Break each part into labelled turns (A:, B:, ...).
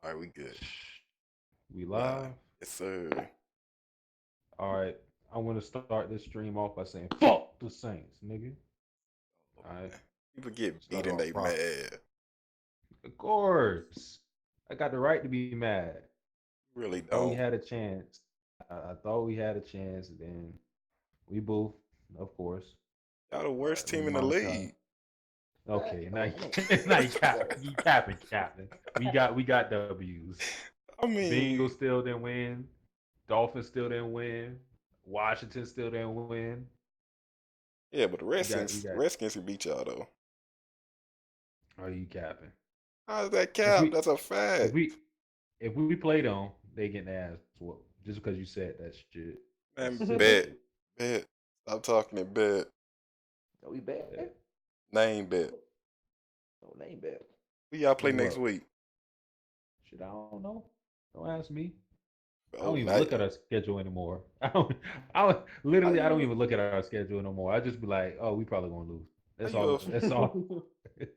A: All right, we good.
B: We
A: Live.
B: live.
A: Yes, sir.
B: All right. I want to start this stream off by saying fuck the Saints, nigga.
A: Oh,
B: All right.
A: man. People get beat
B: Start
A: and
B: off
A: they
B: proper.
A: mad.
B: Of course. I got the right to be mad.
A: Really
B: Thought we
A: don't.
B: had a chance. I thought we had a chance. And then we both, of course.
A: Y'all the worst
B: We
A: team in the
B: marched out.
A: league.
B: Okay, now
C: I don't
B: now
C: care.
B: you capping, captain. We got W's.
A: I mean,
B: Bengals still didn't win. Dolphins still didn't win. Washington still didn't win.
A: yeah, but the
B: We
A: Redskins,
B: got.
A: Redskins can beat y'all though.
B: Are you capping?
A: How's that
B: If
A: cap?
B: we
A: That's a
B: if
A: fact.
B: we if we play them, they getting their ass whooped just because you said that shit.
A: Man,
B: Simple
A: bet,
B: shit.
A: bet. Stop talking and bet.
C: Are we bad?
B: Yeah.
A: Name bet.
C: No name bad.
A: Who y'all play
B: Play
A: next
B: what?
A: week?
B: Shit, I don't know. Don't ask me. I
A: Oh,
B: don't even
A: night.
B: look at our schedule anymore. I don't even look at our schedule no more. I just be like, oh, we probably gonna lose.
A: How
B: That's
A: you a
B: all. That's all.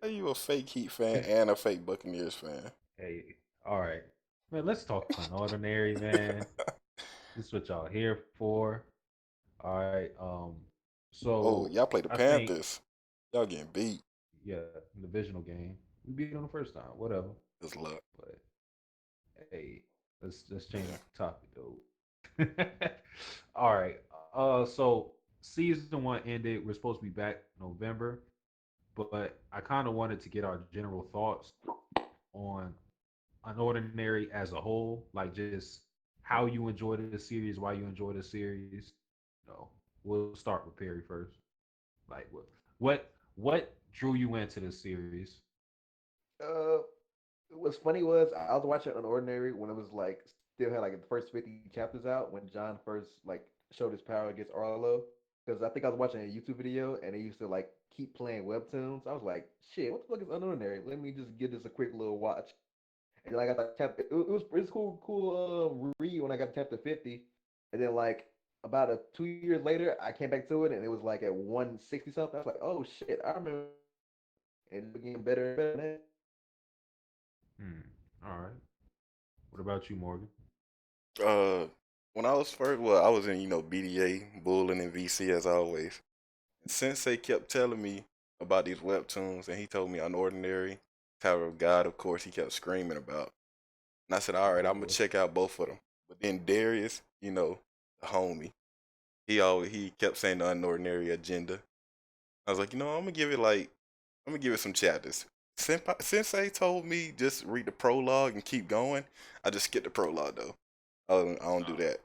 A: how you a fake Heat fan and a fake Buccaneers fan?
B: Hey, all right, man. Let's talk unordinary, man. This is what y'all here for. All right.
A: Oh,
B: So
A: y'all play the
B: I think
A: Panthers. Y'all getting beat.
B: yeah, divisional game. We beat them the first time, whatever.
A: Just luck.
B: But hey, let's change
A: Yeah.
B: the topic though. All right. So season one ended. We're supposed to be back November, but I kind of wanted to get our general thoughts on unordinary as a whole, like just how you enjoy the series, why you enjoy the series. No, we'll start with Perry first. Like what drew you into the series?
C: uh, what's funny was I was watching Unordinary when it was like still had like the first 50 chapters out when John first like showed his power against Arlo. Because I think I was watching a YouTube video and they used to like keep playing webtoons. I was like, shit, what the fuck is Unordinary? Let me just give this a quick little watch. And then I got like chapter. It was cool read when I got to chapter 50, and then like about 2 years later, I came back to it and it was like at 160 something. I was like, oh shit, I remember. And it getting better and better. Than that.
B: Hmm. All right. What about you, Morgan?
A: Uh, when I was first, well, I was in BDA, Bulling, and VC as always. Sensei kept telling me about these webtoons, and he told me Unordinary, Tower of God, of course, he kept screaming about. And I said, all right,
B: Of
A: I'm gonna
B: course.
A: check out both of them. But then Darius, the homie, he kept saying the Unordinary agenda. I was like, I'm gonna give it some chapters. Sensei told me just read the prologue and keep going. I just skipped the prologue though. I don't do
B: Oh,
A: that.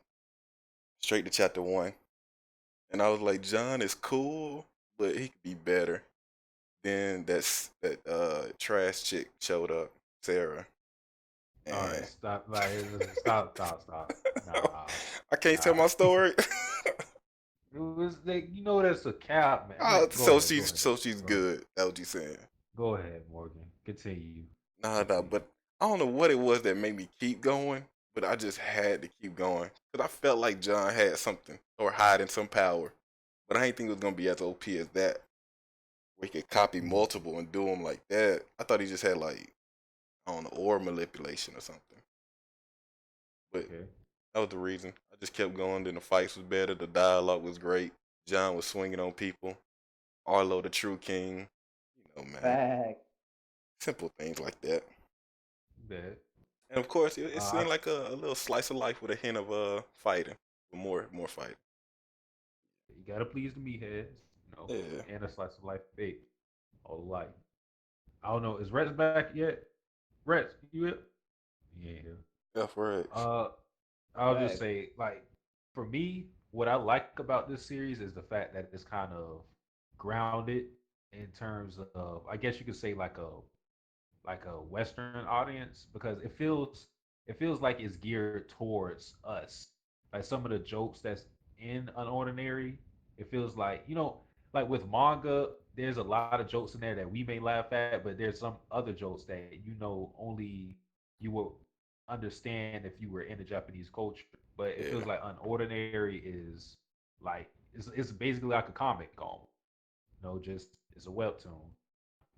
A: Straight to chapter one. And I was like, John is cool, but he could be better. Then that trash chick showed up, Sarah,
B: all right.
A: and
B: Stop. Like, listen, stop. Nah,
A: I can't tell
B: nah.
A: my story.
B: It was like, that's a cap, man. Man,
A: Oh,
B: go
A: so
B: ahead. Go
A: she's
B: ahead.
A: so she's
B: Go ahead.
A: good. That's what you saying?
B: Go ahead, Morgan. Continue.
A: Nah,
B: Continue.
A: but I don't know what it was that made me keep going, but I just had to keep going because I felt like John had something or hiding some power, but I didn't think it was gonna be as OP as that, where he could copy
B: Hmm.
A: multiple and do them like that. I thought he just had like I don't know or manipulation or something, but
B: Okay.
A: that was the reason. I just kept going. Then the fights was better. The dialogue was great. John was swinging on people. Arlo, the true king. Man,
C: Fact.
A: simple things like that.
B: Bad.
A: And of course, it
B: Uh,
A: seemed like a little slice of life with a hint of fighting, more fighting.
B: you gotta please the meatheads,
A: Yeah,
B: and a slice of life bait. All life. I don't know. Is Rex back yet? Rex, you here? He ain't here.
A: that's right.
B: Uh, I'll just
C: Fact.
B: say, like, for me, what I like about this series is the fact that it's kind of grounded in terms of, I guess you could say, like a Western audience because it feels like it's geared towards us. Like some of the jokes that's in Unordinary, it feels like like with manga, there's a lot of jokes in there that we may laugh at, but there's some other jokes that only you will understand if you were in the Japanese culture. But it feels
A: Yeah,
B: like Unordinary is like it's basically like a comic almost. Just it's a webtoon,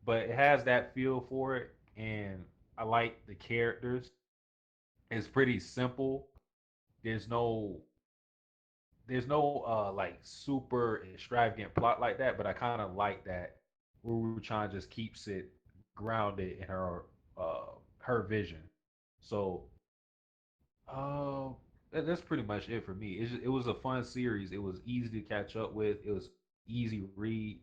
B: but it has that feel for it, and I like the characters. It's pretty simple. There's no there's no like super extravagant plot like that, but I kind of like that Uru-chan just keeps it grounded in her vision. So that's pretty much it for me. It was a fun series. It was easy to catch up with. It was easy read.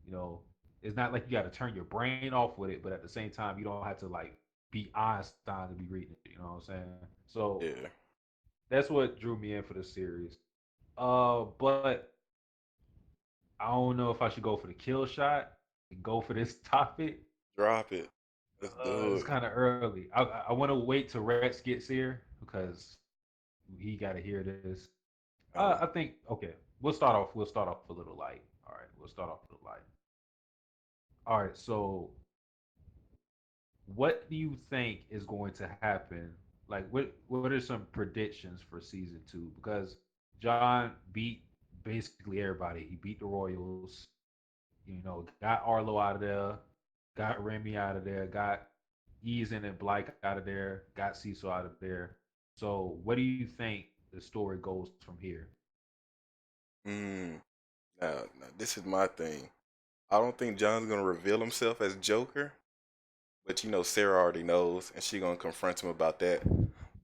B: You know, it's not like you got to turn your brain off with it, but at the same time, you don't have to like be Einstein to be reading it. You know what I'm saying? So
A: Yeah,
B: that's what drew me in for the series. But I don't know if I should go for the kill shot and go for this topic.
A: drop it. Let's do
B: It's
A: it.
B: kind of early. I want to wait till Rex gets here because he got to hear this.
A: Oh,
B: I think okay. We'll start off a little light. All right, we'll start off a little light. All right. So, what do you think is going to happen? Like, what are some predictions for season two? Because John beat basically everybody. He beat the Royals. You know, got Arlo out of there, got Remy out of there, got Eason and Blake out of there, got Cecil out of there. So, what do you think the story goes from here?
A: mm, now this is my thing. I don't think John's gonna reveal himself as Joker, but you know Sarah already knows, and she gonna confront him about that.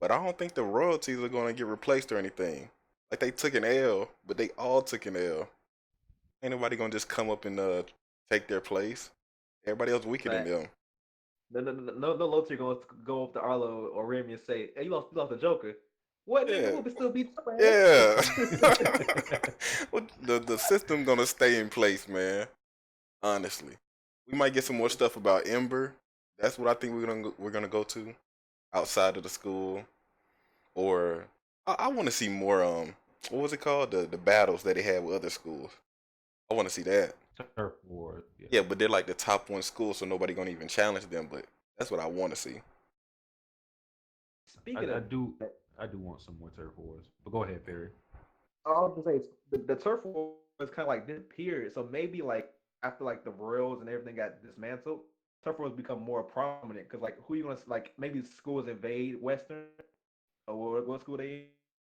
A: But I don't think the royalties are gonna get replaced or anything. Like they took an L, but they all took an L. Ain't nobody gonna just come up and take their place. Everybody else weaker than
C: But
A: them.
C: no Lotre going to go up to Arlo or Remy and say, "Hey, you lost the Joker." What nigga?
A: Yeah,
C: We'll still beat your
A: yeah.
C: ass.
A: Well, the system gonna stay in place, man. Honestly, we might get some more stuff about Ember. That's what I think we're gonna go to outside of the school, or I want to see more. What was it called? The battles that they had with other schools. I want to see that.
B: Turf Wars, yeah.
A: Yeah, but they're like the top one school, so nobody gonna even challenge them. But that's what I want to see.
C: Speaking
B: I
C: of
B: do
C: that,
B: I do want some more Turf Wars. But go ahead, Barry.
C: all I was gonna say is the turf war was kind of like disappeared. So maybe like after like the Royals and everything got dismantled, turf wars become more prominent because like who you gonna like maybe schools invade Western or what school they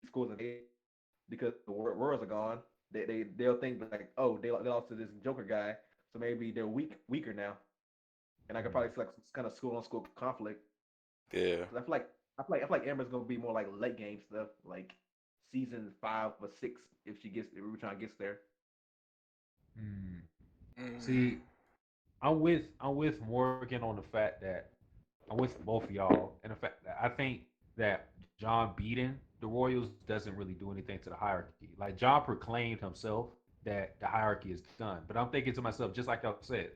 C: schools invade because the Royals are gone. They'll think like oh they lost to this Joker guy, so maybe they're weaker now, and I could probably
B: Mm.
C: see like some kind of school on school conflict.
A: Yeah,
C: 'Cause I feel like Amber's gonna be more like late game stuff, like season 5 or 6 if Rutan gets there.
B: Mm.
A: mm,
B: See, I'm with Morgan on the fact that I'm with both of y'all, and the fact that I think that John beating the Royals doesn't really do anything to the hierarchy. Like John proclaimed himself that the hierarchy is done, but I'm thinking to myself, just like y'all said,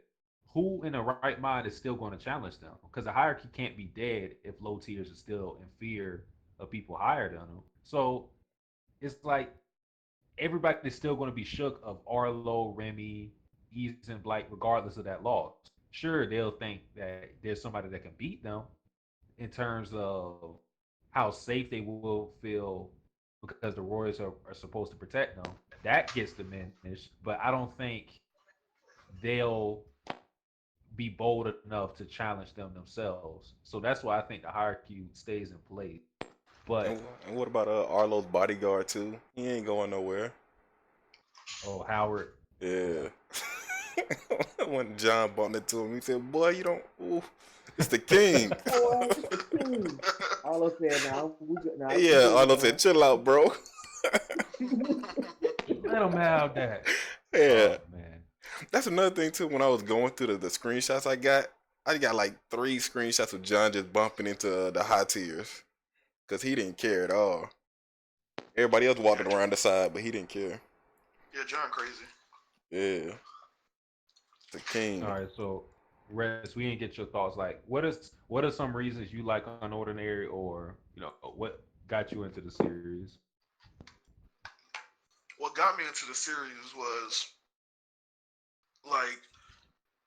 B: who in the right mind is still going to challenge them? Because the hierarchy can't be dead if low tiers are still in fear of people higher than them. So it's like everybody's still going to be shook of Arlo, Remy, Ease, and Blight, regardless of that loss. Sure, they'll think that there's somebody that can beat them in terms of how safe they will feel because the Royals are supposed to protect them. That gets diminished, but I don't think they'll be bold enough to challenge them themselves. So that's why I think the hierarchy stays in place. But
A: and what about Arlo's bodyguard too? He ain't going nowhere.
B: oh, Howard, yeah.
A: Yeah. When John bumped into him, he said, "Boy, you don't. Ooh, it's the king."
C: Oh, it's the king. Arlo said, "Now we
A: Yeah,
C: good,
A: Arlo said,
C: John."
A: "Chill out, bro."
B: Let them have that.
A: Yeah,
B: Oh man.
A: that's another thing too. When I was going through the screenshots I got like 3 screenshots of John just bumping into the high tiers because he didn't care at all. Everybody else
D: Yeah,
A: walking around the side, but he didn't care.
D: yeah, John crazy.
A: Yeah, the
B: All
A: king.
B: right, so Rez, we didn't get your thoughts. Like, what are some reasons you like unordinary, or what got you into the series?
D: What got me into the series was like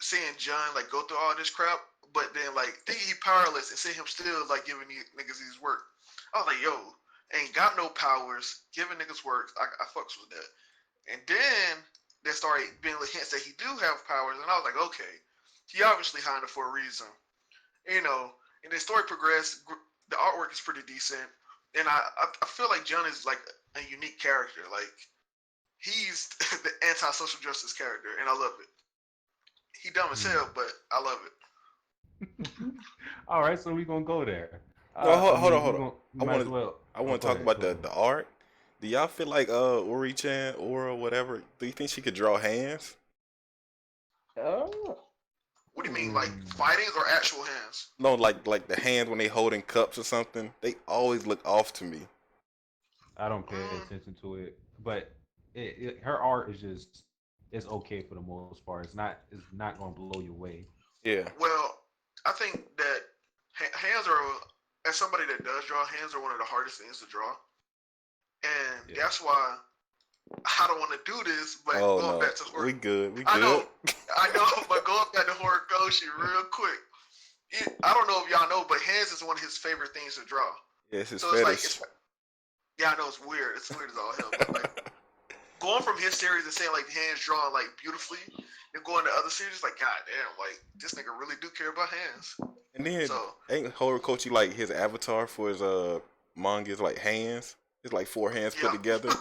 D: seeing John like go through all this crap, but then like thinking he powerless and seeing him still like giving these niggas these work. I was like, yo, ain't got no powers, giving niggas work. I fucks with that. And then there started being little hints that he do have powers, and I was like, okay, he obviously hiding it for a reason, you know. And the story progressed. The artwork is pretty decent, and I feel like John is like a unique character. Like he's the anti-social justice character, and I love it. He dumb as hell, but I love it.
B: All right, so we're gonna go there.
A: No,
B: I
A: hold on,
B: mean,
A: hold on.
B: we
A: I
B: might
A: want
B: as
A: to
B: well.
A: I
B: Oh,
A: want to
B: go
A: talk
B: ahead.
A: about
B: Go ahead.
A: the art. Do y'all feel like Uri-chan or whatever? Do you think she could draw hands?
C: Oh,
D: What do you mean, like
B: Mm,
D: fighting or actual hands?
A: No, like the hands when they holding cups or something. They always look off to me.
B: I don't pay
D: Mm,
B: attention to it, but her art is just it's okay for the most part. It's not gonna blow you away.
A: Yeah,
D: well, I think that hands are, as somebody that does draw, hands are one of the hardest things to draw, and
B: Yeah.
D: that's why I don't want to do this. But
A: oh
D: going
A: no,
D: back to horror,
A: we good, we
D: I
A: good.
D: know, I know, but going back to Horikoshi real quick. I don't know if y'all know, but hands is one of his favorite things to draw.
A: Yeah, it's his
D: So it's like,
A: fetish.
D: yeah, I know it's weird. It's weird as all hell, but like going from his series and saying like hands drawn like beautifully, and going to other series, like god damn, like this nigga really do care about hands.
A: And then
D: So
A: ain't Horikoshi like his avatar for his manga is like hands? It's like four hands put
D: yeah,
A: together.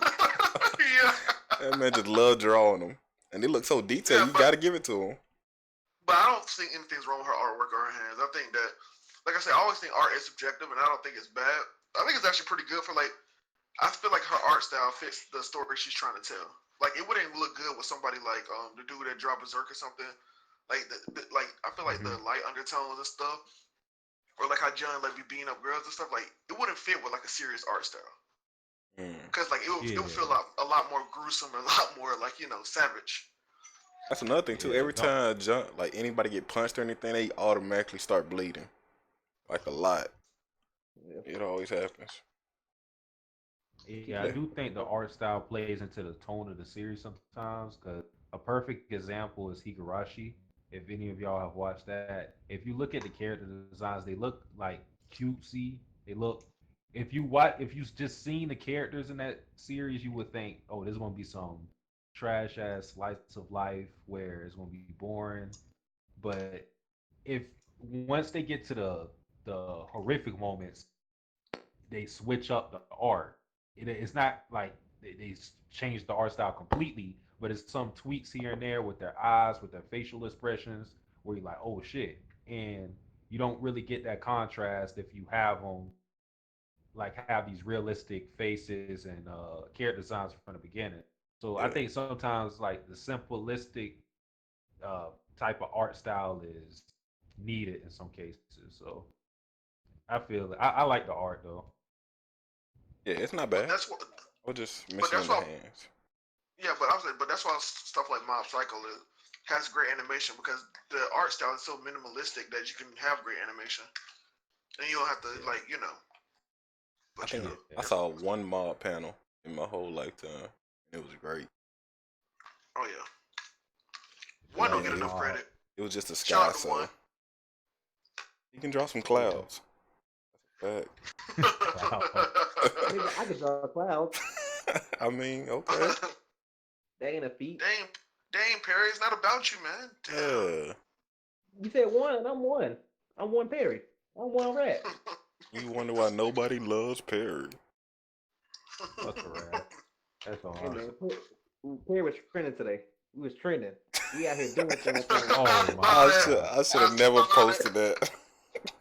D: yeah,
A: That man just love drawing them, and they look so
D: yeah,
A: detailed. You gotta give it to him.
D: but I don't think anything's wrong with her artwork or her hands. I think that, like I said, I always think art is subjective, and I don't think it's bad. I think it's actually pretty good for like. I feel like her art style fits the story she's trying to tell. Like it wouldn't look good with somebody like the dude that dropped Berserk or something. Like like I feel like the
B: Hmm.
D: light undertones and stuff, or like how John like be beating up girls and stuff. Like it wouldn't fit with like a serious art style
A: Mm.
D: because like it would feel
B: Yeah,
D: a lot more gruesome, a lot more like savage.
A: That's another thing too.
B: yeah.
A: Every
B: Don't.
A: time like anybody get punched or anything, they automatically start bleeding, like a lot.
C: yeah.
A: It always happens.
B: Yeah, I
A: Yeah.
B: do think the art style plays into the tone of the series sometimes. Because a perfect example is Higurashi. If any of y'all have watched that, if you look at the character designs, they look like cutesy. They look. If you just seen the characters in that series, you would think, oh, this is gonna be some trash ass slice of life where it's gonna be boring. But if once they get to the horrific moments, they switch up the art. It's not like they change the art style completely, but it's some tweaks here and there with their eyes, with their facial expressions, where you're like, oh shit, and you don't really get that contrast if you have them like have these realistic faces and character designs from the beginning. So I
A: Yeah.
B: think sometimes like the simplistic type of art style is needed in some cases. So I feel it. I like the art though.
A: Yeah, it's not
D: But
A: bad.
D: that's what.
A: I was just
D: But
A: mentioning
D: that's
A: the
D: why.
A: hands.
D: Yeah, but I was like, but that's why stuff like Mob Psycho has great animation because the art style is so minimalistic that you can have great animation and you don't have to
B: Yeah,
D: like
A: I
D: but
A: think
B: yeah.
A: I saw one mob panel in my whole lifetime. It was great.
D: oh yeah,
A: And
D: one
B: Shout
D: don't
B: out
D: get
A: then
B: to
D: enough
B: Mob.
D: credit.
A: it was just a
D: Shout
A: sky,
D: out to one.
A: so you can draw some
B: Yeah.
A: clouds. Fact.
B: Cloud.
C: Nigga, I could draw clouds.
A: I mean, okay.
C: They ain't a feat.
D: dang, dang, Perry, it's not about you, man. Damn.
A: Yeah.
C: You said one, and I'm one. I'm one Perry. I'm one rat.
A: You wonder why nobody loves Perry.
B: Fuck a rat. That's
C: Hey
B: all.
C: man, Perry was trending today. We was trending. We out here doing things. Saying,
B: Oh my god.
A: I should
D: I
A: have never
D: saw that.
A: posted that.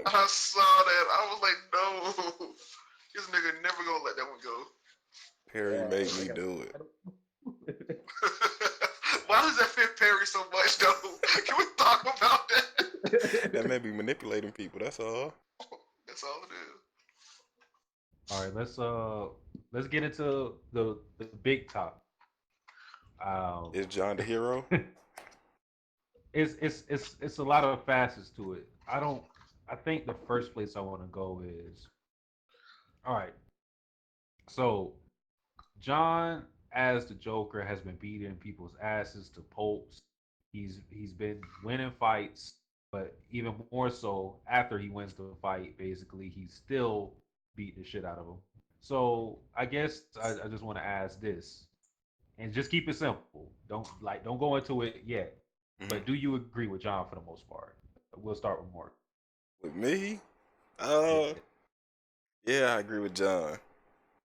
D: I saw that. I was like, no, this nigga never gonna let that one go.
A: Perry
C: yeah,
A: made me do it.
D: Why does that fit Perry so much, though? Can we talk about that?
A: That may be manipulating people. That's all.
D: That's all it is.
B: All right, let's get into the big top. Um,
A: Is John the hero?
B: it's a lot of facets to it. I don't. I think the first place I want to go is all right. So John, as the Joker, has been beating people's asses to pulps. He's been winning fights, but even more so after he wins the fight, basically he's still beating the shit out of him. So I guess I just want to ask this, and just keep it simple. Don't go into it yet.
A: Mhm.
B: But do you agree with John for the most part? We'll start with Mark.
A: With me?
B: Yeah.
A: Yeah, I agree with John.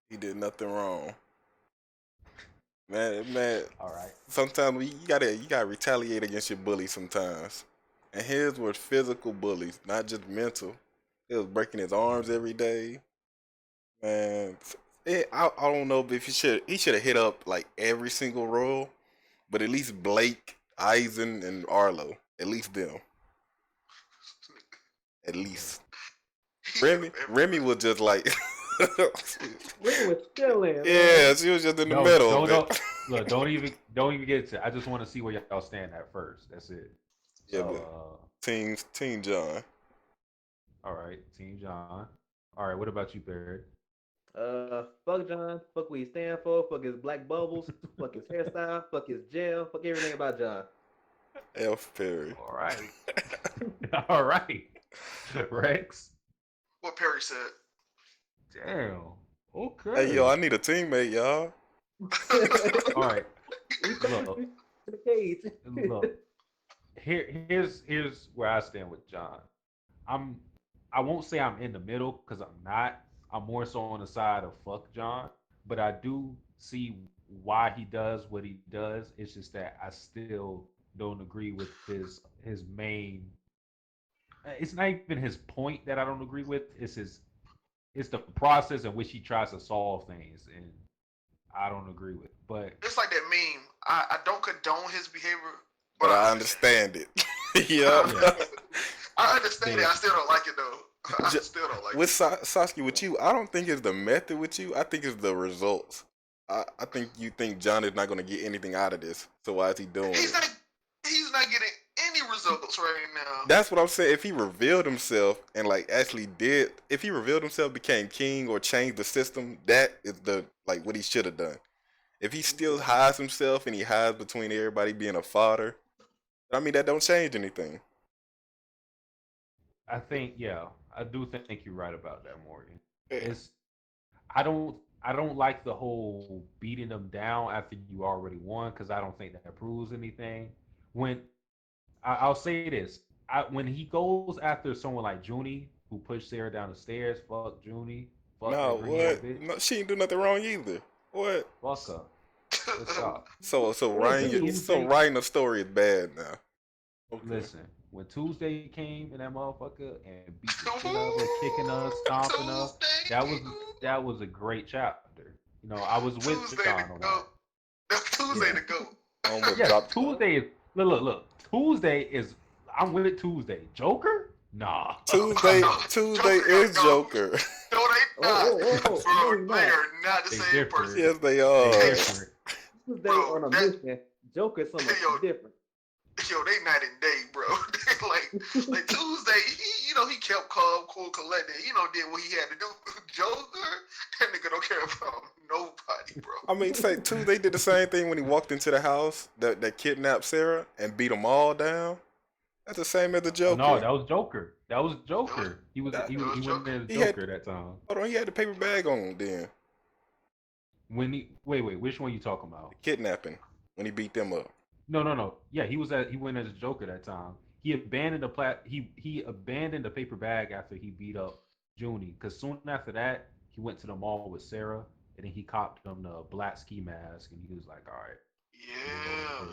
A: He did nothing wrong. Man,
B: All right.
A: sometimes you gotta retaliate against your bully sometimes. And his were physical bullies, not just mental. He was breaking his arms every day. Man, I don't know if he should have hit up like every single role, but at least Blake, Eisen, and Arlo. At least them. At least.
D: He hit
A: Remy
D: him every
A: Remy was just like
C: Remy was chilling.
A: yeah, she was just in the
B: No,
A: middle
B: don't,
A: of
B: don't
A: it.
B: look. Don't even get to. I just want to see where y'all stand at first. That's it.
A: Yeah,
B: So,
A: but Team John.
B: all right, Team John. All right, what about you, Barry?
C: Fuck John. Fuck what he stand for. Fuck his black bubbles. Fuck his hairstyle. Fuck his gel. Fuck everything about John.
A: F. Perry.
B: All right, all right, Rex.
D: What Perry said.
B: Damn. Okay.
A: Hey yo, I need a teammate, y'all.
B: All right.
C: We
B: Look,
C: in the cage.
B: look. Here's where I stand with John. I'm I won't say I'm in the middle because I'm not. I'm more so on the side of fuck John, but I do see why he does what he does. It's just that I still don't agree with his main. It's not even his point that I don't agree with. It's the process in which he tries to solve things, and I don't agree with. But
D: It's like that meme. I don't condone his behavior,
A: But I
D: understand.
A: understand it. yeah.
B: Yeah.
D: I understand it. I
B: Basically.
D: still don't like it though. I
A: Ju-
D: still don't like
A: With
D: it.
A: Sasuke, with you, I don't think it's the method with you. I think it's the results. I think you think John is not going to get anything out of this. So why is he doing
D: He's
A: it?
D: not. He's not getting any results right now.
A: That's what I'm saying. If he revealed himself and like actually did, if he revealed himself, became king or changed the system, that is the like what he should have done. If he still hides himself and he hides between everybody being a fodder, I mean that don't change anything.
B: I think, yeah, I do think you're right about that, Morgan.
A: Yeah.
B: It's I don't like the whole beating them down after you already won because I don't think that proves anything. When I'll say this, when he goes after someone like Junie who pushed Sarah down the stairs, fuck Junie, fuck
A: No,
B: that green hair
A: what?
B: bitch,
A: No, she didn't do nothing wrong either. What?
B: fuck her. What's up?
A: So
C: Wait,
A: writing
C: Junie,
A: writing a story is bad now. Okay.
B: Listen, when Tuesday came in that motherfucker and beat the shit out of her, kicking her, stomping her, that was
D: Tuesday,
B: that was a great chapter. I was with
D: Tuesday
B: John
D: to
B: on
D: go.
B: that.
D: Tuesday
B: Yeah.
D: to go.
A: Almost
B: Yeah,
A: dropped.
B: Tuesday is look. Tuesday is I'm with Tuesday. Joker? Nah.
A: Tuesday is Joker.
D: No, they not.
C: No,
D: Bro,
C: he's
D: they
C: not.
D: are not the
B: They
D: same
B: different.
D: person.
A: Yes, they
B: They
A: are.
B: different.
C: Tuesday
D: Bro,
C: on a
D: that-
C: mission. Joker is something
D: Yo.
C: different.
D: Yo, they night and day, bro. They like Tuesday, he kept calm, cool, collected. Did what he had to do. Joker, that nigga don't care about nobody, bro.
A: I mean, say Tuesday did the same thing when he walked into the house that kidnapped Sarah and beat them all down. That's the same as the
B: Oh,
A: Joker.
B: no, that was Joker. That was Joker. He was
A: That
B: he,
D: was
B: he went
D: Joker.
B: in as
A: He had-
B: Joker that time.
A: Hold on, he had the paper bag on then.
B: When he wait, which one you talking about?
A: Kidnapping when he beat them up.
B: No. Yeah, he went as Joker that time. He abandoned he abandoned the paper bag after he beat up Junie. Cause soon after that, he went to the mall with Sarah and then he copped him the black ski mask and he was like, all right,
D: Yeah,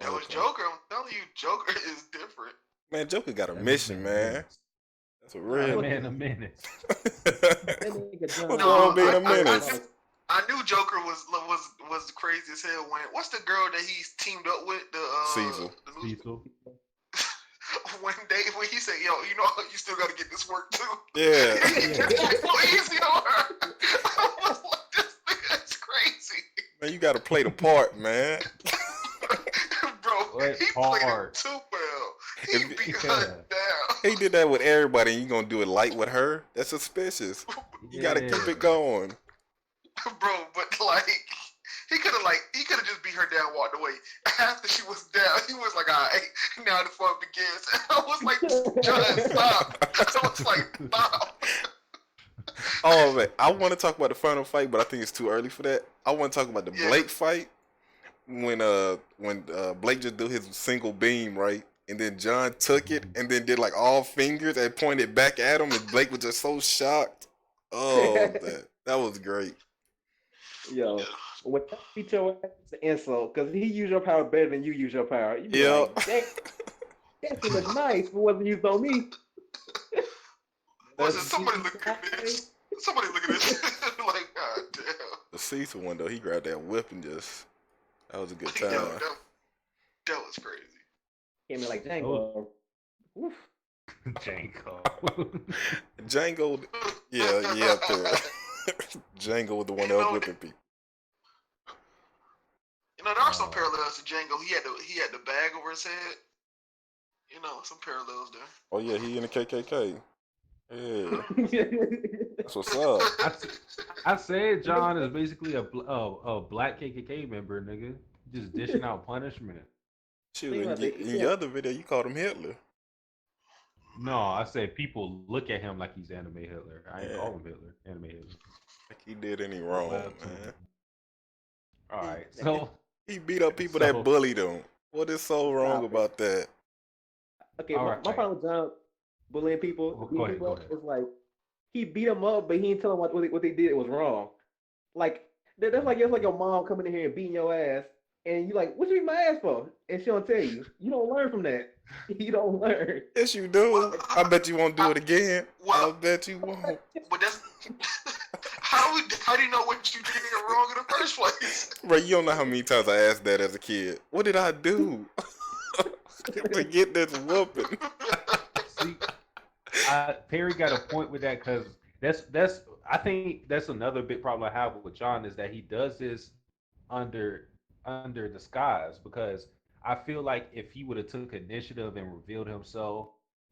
D: that was
A: Okay.
D: Joker. I'm telling you, Joker is different.
A: Man, Joker got a
B: that
A: mission,
B: man a
A: man.
B: menace.
A: That's a
B: That
A: real.
B: man a menace.
C: That nigga John.
A: What's
D: No,
A: wrong with being a
D: I
A: menace?
D: I knew Joker was crazy as hell. What's the girl that he's teamed up with?
A: Cecil.
D: The new-
B: Cecil.
D: when he said, "Yo, you still got to get this work too."
A: Yeah.
D: It's like so easy on her. I was like, this nigga's crazy,
A: Man, you got to play the part, man.
D: bro.
B: What
D: He played
B: part?
D: it too well. He
A: If-
D: beat
B: Yeah.
D: her down.
A: He did that with everybody, and you gonna do it light with her? That's suspicious. You gotta keep it going.
D: Bro, but like he could have just beat her down, and walked away. After she was down, he was like, "All right, now the fun begins." And I was like, "John, stop!" I was like, "Stop!"
A: Oh man, I want to talk about the final fight, but I think it's too early for that. I want to talk about the
D: Yeah.
A: Blake fight when Blake just do his single beam right, and then John took it and then did like all fingers and pointed back at him, and Blake was just so shocked. Oh, that was great.
C: Yo,
D: Yeah.
C: when I beat your ass, it's an insult because he use your power better than you use your power. You be
A: Yeah.
C: like, dang, that shit look nice, but wasn't used on me.
D: Was
C: That's
D: it
C: G
D: somebody look at
C: size.
D: this? Somebody look at this. Like, god damn.
A: The Cecil one though, he grabbed that whip and just that was a good
D: Yo,
A: time.
D: that was crazy.
C: Came in like
B: Those
C: Django. Oof.
B: Janko.
A: Django, yeah, up there. Django was the one
D: you
A: that was
D: know,
A: whipping people.
D: there are some
B: uh,
D: parallels to Django. He had the bag over his head. Some parallels there.
A: Oh yeah, he in the KKK. Yeah, that's what's up.
B: I, s- I said John is basically a black KKK member, nigga. Just dishing out punishment.
A: Shoot,
C: Think
A: in,
C: about that.
A: in your other video, you called him Hitler.
B: No, I said people look at him like he's anime Hitler. I ain't
A: Yeah,
B: call him Hitler. Anime Hitler.
A: like he did any
B: A
A: wrong,
B: webtoon.
A: man.
B: All
A: He,
B: right, so
A: he beat up people that
B: so
A: bullied him. What is so wrong
C: Stop it.
A: about that?
C: Okay,
B: all
C: my
B: right.
C: problem with John bullying people,
B: Go
C: beating
B: ahead.
C: people
B: Go
C: up,
B: ahead.
C: is like he beat them up, but he didn't tell them what they did was wrong. Like that's like it's like your mom coming in here and beating your ass, and you like, what you beat my ass for? And she don't tell you. You don't learn from that. You don't learn.
A: Yes, you
D: Well,
A: do. I bet you won't do
D: I,
A: it again. I
D: well,
A: bet you won't.
D: but that's how do you know what you did wrong in the first place?
A: Bro, you don't know how many times I asked that as a kid. What did I do to get this whooping?
B: See, Perry got a point with that because that's I think that's another big problem I have with John is that he does this under under disguise because I feel like if he would have took initiative and revealed himself,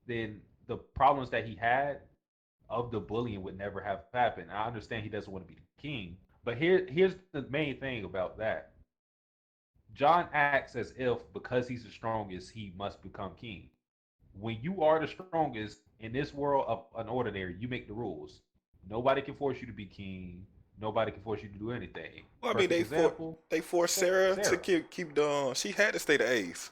B: then the problems that he had of the bullying would never have happened. I understand he doesn't want to be the king, but here's the main thing about that. John acts as if because he's the strongest, he must become king. When you are the strongest in this world of unordinary, you make the rules. Nobody can force you to be king. Nobody can force you to do anything.
A: Well, I mean,
B: Perfect example,
A: they forced Sarah to
B: Sarah.
A: keep the. She had to stay the ace.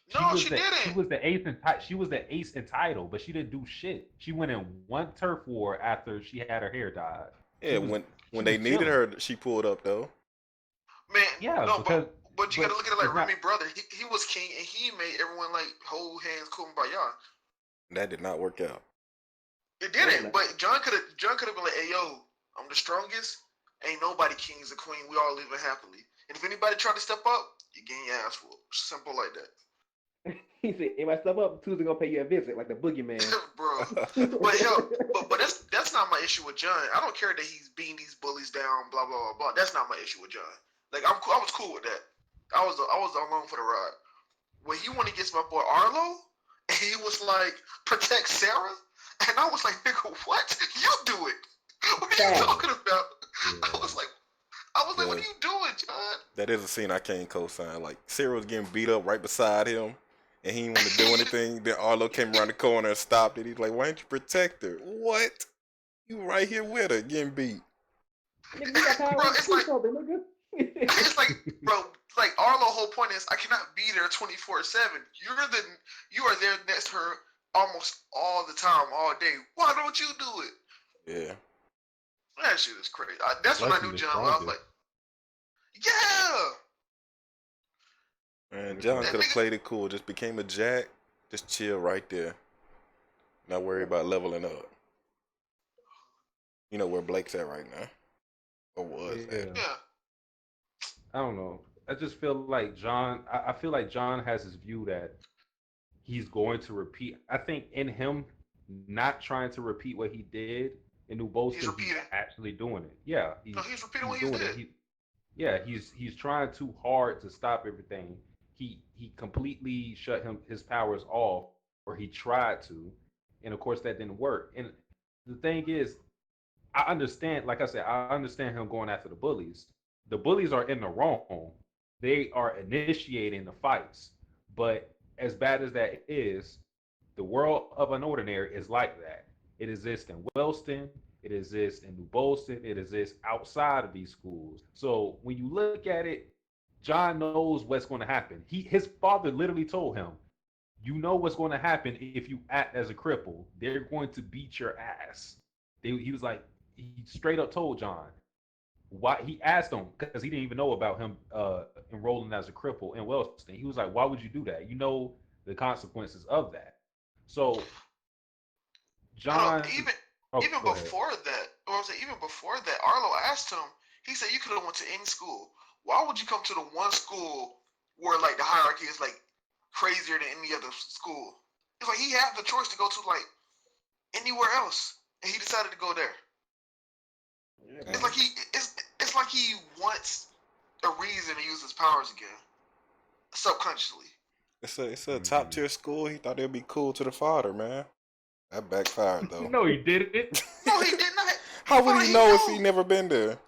B: She
D: No,
B: was
D: she
B: the she
D: didn't.
B: was the she was the ace in title, but she didn't do shit. She went in one turf war after she had her hair dyed. She
A: Yeah,
B: was
A: when
B: she
A: they
B: was
A: needed
B: chilling.
A: her, she pulled up though.
D: Man,
B: Yeah,
D: no, but
B: because
D: but you gotta look at it
B: it's
D: like
B: not.
D: Remy brother. He was king and he made everyone like hold hands, kumbaya.
A: That did not work out.
D: It
C: Man,
D: didn't. But John could have been like, hey yo, I'm the strongest. Ain't nobody king's a queen. We all living happily. And if anybody try to step up, you getting your ass whooped. Simple like that.
C: he said, if I step up, Tuesday gonna pay you a visit, like the boogeyman.
D: Bro. But hell, but that's not my issue with John. I don't care that he's beating these bullies down, blah blah blah blah. That's not my issue with John. Like I was cool with that. I was along for the ride. When he went against my boy Arlo, and he was like, protect Sarah, and I was like, nigga, what? You do it. What are you
C: Facts.
D: talking about? I
B: Yeah.
D: was like, what
A: Yeah,
D: are you doing, John?
A: that is a scene I can't co-sign. Like Sarah was getting beat up right beside him, and he didn't want to do anything. Then Arlo came around the corner and stopped it. He's like, "Why didn't you protect her? What? You right here with her, getting beat."
C: Nigga, you got
D: Bro,
C: power.
D: it's
C: Do
D: like
C: something, nigga.
D: it's like, bro, like Arlo whole point is I cannot be there 24/7. You are there next to her almost all the time, all day. Why don't you do it?
A: Yeah,
D: That shit is crazy. That's when I
B: Plus, he's
D: knew
B: the
D: John. I was
B: strongest.
D: like, yeah,
A: man. John
B: Because
D: that
A: could have
D: nigga.
A: played it cool. Just became a jack. Just chill right there. Not worry about leveling up. You know where Blake's at right now, or was at.
B: yeah,
D: Yeah,
B: I don't know. I just feel like John. I feel like John has his view that he's going to repeat. I think in him not trying to repeat what he did in New
D: he's
B: Boston, he's
D: repeating.
B: actually doing it. Yeah,
D: No, he's repeating
B: he's
D: what he
B: doing it.
D: did.
B: He's trying too hard to stop everything. He completely shut his powers off, or he tried to, and of course that didn't work. And the thing is, I understand. Like I said, I understand him going after the bullies. The bullies are in the wrong. They are initiating the fights. But as bad as that is, the world of unordinary is like that. It exists in Wellston. It exists in New Bolston. It exists outside of these schools. So when you look at it, John knows what's going to happen. His father literally told him, "You know what's going to happen if you act as a cripple. They're going to beat your ass." he was like, he straight up told John why. He asked him because he didn't even know about him enrolling as a cripple in Wellston. He was like, why would you do that? You know the consequences of that. So
D: No,
B: John, oh,
D: even
B: go ahead.
D: before that, or was it even before that? Arlo asked him. He said, "You could have went to any school. Why would you come to the one school where like the hierarchy is like crazier than any other school?" It's like he had the choice to go to like anywhere else, and he decided to go there.
C: Yeah,
D: It's
A: Man,
D: like it's like he wants a reason to use his powers again, subconsciously.
A: it's a top
B: Mhm.
A: tier school. He thought it'd be cool to the father, man. That backfired though.
B: No, he didn't.
D: No, he did not.
A: How would
D: Hold on,
A: he
D: he
A: know if he
D: knew.
A: never been there?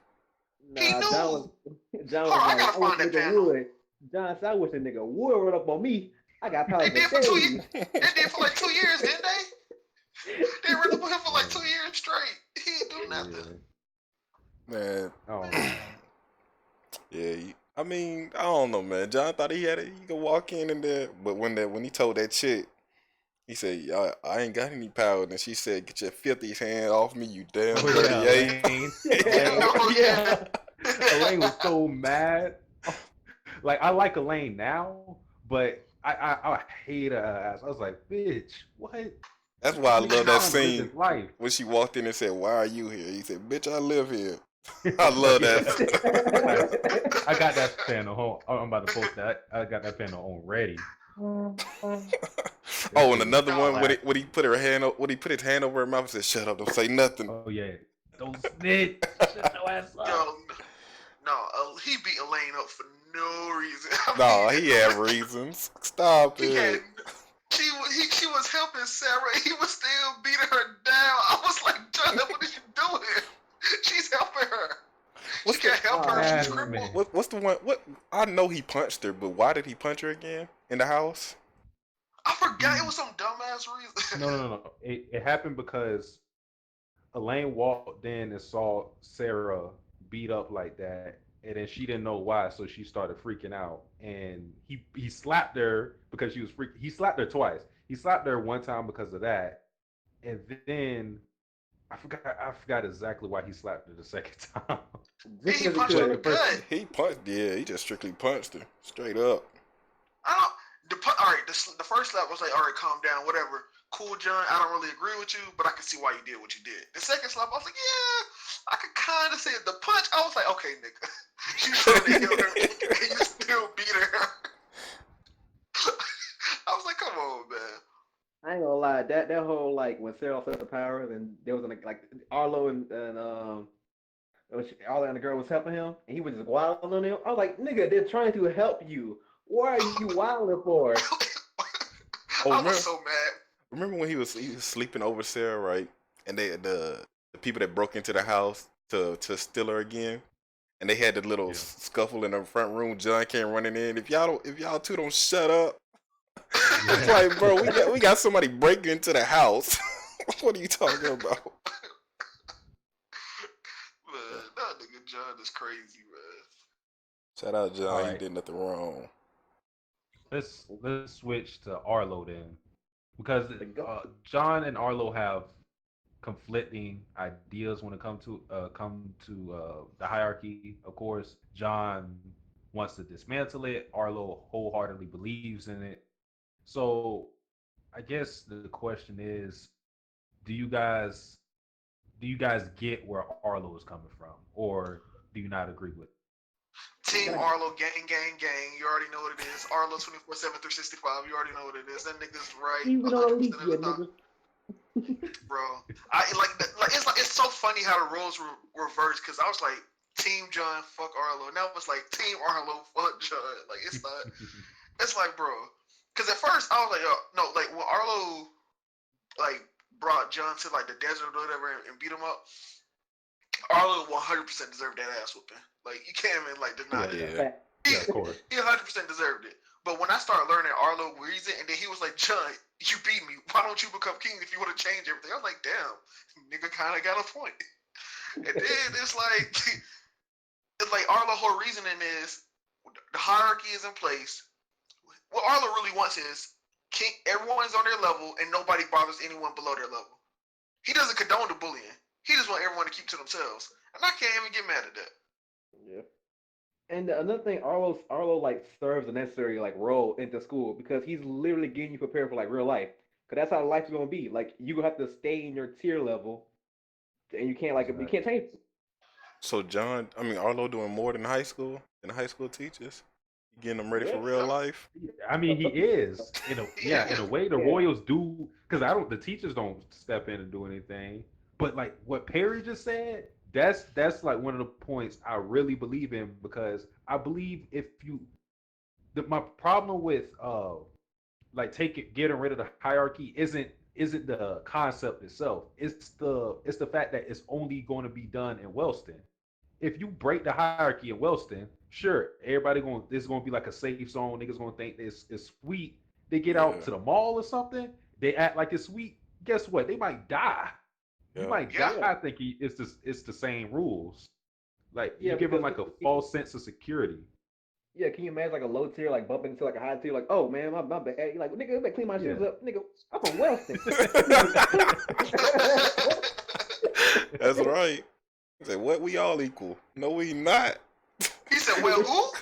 D: He
C: Nah, John was
D: knew.
C: John
D: Hold
C: was
D: on, I
C: like,
D: gotta
C: I wish
D: find
C: a
D: that
C: nigga
D: panel.
C: would. John said, I wish a nigga would run up on me. I got
D: They
C: powers to
D: did for 2 years.
C: save you.
D: They did for like 2 years, didn't they? They ran up on him for like 2 years straight. He didn't do nothing.
B: Yeah.
A: Man,
B: Oh
A: yeah.
B: man.
A: I mean, I don't know, man. John thought he had it. He could walk in there, but when he told that chick, he said, I ain't got any power. And she said, get your filthy hand off me, you damn
B: Oh yeah,
A: dirty ape.
B: Elaine. Elaine.
D: Oh yeah.
C: Yeah.
B: Elaine was so mad. Like I like Elaine now, but I hate her ass. I was like, bitch, what?
A: That's why I
B: Nigga
A: love
B: just
A: that
B: trying to live
A: scene
B: his life.
A: when she walked in and said, why are you here? He said, bitch, I live here. I love
B: Yeah. I,
A: that.
B: I got that panel home. I'm about to post that. I got that panel on ready. That
A: Oh, and
B: shit was
A: another one
D: No.
B: classic.
A: when he put her hand when he put his hand over her mouth and said, "Shut up, don't say nothing."
B: Oh yeah. Don't snitch. Shut your ass up.
D: Yo, no, he beat Elaine up for no reason. I
A: No, he had
D: mean,
A: reasons. Stop
D: he had
A: it.
D: she was helping Sarah. He was still beating her down. I was like, John, what is you doing? She's helping her. She
A: What's the
D: can't help her.
C: Oh
D: She's
B: Ass
C: man.
D: crippled.
B: man.
A: what's the one? What I know he punched her, but why did he punch her again in the house?
D: I forgot it
B: He
D: was some dumbass reason.
B: no. It happened because Elaine walked in and saw Sarah beat up like that, and then she didn't know why, so she started freaking out. And he slapped her because she was freaking. He slapped her twice. He slapped her one time because of that, and then I forgot exactly why he slapped her the second time.
C: Just
D: He
C: because he
D: punched her
B: But
D: in
B: the
D: the
C: could.
B: first,
D: gut.
A: He punched. Yeah, he just strictly punched her straight up.
D: I don't. All right, the first slap was like, all right, calm down, whatever. Cool, John. I don't really agree with you, but I can see why you did what you did. The second slap, I was like, yeah, I could kind of see it. The punch, I was like, okay, nigga, you trying to heal her, and you still beat her. I was like, come on, man.
C: I ain't gonna lie, that whole like when Sarah lost her powers and there was like Arlo and Arlo and the girl was helping him and he was just wilding on him. I was like, nigga, they're trying to help you. What are you wilding for?
A: Oh,
D: I was
A: remember
D: so mad.
A: remember when he was sleeping over Sarah, right? And the people that broke into the house to steal her again. And they had the little
B: yeah,
A: scuffle in the front room. John came running in. If y'all two don't shut up, it's
B: yeah.
A: like, bro, we got somebody breaking into the house. What are you talking about?
D: Man, that nigga John is crazy, man.
A: Shout out
B: All
A: John. He
B: right,
A: did nothing wrong.
B: let's switch to Arlo then, because
C: The go-
B: John and Arlo have conflicting ideas when it come to the hierarchy. Of course, John wants to dismantle it. Arlo wholeheartedly believes in it. So I guess the question is, do you guys do you guys get where Arlo is coming from, or do you not agree with it?
C: I
D: Team
C: gotta
D: Arlo, gang, gang, gang. You already know what it is. Arlo 24/7 through 65. You already know what it is. That nigga's right
C: even on a
D: 100%
C: leash,
D: of
C: yeah,
D: the time,
C: nigga.
D: bro. I it's so funny how the roles were reversed because I was like Team John, fuck Arlo. Now it's like Team Arlo, fuck John. Like it's not. It's like, bro. Because at first I was like, no, like when Arlo like brought John to like the desert or whatever and beat him up, Arlo 100% deserved that ass whooping. Like you can't even like deny
B: Yeah,
D: that.
A: Yeah.
C: Fact.
D: He,
B: yeah, of course.
D: he 100% deserved it. But when I started learning Arlo reason, and then he was like, John, you beat me. Why don't you become king if you want to change everything? I was like, damn, nigga kind of got a point. And then it's like Arlo whole reasoning is the hierarchy is in place. What Arlo really wants is king. Everyone's on their level, and nobody bothers anyone below their level. He doesn't condone the bullying. He just want everyone to keep to themselves, and I can't even get mad at that.
C: Yeah. And another thing, Arlo like serves a necessary like role into school because he's literally getting you prepared for like real life. Cause that's how life is gonna be. Like you gonna have to stay in your tier level, and you can't
B: Exactly.
C: change it.
A: So Arlo doing more than high school teachers, getting them ready for
C: Yeah.
A: real
D: Yep.
A: life.
B: I mean, he is in a
D: Yeah.
B: way. The
C: Yeah.
B: Royals do because I don't. The teachers don't step in and do anything. But like what Perry just said, that's like one of the points I really believe in because I believe if you my problem with like getting rid of the hierarchy isn't the concept itself. It's the fact that it's only going to be done in Wellston. If you break the hierarchy in Wellston, sure, everybody going this is going to be like a safe zone. Niggas going to think this is sweet. They get out
A: Yeah,
B: to the mall or something. They act like it's sweet. Guess what? They might die. You
A: yeah,
B: might
D: Yeah.
C: Yeah.
B: die thinking it's the same rules. Like you
C: Yeah.
B: give them
C: Because
B: like a false sense of security.
C: yeah, can you imagine like a low tier like bumping into like a high tier like, oh man, my bad. You're like, nigga, you better clean my
B: Yeah.
C: shoes up, nigga. I'm from Wellston.
A: that's right. He said, "What? We all equal? No, we not."
D: He said, "Well, who?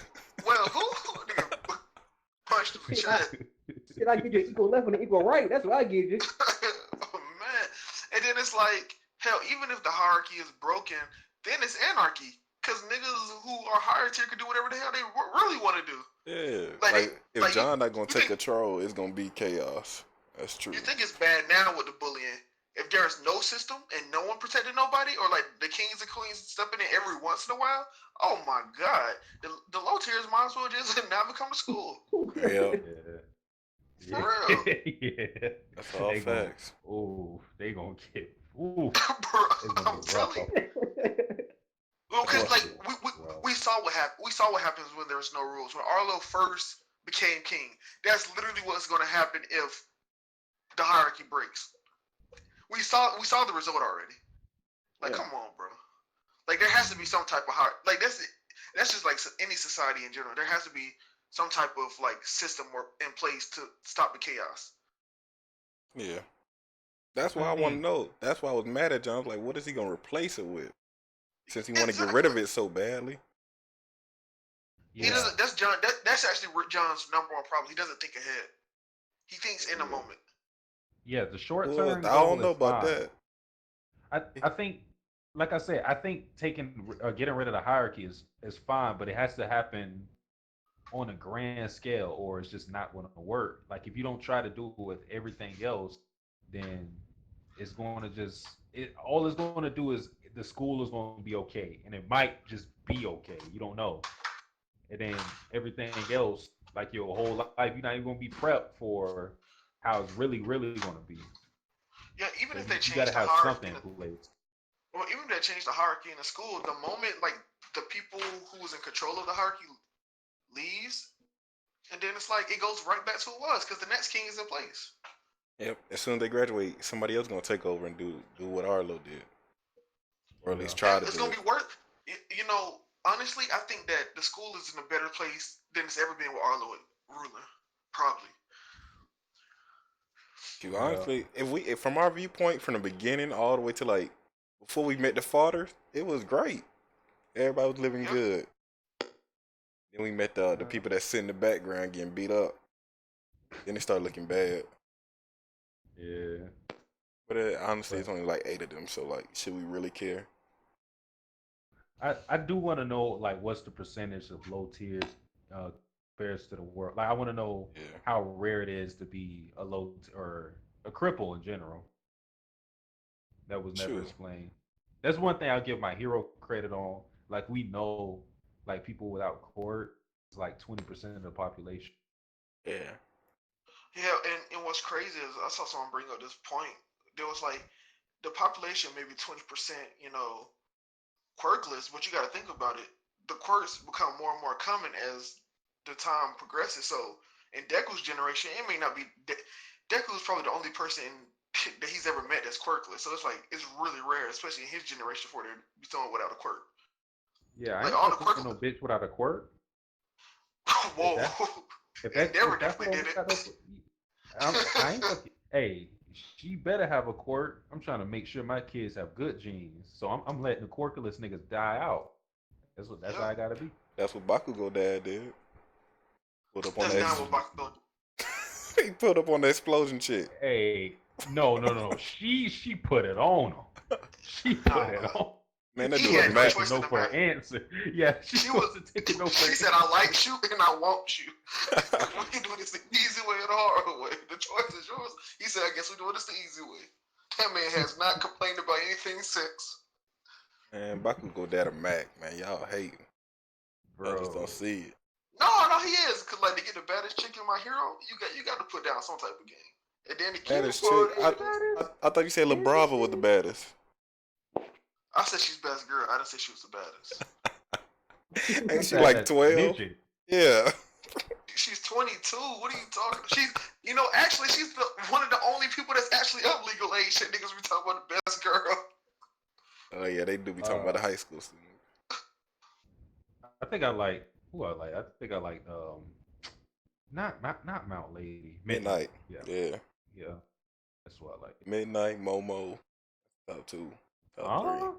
D: Well, who?" Nigga punched him in the
C: Shit, I,
D: chest.
C: shit, I give you equal left and equal right. That's what I give you.
D: Oh man! And then it's like, hell, even if the hierarchy is broken, then it's anarchy. Cause niggas who are higher tier can do whatever the hell they really want to do.
A: Yeah,
D: Like they,
A: like if
D: like
A: John not gonna
D: you
A: take
D: think
A: control, it's gonna be chaos. That's true.
D: you think it's bad now with the bullying. If there is no system and no one protecting nobody, or like the kings and queens stepping in every once in a while, oh my god, the low tiers might as well just never come to school.
A: Yeah,
D: For
B: Yeah.
D: real.
B: Yeah.
A: that's all
B: They going
A: facts.
B: they gonna get ooh,
D: Bro,
B: it's gonna
D: I'm
B: get rough.
D: telling you. Well,
A: That's
D: because
A: why.
D: like
B: Yeah, rough.
D: we saw what happened. We saw what happens when there was no rules. When Arlo first became king, that's literally what's going to happen if the hierarchy breaks. We saw the result already. Like,
C: Yeah.
D: come on, bro. Like, there has to be some type of like that's just like any society in general. There has to be some type of like system in place to stop the chaos.
A: Yeah, that's
B: I
A: why I want to
B: mean,
A: know. That's why I was mad at John. I was like, what is he gonna replace it with? Since he want to get rid of
D: Exactly.
A: it so badly.
D: He
B: yeah,
D: doesn't. That's John. That's actually John's number one problem. He doesn't think ahead. He thinks in a
C: Yeah.
D: moment.
B: yeah. The short
A: Well,
B: term
A: I
B: goal
A: don't know
B: is
A: about
B: fine.
A: that.
B: I think, like I said, I think getting rid of the hierarchy is fine, but it has to happen on a grand scale, or it's just not going to work. Like if you don't try to do it with everything else, then it's going to all it's going to do is the school is going to be okay, and it might just be okay. You don't know, and then everything else, like your whole life, you're not even going to be prepped for how it's really going to be.
D: Yeah, even
B: So
D: if they
B: you got
D: change
B: to
D: the
B: have
D: hierarchy
B: something
D: in
B: in
D: the
B: place.
D: well, even if they change the hierarchy in the school, the moment like the people who was in control of the hierarchy leaves, and then it's like it goes right back to what it was because the next king is in place.
A: Yep. As soon as they graduate, somebody else gonna take over and do what Arlo did, or at
B: Yeah.
A: least
D: Yeah,
A: try to
D: it's
A: do
D: gonna
A: it.
D: be worth. You know, honestly, I think that the school is in a better place than it's ever been with Arlo ruling. Probably.
A: You
B: Yeah.
A: honestly, if from our viewpoint, from the beginning all the way to like before we met the fathers, it was great. Everybody was living
D: Yep.
A: good. Then we met the
B: Uh,
A: people that sit in the background getting beat up. Then it started looking bad.
B: yeah.
A: But honestly, it's
B: But
A: only like 8 of them. So like, should we really care?
B: I do want to know like what's the percentage of low tiers compares to the world. Like I want to know
A: Yeah,
B: how rare it is to be a or a cripple in general. That was never
A: true.
B: explained. That's one thing I'll give my hero credit on. Like we know, like people without court is like 20% of the population.
A: Yeah,
D: Yeah, and what's crazy is I saw someone bring up this point. There was like the population maybe 20%, quirkless, but you got to think about it. The quirks become more and more common as the time progresses. So in Deku's generation, it may not be. Deku is probably the only person that he's ever met that's quirkless. So it's like it's really rare, especially in his generation, for there to be someone without a quirk.
B: Yeah, I
D: Like
B: ain't
D: all the
B: fucking
D: quirk.
B: with no bitch without a quirk. If
D: Whoa,
B: that's
D: Endeavor
B: if that's
D: definitely
B: what
D: did
B: we
D: it.
B: got up, I ain't fucking. Hey, she better have a quirk. I'm trying to make sure my kids have good genes. So I'm letting the quirkless niggas die out. That's how
D: Yep.
B: I gotta be.
A: That's what Bakugo dad did. Put up on
D: That's
A: that.
D: not what Bakugo.
A: He put up on the explosion chick.
B: Hey, no. She put it on him. She put it on.
A: Man, that
D: He
B: She
A: dude a
D: had
B: wasn't
D: no
A: Mac.
B: taking
D: choice in
B: no
D: the
B: for
D: matter.
B: an answer. Yeah, she
D: She was.
B: wasn't taking no for
D: She
B: an
D: said,
B: answer.
D: "I like you and I want you. We can do this the easy way or the hard way. The choice is yours." He said, "I guess we do this the easy way." That man has not complained about anything since.
A: Man, Bakugo dad a Mac. Man, y'all hating. Y'all just don't
B: Bro.
A: see it.
D: No, he is because like to get the baddest chick in my hero, you got to put down some type of game. And then the cute
A: Baddest chick.
D: part
A: I,
D: is,
A: I thought you said LeBrava was the baddest.
D: I said she's best girl. I didn't say she was the baddest.
A: Ain't she
B: That
A: like 12?
B: midget.
A: Yeah.
D: She's 22. What are you talking? Actually, she's one of the only people that's actually of legal age. Shit, niggas be talking about the best girl.
A: Oh yeah, they do be talking about the high school student.
B: I think I like who I like. I think I like not Mount Lady.
A: Midnight.
B: Yeah.
A: Yeah.
B: Yeah. That's what I like.
A: Midnight, Momo. Top 2. Top 3.
B: Huh?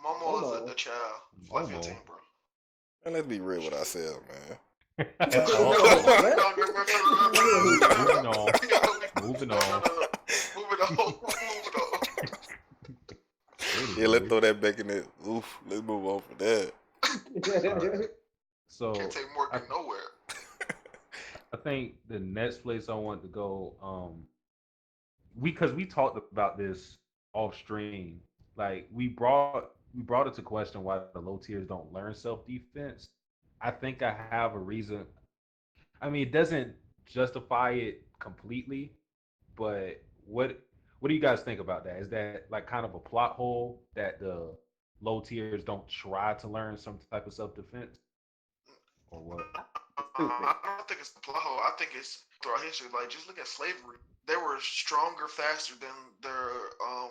D: Momo is
C: Momo.
D: a child, like
B: Momo.
D: 15, bro.
A: And let's be real with ourselves, man.
B: Oh,
C: What?
B: moving on.
D: Moving on.
A: Yeah, let's throw that back in there. Oof, let's move on from that.
B: Alright. So
D: Can't take more
B: I,
D: than nowhere.
B: I think the next place I want to go, because we talked about this off stream. Like we brought it to question why the low tiers don't learn self defense. I think I have a reason. I mean, it doesn't justify it completely, but what do you guys think about that? Is that like kind of a plot hole that the low tiers don't try to learn some type of self defense, or what?
C: Stupid.
D: I don't think it's the plot hole. I think it's throughout history. Like, just look at slavery. They were stronger, faster than their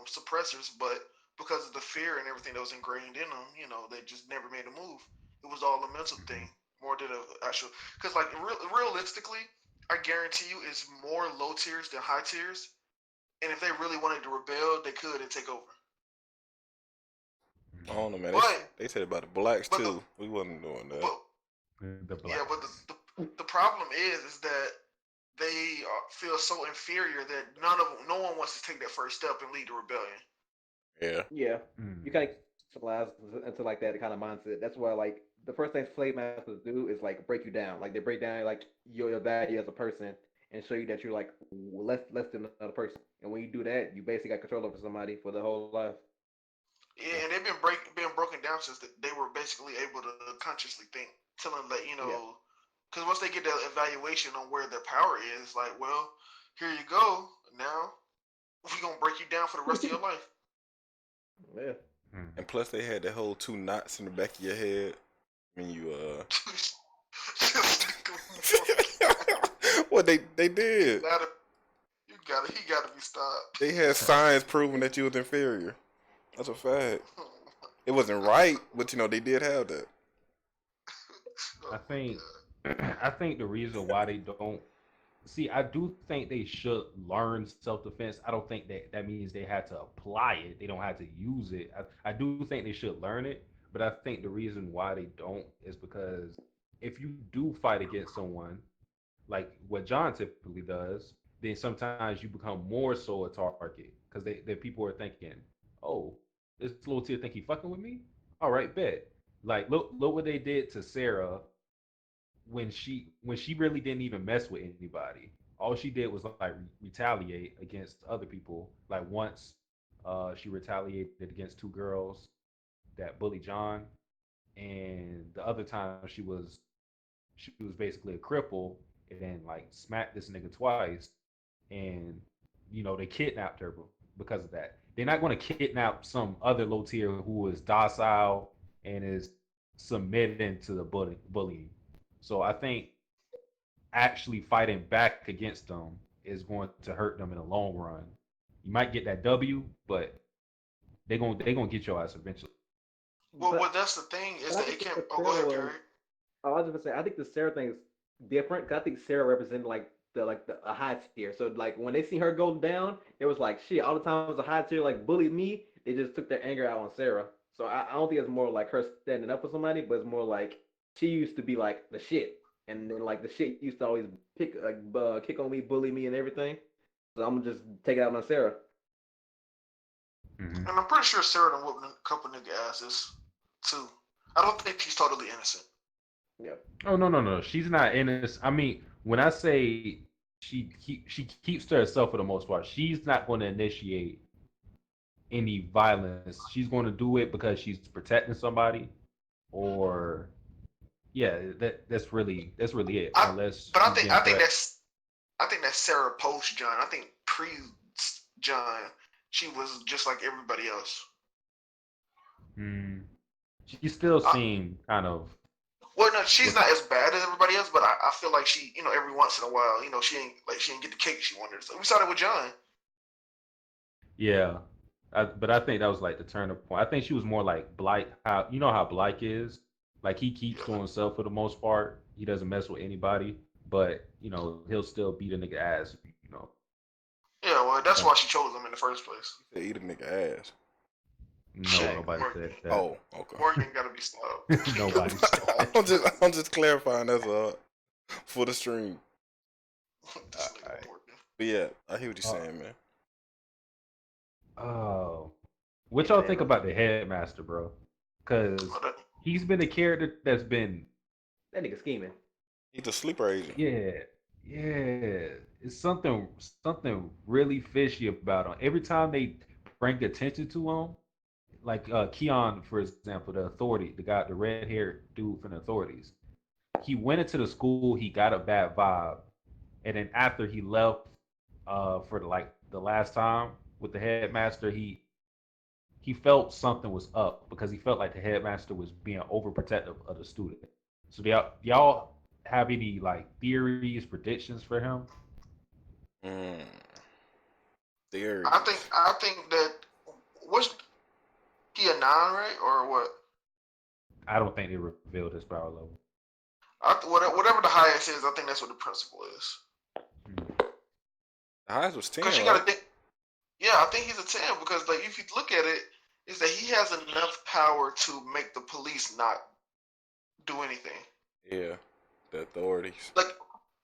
D: suppressors, but because of the fear and everything that was ingrained in them, they just never made a move. It was all a mental thing more than an actual. Because, like, realistically, I guarantee you, it's more low tiers than high tiers. And if they really wanted to rebel, they could and take over.
A: I don't know, man.
D: But
A: They said about the blacks
D: but
A: too. We wasn't doing that.
D: but
B: The
D: yeah, but
B: blacks.
D: the problem is that they feel so inferior that no one wants to take that first step and lead the rebellion.
A: Yeah.
C: Yeah,
B: Mm.
C: you kind of socialize into like that kind of mindset. That's why like the first thing slave masters do is like break you down. Like they break down like your value as a person and show you that you're like less than another person. And when you do that, you basically got control over somebody for their whole life.
D: Yeah, and they've been broken down since they were basically able to consciously think, telling that
C: Yeah.
D: because once they get that evaluation on where their power is, like, well, here you go. Now we're gonna break you down for the rest of your life.
C: Yeah.
B: Mm.
A: And plus, they had that whole 2 knots in the back of your head when you What they did?
D: He gotta be stopped.
A: They had science proving that you was inferior. That's a fact. It wasn't right, but they did have that.
B: I think I think the reason why they don't see, I do think they should learn self defense. I don't think that means they had to apply it. They don't have to use it. I do think they should learn it, but I think the reason why they don't is because if you do fight against someone, like what John typically does, then sometimes you become more so a target because the people are thinking, oh, this little tier think he fucking with me. All right, bet. Like look what they did to Sarah when she really didn't even mess with anybody. All she did was like retaliate against other people. Like once, she retaliated against 2 girls that bullied John, and the other time she was basically a cripple and then like smacked this nigga twice, and they kidnapped her because of that. They're not going to kidnap some other low tier who is docile and is submitting to the bullying. So I think actually fighting back against them is going to hurt them in the long run. You might get that W, but they're gonna get your ass eventually.
D: Well,
C: But
D: that's the thing is
C: but I
D: that
C: think
D: it can't.
C: the
D: Oh, go
C: Sarah
D: ahead,
C: was.
D: Perry.
C: I was just gonna say I think the Sarah thing is different. 'Cause I think Sarah represented like a high tier. So like when they see her go down, it was like shit. All the times a high tier like bullied me, they just took their anger out on Sarah. So I don't think it's more like her standing up for somebody, but it's more like she used to be like the shit, and then like the shit used to always kick on me, bully me, and everything. So I'm gonna just take it out on Sarah.
B: Mm-hmm.
D: And I'm pretty sure Sarah done whooped a couple nigga asses too. I don't think she's totally innocent.
C: Yeah.
B: Oh no. She's not innocent. I mean, when I say she keeps to herself for the most part, she's not going to initiate any violence. She's going to do it because she's protecting somebody, or yeah, that's really it.
D: I
B: Unless
D: but I
B: she's
D: think
B: being
D: I think
B: threatened.
D: that's Sarah post John. I think pre John, she was just like everybody else.
B: Mm. She still
D: Uh,
B: seemed kind of
D: well, no, she's
B: with
D: not as bad as everybody else, but I feel like she, every once in a while, she ain't get the cake she wanted. So we saw that with John.
B: yeah. But I think that was like the turning point. I think she was more like Blake. How you know how Blake is? Like he keeps to
D: Yeah,
B: himself for the most part. He doesn't mess with anybody, but he'll still beat a nigga ass.
D: yeah. Well, that's
B: Uh,
D: why she chose him in the first place.
A: He said eat a nigga ass.
B: no,
D: Shit,
A: Oh,
B: nobody said that.
A: oh, okay.
D: Morgan gotta be stopped. He gotta
B: Nobody
D: be
B: said
D: stopped.
A: I'm just clarifying. That's for the stream.
D: This
B: Alright.
D: nigga Morgan.
A: But yeah, I hear what you're
B: Uh,
A: saying, man.
B: Oh, what
C: Yeah,
B: y'all
C: man.
B: think about the headmaster, bro? Because he's been a character that's been,
C: That nigga scheming.
A: He's a sleeper agent.
B: yeah, it's something really fishy about him. Every time they bring attention to him, like Keon, for example, the authority, the red haired dude from the authorities, he went into the school, he got a bad vibe, and then after he left, for the last time with the headmaster, he felt something was up because he felt like the headmaster was being overprotective of the student. So y'all have any like theories, predictions for him?
A: Mm, theories.
D: I think that was he a nine, right, or what?
B: I don't think they revealed his power level.
D: Whatever the highest is, I think that's what the principal is.
A: The highest was 10,
D: Because you got to
A: right?
D: think. Yeah, I think he's a 10 because like if you look at it, is that he has enough power to make the police not do anything.
A: Yeah, the authorities.
D: Like,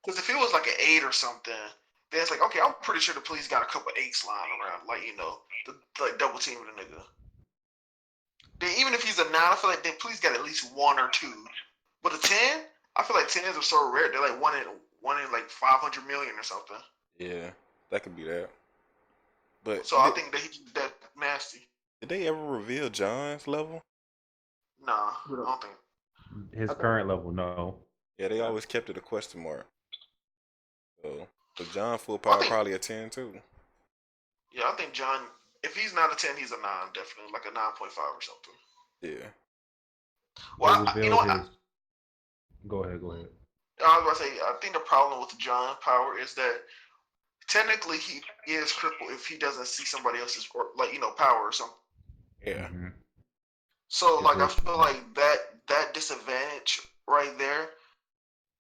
D: because if it was like an 8 or something, then it's like okay, I'm pretty sure the police got a couple 8s lying around, like like double teaming the nigga. Then even if he's a 9, I feel like then police got at least 1 or 2. But a 10, I feel like 10s are so rare. They're like one in like 500 million or something.
A: Yeah, that could be that. But
D: So I think that he's that nasty.
A: did they ever reveal John's level?
D: Nah, I don't think.
B: His
C: Okay.
B: current level, no.
A: Yeah, they always kept it a question mark. So John full
D: I
A: power
D: think
A: probably a 10 too.
D: Yeah, I think John. If he's not a 10, he's a 9, definitely, like a 9.5 or something.
A: Yeah.
B: They
D: Well, you know
B: revealed
D: what?
B: his. Go ahead. Go ahead.
D: I was about to say, I think the problem with John Power is that technically he is crippled if he doesn't see somebody else's power or something.
A: Yeah.
B: Mm-hmm.
D: So
B: His
D: like I
B: wish.
D: feel like that disadvantage right there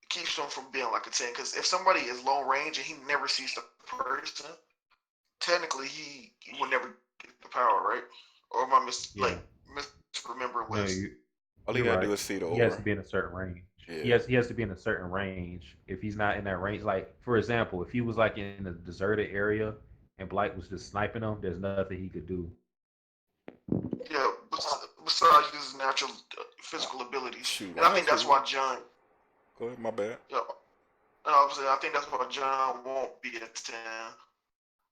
D: keeps him from being like a 10. Because if somebody is long range and he never sees the person, technically he will never get the power, right? Or am I
B: Yeah.
D: misremembering
B: No,
D: Wes?
A: All you
B: you're
A: gotta
B: right.
A: do is see the
B: He has
A: aura.
B: to be in a certain range.
A: Yeah.
B: He has to be in a certain range. If he's not in that range, like for example, if he was like in a deserted area and Blight was just sniping him, there's nothing he could do.
D: Yeah, besides his natural physical abilities,
A: Shoot,
D: and I think that's
A: honestly.
D: why John.
A: Go ahead, my bad.
D: Yeah, and obviously, I think that's why John won't be a 10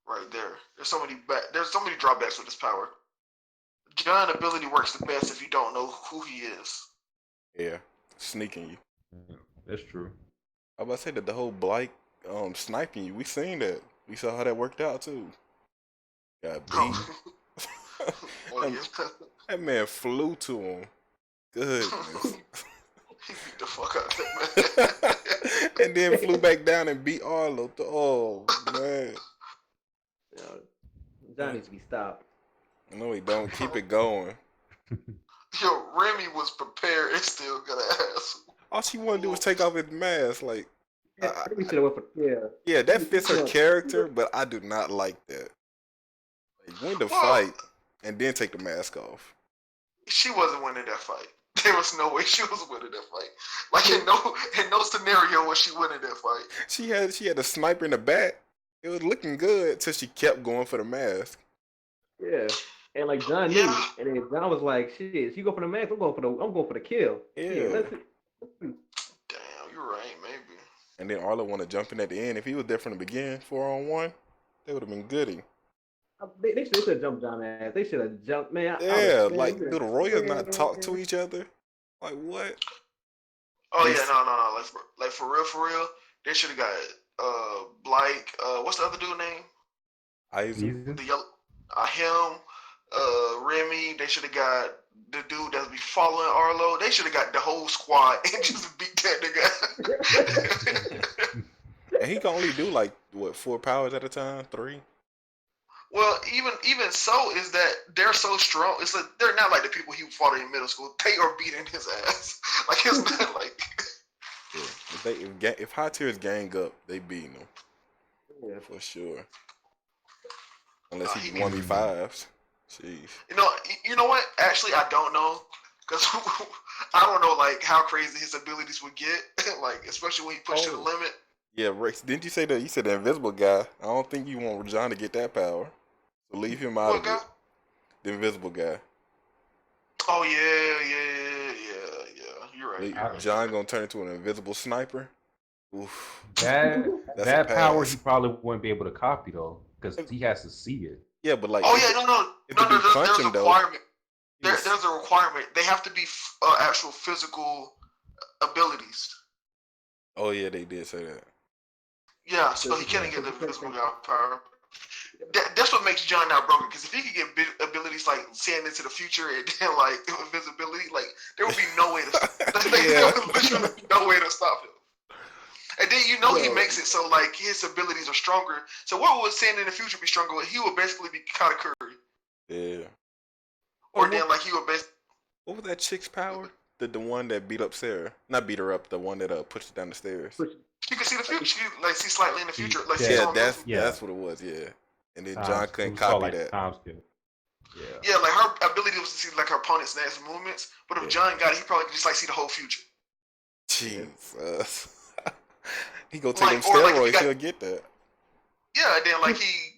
D: right there. There's so many drawbacks with his power. John ability works the best if you don't know who he is.
A: Yeah. Sneaking you.
B: Yeah, that's true.
A: I was about to say that the whole Blake sniping you, we seen that. We saw how that worked out too. Got beat.
D: Well,
A: that,
D: yeah.
A: that man flew to him. Goodness.
D: He beat the fuck out of that man.
A: And then flew back down and beat Arlo. Oh man.
C: You know, John needs to be stopped.
A: No, he don't. Keep it going.
D: Yo, Remy was prepared and still got an ass.
A: All she wanted to do was take off his mask. Like,
C: Yeah, I think we should have went for
A: yeah, that fits her
C: yeah.
A: character, but I do not like that. Like, win the
D: Well,
A: fight and then take the mask off.
D: she wasn't winning that fight. There was no way she was winning that fight. Like in no scenario was she winning that fight.
A: She had a sniper in the back. It was looking good till she kept going for the mask.
C: Yeah. And like John knew,
D: Yeah.
C: and then John was like, "Shit, she go for the max. I'm going for the kill. Yeah,
A: Yeah.
D: Damn, you're right. Maybe.
A: And then Arlo want to jump in at the end. If he was there from the beginning, 4-on-1, that would have been goody.
C: They should have jumped John ass. They should have jumped, man.
A: Yeah,
C: Man,
A: like do the Royals not talk to each other? Like what?
D: Oh
A: They
D: yeah,
A: s-
D: no. Like for real. They should have got Blake. What's the other dude name?
A: Isaac.
B: Season?
D: The yellow. Him. Remy. They should have got the dude that's be following Arlo. They should have got the whole squad and just beat that nigga.
A: And he can only do like what 4 powers at a time, 3.
D: Well, even so, is that they're so strong. It's like they're not like the people he fought in middle school. They are beating his ass. Like it's not like.
A: Yeah, if high tiers gang up, they beating them
C: Yeah.
A: for sure. Unless he
D: he
A: 1v5s. Jeez.
D: You know what? Actually, I don't know because I don't know like how crazy his abilities would get. Like especially when he pushed to the limit.
A: Yeah, Rex. Didn't you say that? You said the invisible guy. I don't think you want John to get that power. So leave him out
D: What
A: of
D: guy?
A: it. The invisible guy.
D: Oh yeah. You're right.
A: Leave- John gonna turn into an invisible sniper. Oof.
B: That
A: That's a
B: that power
A: pass.
B: he probably wouldn't be able to copy though, because he has to see it.
A: Yeah, but like.
D: Oh yeah, no.
A: If the dude punch
D: There's a
A: him though,
D: requirement.
A: he's-
D: There's a requirement. They have to be actual physical abilities.
A: Oh yeah, they did say that.
D: Yeah, so he can't get the invisible guy power. That's what makes John not broken. Because if he could get abilities like seeing into the future and then like invisibility, like there would be no way to.
A: Yeah.
D: There would literally be no way to stop him. And then he makes it so like his abilities are stronger. So what would seeing in the future be stronger? He would basically be kind of Curry.
A: Yeah.
D: Or then like he would basically.
A: What was that chick's power? The one that beat up Sarah. Not beat her up, the one that pushed her down the stairs.
D: You can see the future. She like see slightly in the future. Like
B: Yeah,
D: see
A: Yeah,
D: something.
A: that's what it was, yeah. And then
B: Times-
A: John
B: it
A: couldn't
B: was called,
A: copy
B: like,
A: that.
B: time skip. Yeah.
D: Yeah, like her ability was to see like her opponent's next movements. But if
A: Yeah.
D: John got it, he probably could just like see the whole future.
A: Jesus. He go take
D: Like,
A: them
D: or, like, if
A: steroids,
D: you got-
A: he'll get that.
D: Yeah, and then like he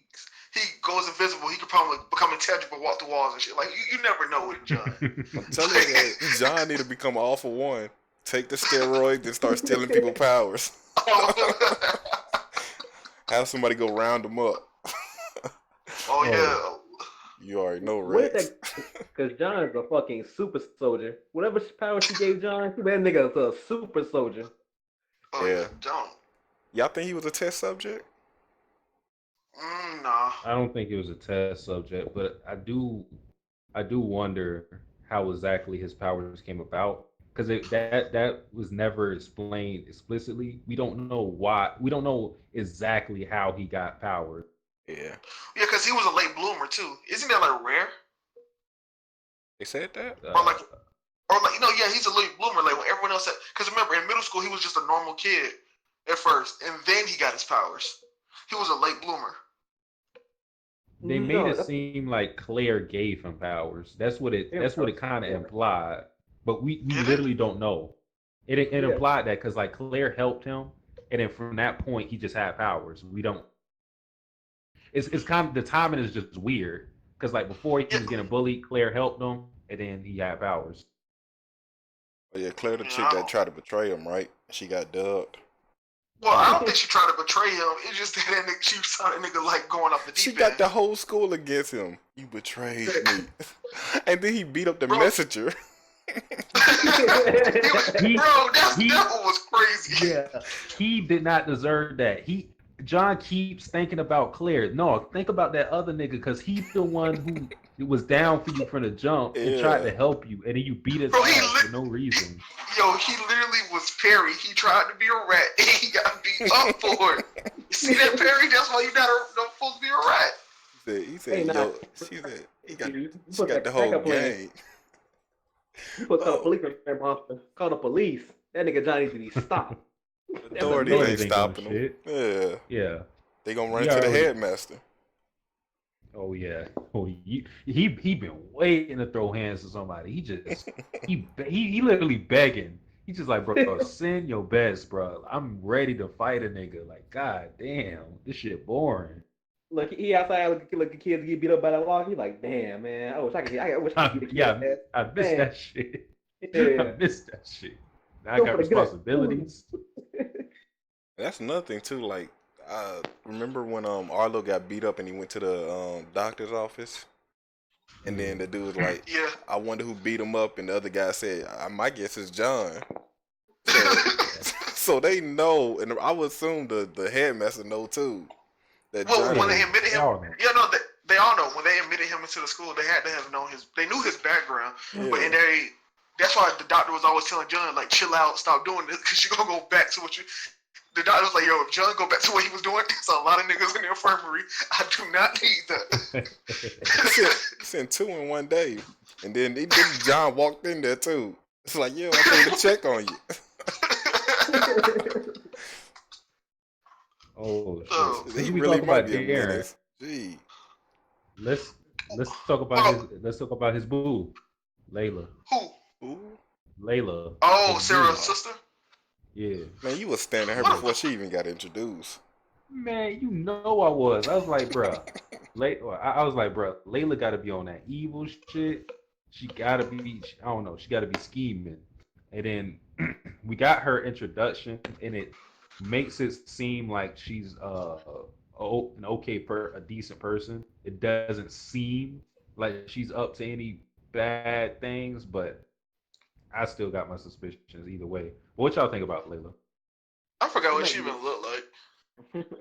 D: goes invisible. He could probably become intangible, walk through walls and shit. Like you never know with John.
A: I'm telling you, that John need to become all for one. Take the steroids and start stealing people powers. Have somebody go round them up.
D: Oh yeah.
A: You already know,
C: What
A: Rex.
C: Because John is a fucking super soldier. Whatever power she gave John, she made that nigga a super soldier.
D: Oh
A: Yeah.
D: yeah. John.
A: Y'all think he was a test subject?
D: Nah.
B: I don't think it was a test subject, but I do wonder how exactly his powers came about, because that was never explained explicitly. We don't know why. We don't know exactly how he got powers.
A: Yeah.
D: Yeah, because he was a late bloomer too. Isn't that like rare?
A: They said that?
D: Or like yeah, he's a late bloomer. Like when everyone else, because remember in middle school he was just a normal kid at first, and then he got his powers. He was a late bloomer.
B: They made it seem like Claire gave him powers. That's what it kind of implied. But we literally don't know. It implied that because like Claire helped him, and then from that point he just had powers. We don't. It's kind of the timing is just weird because like before he was getting bullied, Claire helped him, and then he had powers.
A: Oh yeah, Claire the chick that tried to betray him, right? She got dubbed.
D: Well, I don't think she tried to betray him. It's just that nigga, she saw that nigga like going off the deep
A: She
D: end.
A: got the whole school against him. You betrayed me. And then he beat up the
D: Bro.
A: messenger.
D: That one was crazy.
B: Yeah, he did not deserve that. John keeps thinking about Claire. No, think about that other nigga because he's the one who was down for you from the jump and tried to help you, and then you beat his ass for no reason.
D: Yo, he literally was Perry. He tried to be a rat and he got beat up for it. You see that, Perry? That's why you're not supposed to be a rat.
A: He said,
C: Hey,
A: yo, she got the whole gang.
C: You put call the police on that monster. Call the police. That nigga Johnny needs to be stopped.
A: Authorities ain't
B: Authorities ain't doing
A: stopping them.
B: shit.
A: Yeah,
B: Yeah.
A: they gonna run
B: You
A: into the
B: already.
A: headmaster.
B: Oh yeah. Oh he been waiting to throw hands to somebody. He just he literally begging. He just like, bro, send your best, bro. I'm ready to fight a nigga. Like, god damn, this shit boring.
C: Look, he outside look the kids get beat up by that log. He like, damn man, I wish I could beat a kid's
B: Yeah,
C: ass.
B: I missed
C: Man,
B: that shit. I
C: yeah,
B: missed that shit. Now I
C: go
B: got
C: for the good.
B: responsibilities.
A: That's another thing too. Like, I remember when Arlo got beat up and he went to the doctor's office, and then the dude was like,
D: Yeah.
A: "I wonder who beat him up," and the other guy said, "My guess is John." So, so they know, and I would assume the headmaster know too that
D: Well,
A: John.
D: when they
B: Yeah,
D: admitted
B: they
D: him,
B: all know.
D: yeah, no, they all know. When they admitted him into the school, they had to have known they knew his background. But
A: Yeah,
D: that's why the doctor was always telling John, like, chill out, stop doing this, because you're going to go back to the doctor was like, yo, if John go back to what he was doing, there's a lot of niggas in the infirmary. I do not need that.
A: he sent two in one day, and then John walked in there too. It's like, yo, I came to check on you.
B: Oh shit.
D: So,
B: Since
A: He
B: we
A: really
B: talk
A: might
B: about
A: be a
B: Darren,
A: menace. Gee,
B: let's talk about
D: oh,
B: his boo, Layla.
D: who?
A: ooh,
B: Layla,
D: Oh,
B: his boo.
D: Sarah's sister?
B: Yeah.
A: man, you was standing her
D: What?
A: before she even got introduced.
B: Man, you know I was. I was like, bruh. I was like, bruh, Layla got to be on that evil shit. She got to be, I don't know, she got to be scheming. And then we got her introduction, and it makes it seem like she's an a decent person. It doesn't seem like she's up to any bad things, but I still got my suspicions either way. But what y'all think about Layla?
D: I forgot
C: she
D: what
C: might
D: she
C: be.
D: even looked like.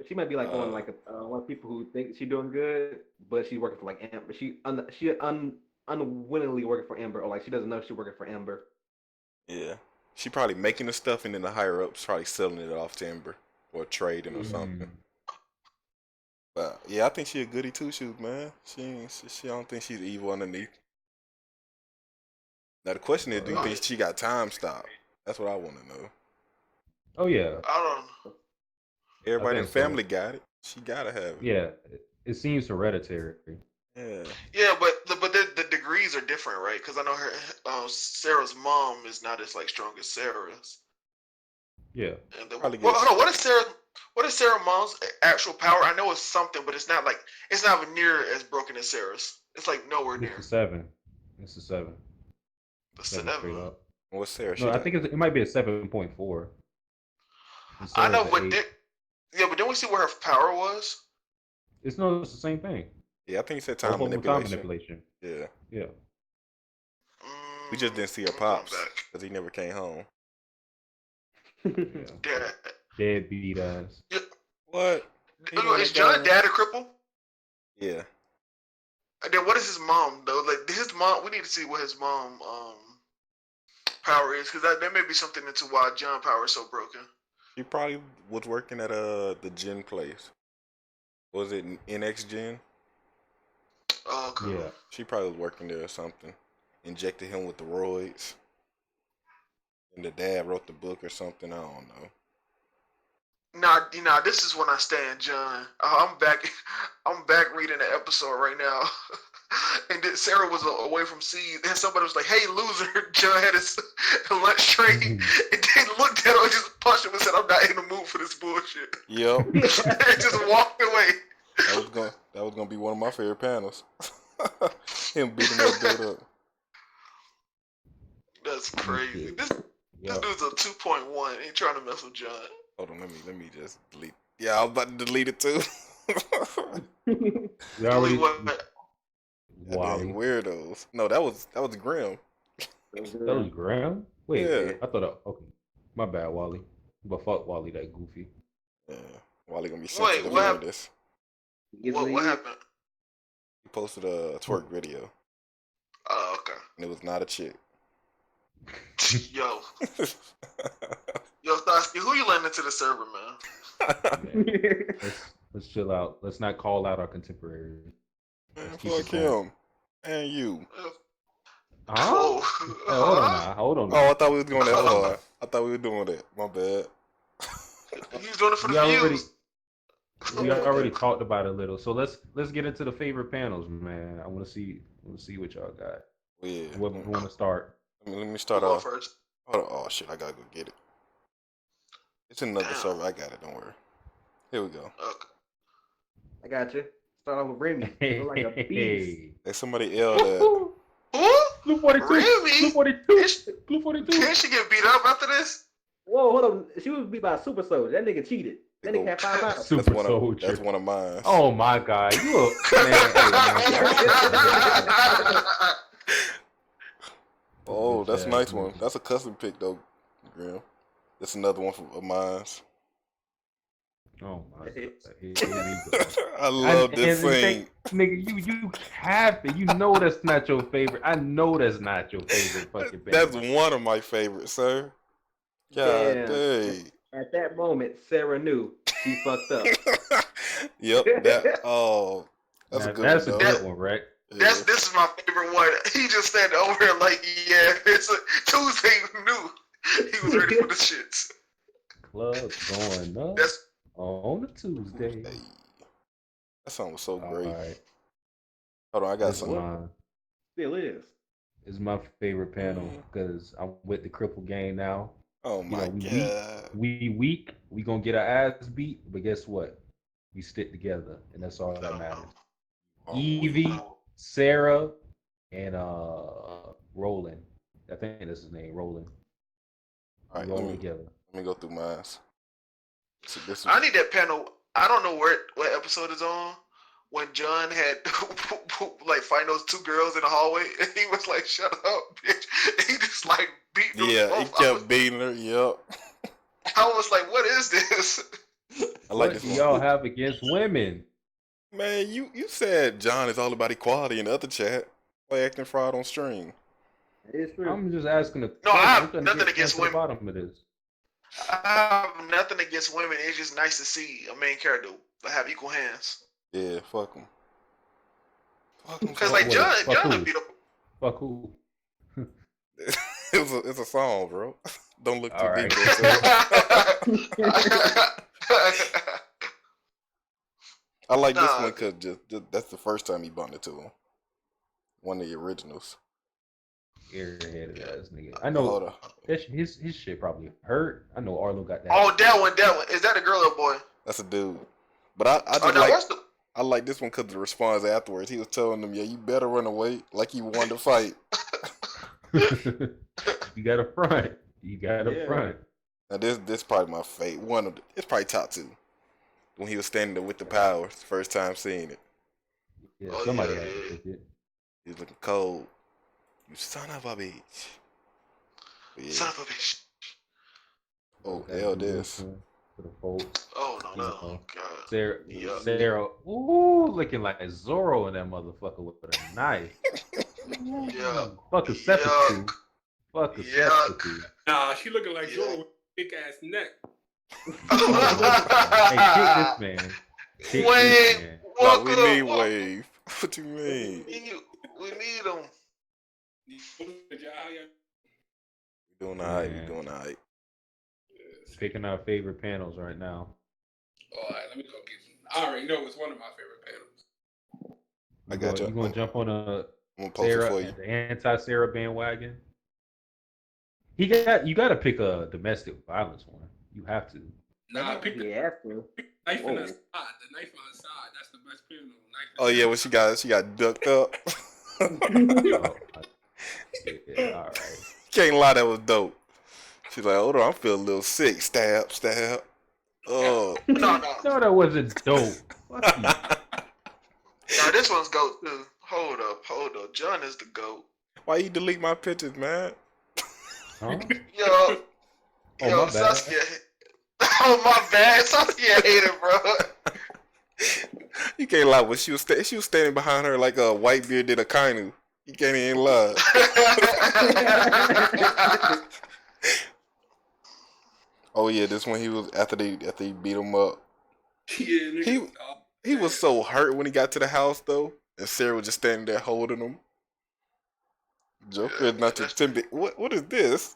C: She might be like on
A: Uh,
C: like one of people who think she's doing good, but she's working for like Amber. Unwillingly working for Amber, or like she doesn't know she's working for Amber.
A: yeah, she probably making the stuff, and then the higher ups probably selling it off to Ember or trading or something.
B: Mm.
A: But yeah, I think she a goody two shoes, man. She don't think she's evil underneath. Now the question is, do you
B: Uh,
A: think she got time stopped? That's what I want to know.
B: oh yeah,
D: I don't know.
B: I
A: Everybody in
B: think
A: the
B: so.
A: family got it. She gotta have it.
B: Yeah, it seems hereditary.
A: Yeah.
D: Yeah, but the degrees are different, right? Because I know Sarah's mom is not as like strong as Sarah's.
B: Yeah.
D: And
A: Probably
D: well, hold
A: gets.
D: on. What is Sarah's mom's actual power? I know it's something, but it's not near as broken as Sarah's. It's like nowhere
B: It's the
D: near
B: seven. It's the seven.
D: the
B: Seven
D: seven.
B: straight up.
A: What's Sarah?
B: No,
A: She
B: I
A: got.
B: think it might be a 7.4. And
D: I
B: Sarah's
D: know,
B: the
D: but
B: eight.
D: but then we see where her power was.
B: It's the same thing.
A: Yeah, I think he said
B: Both
A: time
B: of them time
A: manipulation.
B: manipulation.
A: Yeah.
B: Yeah.
A: We just didn't see her
D: I'm going
A: pops
D: back.
A: because he never came home.
B: Yeah.
D: Dad.
B: Deadbeat ass.
D: Yeah.
A: What? He the one
D: Is
A: that got
D: John
A: her.
D: dad a cripple?
A: Yeah.
D: And then what is his mom though? Like his mom, we need to see what his mom power is because that may be something into why John power is so broken.
A: She probably was working at the gin place. Was it NX Gin?
D: Oh, okay.
B: Yeah.
A: She probably was working there or something. Injected him with the roids. And the dad wrote the book or something. I don't know.
D: Nah, this is when I stand, John. I'm back. I'm back reading the episode right now. And then Sarah was away from seed. And somebody was like, "Hey, loser!" John had his lunch tray, and they looked at him and just punched him and said, "I'm not in the mood for this bullshit."
A: Yep.
D: And just walked away.
A: That was gonna be one of my favorite panels. Him beating that dude up.
D: That's crazy. This
B: Yep.
D: dude's a 2.1. Ain't trying to mess with John.
A: Hold on, let me just delete. Yeah, I was about to delete it too.
B: We already
D: What?
A: Goddamn
B: Wally.
A: weirdos. No, that was Grim.
B: That was Graham? Wait,
A: Yeah.
B: I thought okay. My bad, Wally. But fuck Wally, that goofy.
A: Yeah. Wally gonna be
D: Wait,
A: sensitive
D: what
A: to
D: happened?
A: this.
D: What happened?
A: He posted a twerk video,
D: Oh, okay.
A: and it was not a chick.
D: Yo, Starsky, who you letting into the server, man?
B: Yeah. Let's chill out. Let's not call out our contemporaries.
A: Man,
B: Let's keep
A: fuck
B: it going.
A: him and you.
B: Huh?
D: Oh,
B: Hey, hold on now. Hold on
A: Oh,
B: now.
A: I thought we was going that far. I thought we were doing that. My bad.
D: He was doing it for the
B: We already
D: views.
B: we already talked about it a little. So let's get into the favorite panels, man. I want to see what y'all got.
A: Well, yeah.
B: Whoever want to start.
A: Let me
D: Who
A: start
D: go
A: off.
D: first?
A: Hold on. Oh shit, I gotta go get it. It's another
D: Damn.
A: server. I got it. Don't worry. Here we go.
D: Okay.
C: I got you. Start off with Remy. Look like a beast.
B: Hey.
A: There's somebody yelled at.
B: Woo-hoo.
D: Who?
B: Blue 42.
D: Remy?
B: Blue 42.
D: Is-
B: Blue 42.
D: Can she get beat up after this?
C: Whoa, hold on. She was beat by a super soldier. That nigga cheated. That nigga had 5 miles.
B: Super
A: That's
B: soldier.
A: one of mine.
B: Oh my god, you a man.
A: Oh, that's a nice one.
B: nigga.
A: That's a custom pick though, Grim. That's another one of mine.
B: Oh my god. Here we go.
A: I love this
B: and
A: scene.
B: Nigga, you have it. You know that's not your favorite. I know that's not your favorite fucking band.
A: That's one of my favorites, sir. God
C: Damn.
A: dang.
C: At that moment, Sarah knew she fucked up.
A: Yep. That's a good
B: That's
A: one.
B: a
A: Though.
B: good one, right?
A: Yeah.
D: This is my favorite one. He just standing over here like, yeah, it's a Tuesday new. He was ready for the shits.
B: Club going up
D: That's
B: on a Tuesday.
A: Hey. That song was so
B: All
A: great.
B: right.
A: Hold on, I got
B: This
A: something.
B: one
C: Still is.
B: is my favorite panel because I'm with the cripple gang now.
A: Oh
B: You
A: my
B: know,
A: god.
B: we weak. We gonna get our ass beat, but guess what? We stick together, and that's all that matters.
A: Oh,
B: Evie, Sarah, and Roland. I think that's his name, Roland.
A: All right,
B: Roll
A: let
B: together.
A: me go through mine. So this
D: I need that panel. I don't know what episode it's on. When John had like fighting those two girls in the hallway, and he was like, "Shut up, bitch!" And he just like beat them
A: yeah, he
D: both.
A: kept beating her. Yep.
D: I was like, "What is this?"
A: I like
B: What
A: this
B: do
A: one.
B: y'all have against women?
A: Man, you said John is all about equality in the other chat. Why acting fraud on stream?
C: It is true.
B: I'm just asking a
D: No,
B: question.
D: I have
B: I'm trying
D: nothing
B: to get
D: against
B: to the
D: women.
B: bottom of this.
D: I have nothing against women. It's just nice to see a main character have equal hands.
A: Yeah, fuck him. Fuck him.
D: Because
A: Fuck
D: like
A: him.
B: Fuck
D: John
B: who?
D: beat up.
B: Fuck who?
A: It's a song, bro. Don't look too
B: All right.
A: deep into it. I like this
D: Nah.
A: one because just that's the first time he bumped into him. One of the originals.
B: Airheaded ass nigga. I
A: Hold
B: know
A: on.
B: his shit probably hurt. I know Arlo got that.
D: Oh, that one. Is that a girl or boy?
A: That's a dude. But I
D: Oh,
A: just
D: no,
A: like
D: what's the?
A: I like this one because the response afterwards. He was telling them, "Yeah, you better run away like you won the fight."
B: You got a front. You got a
C: Yeah.
B: front.
A: Now this probably my favorite. It's probably top 2. When he was standing there with the powers, first time seeing it.
B: Yeah,
D: Oh,
B: somebody
D: yeah,
B: had
D: yeah.
B: to pick it.
A: He was looking cold. You son of a bitch. But yeah.
D: Son of a bitch.
A: Oh,
B: Gotta
A: hell
B: do
A: this.
B: one for the folks.
D: Oh no,
B: You
D: no,
B: know,
D: God.
B: Sarah,
D: Yeah.
B: Sarah, ooh, looking like Zorro in that motherfucker with a knife.
D: Yeah.
B: Fuck a
D: Yuck.
B: seppuku. Fuck a
D: Yuck.
B: seppuku.
E: Nah, she looking like
D: Yeah.
E: Zorro with a big ass neck.
B: Hey, kick this man. Kick this
D: Wait,
B: man.
A: Nah, we need
D: walk.
A: Wave. What you mean?
D: We need him.
A: We doing alright. We
B: Man.
A: doing alright.
B: Picking our favorite panels right now.
E: All right, let me go get you. I already know it's one of my favorite panels.
A: I got you.
B: You gonna jump on a
A: I'm gonna post it
B: Sarah,
A: for you.
B: the anti-Sarah bandwagon? You got to pick a domestic violence one. You have to.
E: Nah, pick the
C: Yeah, true.
E: knife
C: Whoa.
E: on the side. The knife on the side. That's the best panel. Knife
A: Oh yeah, when she got ducked up.
B: Oh, yeah, all right.
A: Can't lie, that was dope. She's like, hold on, I'm feeling a little sick. Stab, stab. Oh.
D: No.
B: No, that wasn't dope. Fuck you.
D: No, this one's GOAT too. Hold up. John is the GOAT.
A: Why you delete my pictures, man?
B: Huh?
D: Yo,
B: Oh,
D: yo,
B: my bad.
D: Saskia. Oh my bad, Saskia hated, bro.
A: You can't lie. When she was standing behind her like a white beard did a kainu. You can't even lie. Oh yeah, this one he was after he beat him up.
E: Yeah, nigga.
A: He was so hurt when he got to the house though, and Sarah was just standing there holding him. Joker is not too timid. What is this?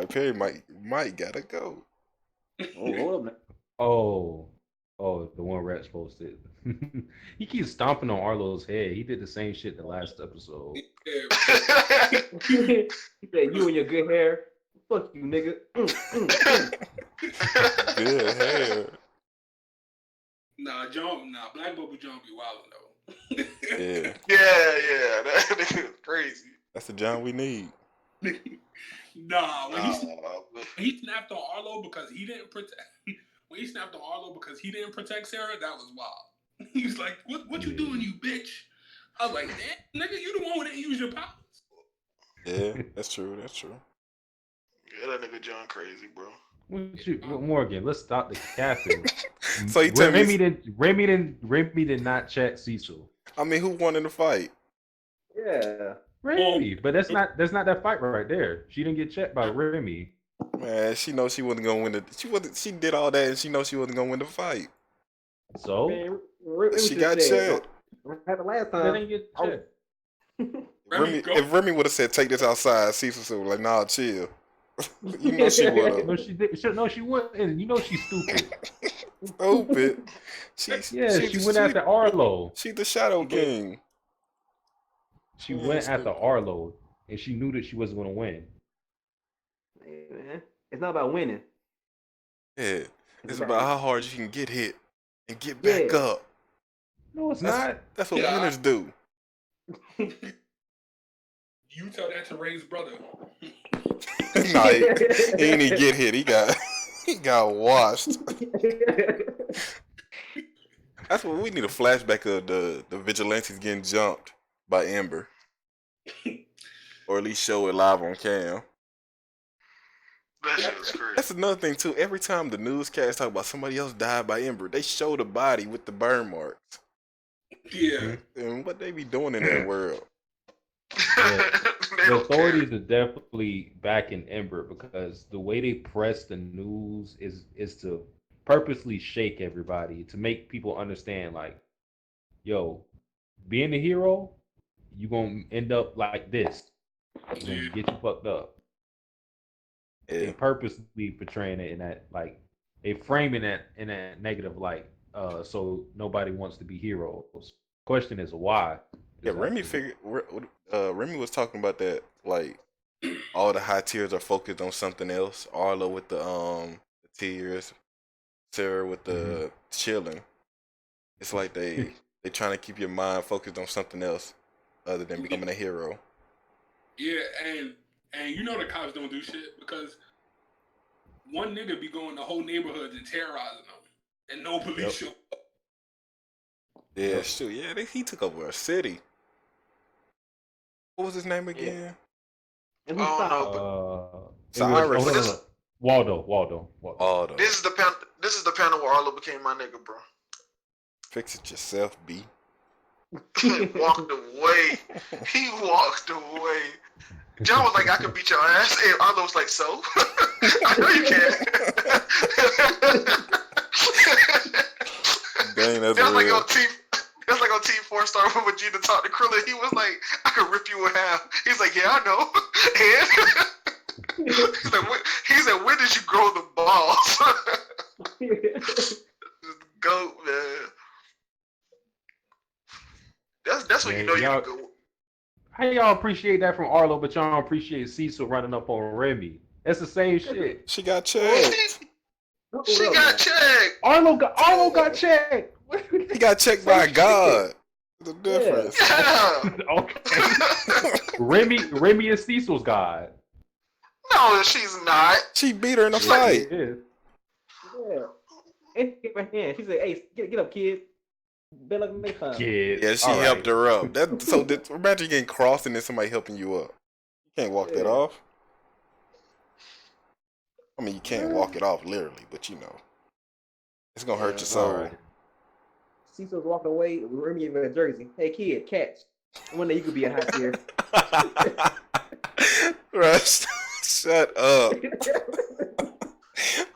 A: Perry might gotta go.
C: Oh, hold up.
B: Oh, the one Rex posted. He keeps stomping on Arlo's head. He did the same shit the last episode.
E: Yeah,
C: He said, "You and your good hair. Fuck you, nigga."
A: Good hair.
E: nah, Black Bubble John be wildin' though.
A: Yeah,
D: yeah, that nigga is crazy.
A: that's the John we need.
E: Nah, when
D: But
E: he snapped on Arlo because he didn't protect. When he snapped on Arlo because he didn't protect Sarah, that was wild. He was like, "What you doing, you bitch?" I was like, "Damn, nigga, you the one who didn't use your powers."
A: Yeah, that's true.
D: yeah, that nigga John crazy, bro.
B: Morgan, let's stop the capping.
A: So you tell me,
B: Remy did not check Cecil.
A: I mean, who won in the fight?
C: Yeah.
B: Remy, but that's not that fight right there. She didn't get checked by Remy.
A: Man, she knows she wasn't gonna win the. She did all that, and she knows she wasn't gonna win the fight.
B: So
C: Man,
A: She got checked.
C: Happened last
B: they
C: time.
B: didn't get checked.
A: If Remy would have said, "Take this outside," Cecil would like, "Nah, chill." You know she would have.
B: No, she did. No, she wouldn't. You know she's stupid.
A: Stupid. She
B: went after Arlo.
A: She the Shadow King.
B: She went after Arlo, and she knew that she wasn't going to win.
C: Hey, man, it's not about winning.
A: Yeah, it's about how hard you can get hit and get back up.
B: No, it's not.
A: That's what winners do.
E: You tell that to Ray's brother.
A: Nah, he didn't even get hit. He got washed. That's what we need, a flashback of the vigilantes getting jumped by Ember, or at least show it live on cam.
D: That shit is crazy.
A: That's another thing too. Every time the newscast talk about somebody else died by Ember, they show the body with the burn marks.
E: Yeah.
A: And what they be doing in that world?
B: The authorities are definitely backing Ember because the way they press the news is to purposely shake everybody to make people understand, like, yo, being a hero, you gonna end up like this. It's gonna get you fucked up.
A: Yeah.
B: They purposely portraying it in that, like, they framing it in that negative light, so nobody wants to be heroes. Question is why?
A: Yeah, Remy Remy was talking about that, like, all the high tiers are focused on something else. Arlo with the tears, Sarah with the chilling. It's like they trying to keep your mind focused on something else other than becoming a hero.
E: Yeah, and you know the cops don't do shit because one nigga be going to whole neighborhoods and terrorizing them, and no police show up.
A: Yeah, sure. Yeah, he took over a city. What was his name again?
C: And
D: Oh,
C: who
D: no,
C: stopped?
A: Cyrus.
B: Waldo.
D: This is the panel where Arlo became my nigga, bro.
A: Fix it yourself, B.
D: He walked away. John was like, "I could beat your ass," and Arlo was like, "So?" I know you can.
A: Dang, that's
D: That's like
A: real.
D: on Team 4-Star when Vegeta talked to Krillin. He was like, "I could rip you in half." He's like, "Yeah, I know." And he said, "When did you grow the balls?" Goat, man. That's when you know you can go.
B: How y'all appreciate that from Arlo, but y'all don't appreciate Cecil running up on Remy? That's the same shit.
A: She got checked.
D: She got checked.
B: Arlo got checked.
A: He got checked by a god. The difference.
D: Yeah.
B: Okay. Remy is Cecil's god.
D: No, she's not.
A: She beat her in a fight.
B: Yeah.
C: And she gave her hand. She said, "Hey, get up, kid. Better luck next time."
B: Kid.
A: Yeah, she helped her up. Imagine getting crossed and then somebody helping you up. You can't walk that off. I mean, you can't walk it off literally, but you know, it's gonna hurt your soul.
B: Right.
C: Cecil's walking away. Remy gave her a jersey. "Hey, kid, catch. One day you could be a high tier."
A: Rush, shut up.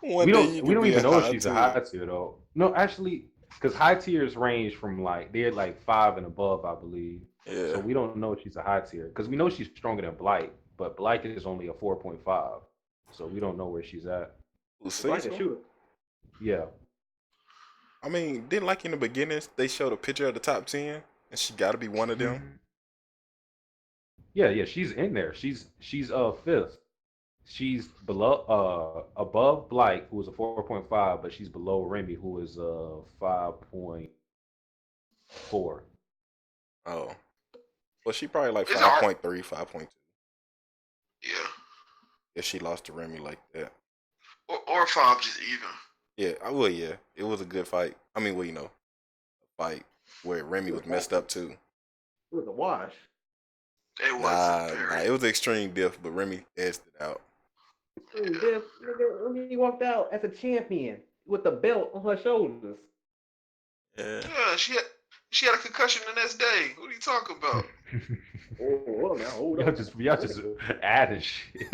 B: We don't even know if she's a high tier though. No, actually, because high tiers range from they're 5 and above, I believe.
A: Yeah.
B: So we don't know if she's a high tier because we know she's stronger than Blight, but Blight is only a 4.5. so we don't know where she's at.
A: Who's
C: Like a
A: Cecil?
C: shooter.
B: Yeah,
A: I mean, didn't like in the beginning they showed a picture of the top 10, and she got to be one of them.
B: Mhm. Yeah, she's in there. She's fifth. She's above Blight, who is a 4.5, but she's below Remy, who is 5.4.
A: Oh, well, she probably like
D: It's hard.
A: 5.3, 5.2.
D: Yeah.
A: If she lost to Remy like that.
D: Or 5 just even.
A: Yeah, yeah, it was a good fight. I mean, well, a fight where Remy was messed up too.
C: It was a wash.
D: It
A: Nah,
D: wasn't very.
A: it was an extreme diff, but Remy edged it out.
C: Nigga, he walked out as a champion with the belt on her shoulders.
A: Yeah.
D: Yeah, she had a concussion the next day. What are you talking about?
C: Hold on.
B: Y'all just adding shit.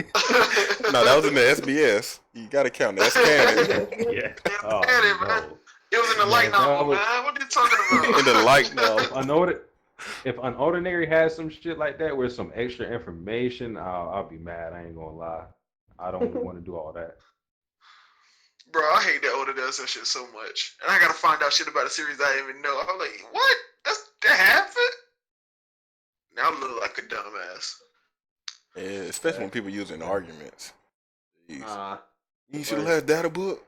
A: No, that was in the SBS. You gotta count that. That's canon.
B: Yeah.
D: Yeah,
B: Oh,
D: man.
B: no.
D: It was in the light
B: Man, that
D: novel,
B: was-
D: man. What are you talking about?
A: In the light novel.
B: If unOrdinary has some shit like that with some extra information, I'll be mad. I ain't gonna lie. I don't want to do all that.
D: Bro, I hate that Oda does that shit so much. And I gotta find out shit about a series I didn't even know. I'm like, what? That happened? Now I look like a dumbass.
A: Yeah, especially when people using arguments. Jeez. You should have
C: right.
A: had data book.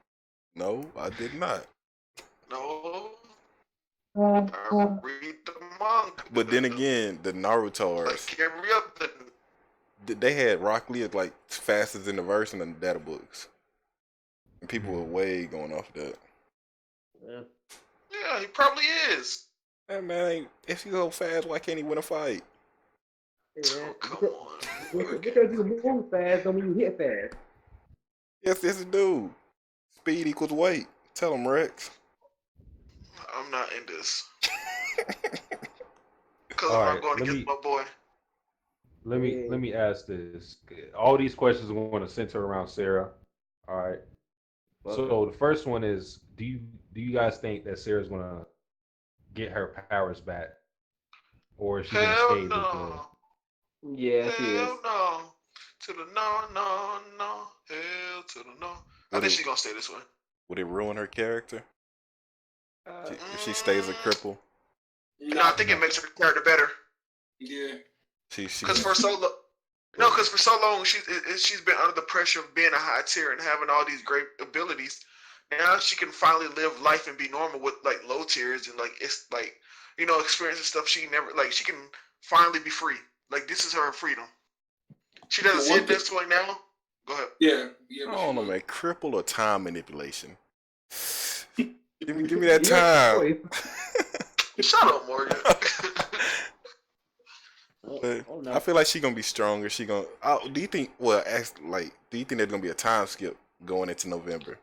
A: No, I did not.
D: No. I read the manga.
A: But then again, the Naruto's,
D: Like, carry up the...
A: they had Rock Lee as like fastest in the verse in the data books. And people were way going off that.
D: Yeah, he probably is.
A: Hey man, if you go fast, why can't he win a fight?
D: Oh, come on.
C: Because you move fast don't mean you hit fast.
A: Yes, it's a dude. Speed equals weight. Tell him, Rex.
D: I'm not in this. Because
B: All
D: I'm
B: right,
D: going against my boy.
B: Let me ask this. All these questions are going to center around Sarah. All right. So the first one is: Do you guys think that Sarah's gonna get her powers back, or is she gonna
D: Hell
B: stay with
D: no.
C: Yeah, she is.
D: Hell no. To the no. Hell to the no. I think she's going to stay this way.
A: Would it ruin her character if she stays a cripple?
D: No, I think it makes her character better.
E: Yeah.
D: Because for so long, she's been under the pressure of being a high tier and having all these great abilities. Now she can finally live life and be normal with like low tiers and like it's like experiencing stuff she never like. She can finally be free. Like this is her freedom. She doesn't see it this way now. Go ahead.
E: Yeah.
A: I don't know, man. Cripple or time manipulation? give me that time.
D: Shut up, Morgan.
A: But I feel like she's gonna be stronger. She gonna. Do you think? Well, do you think there's gonna be a time skip going into November?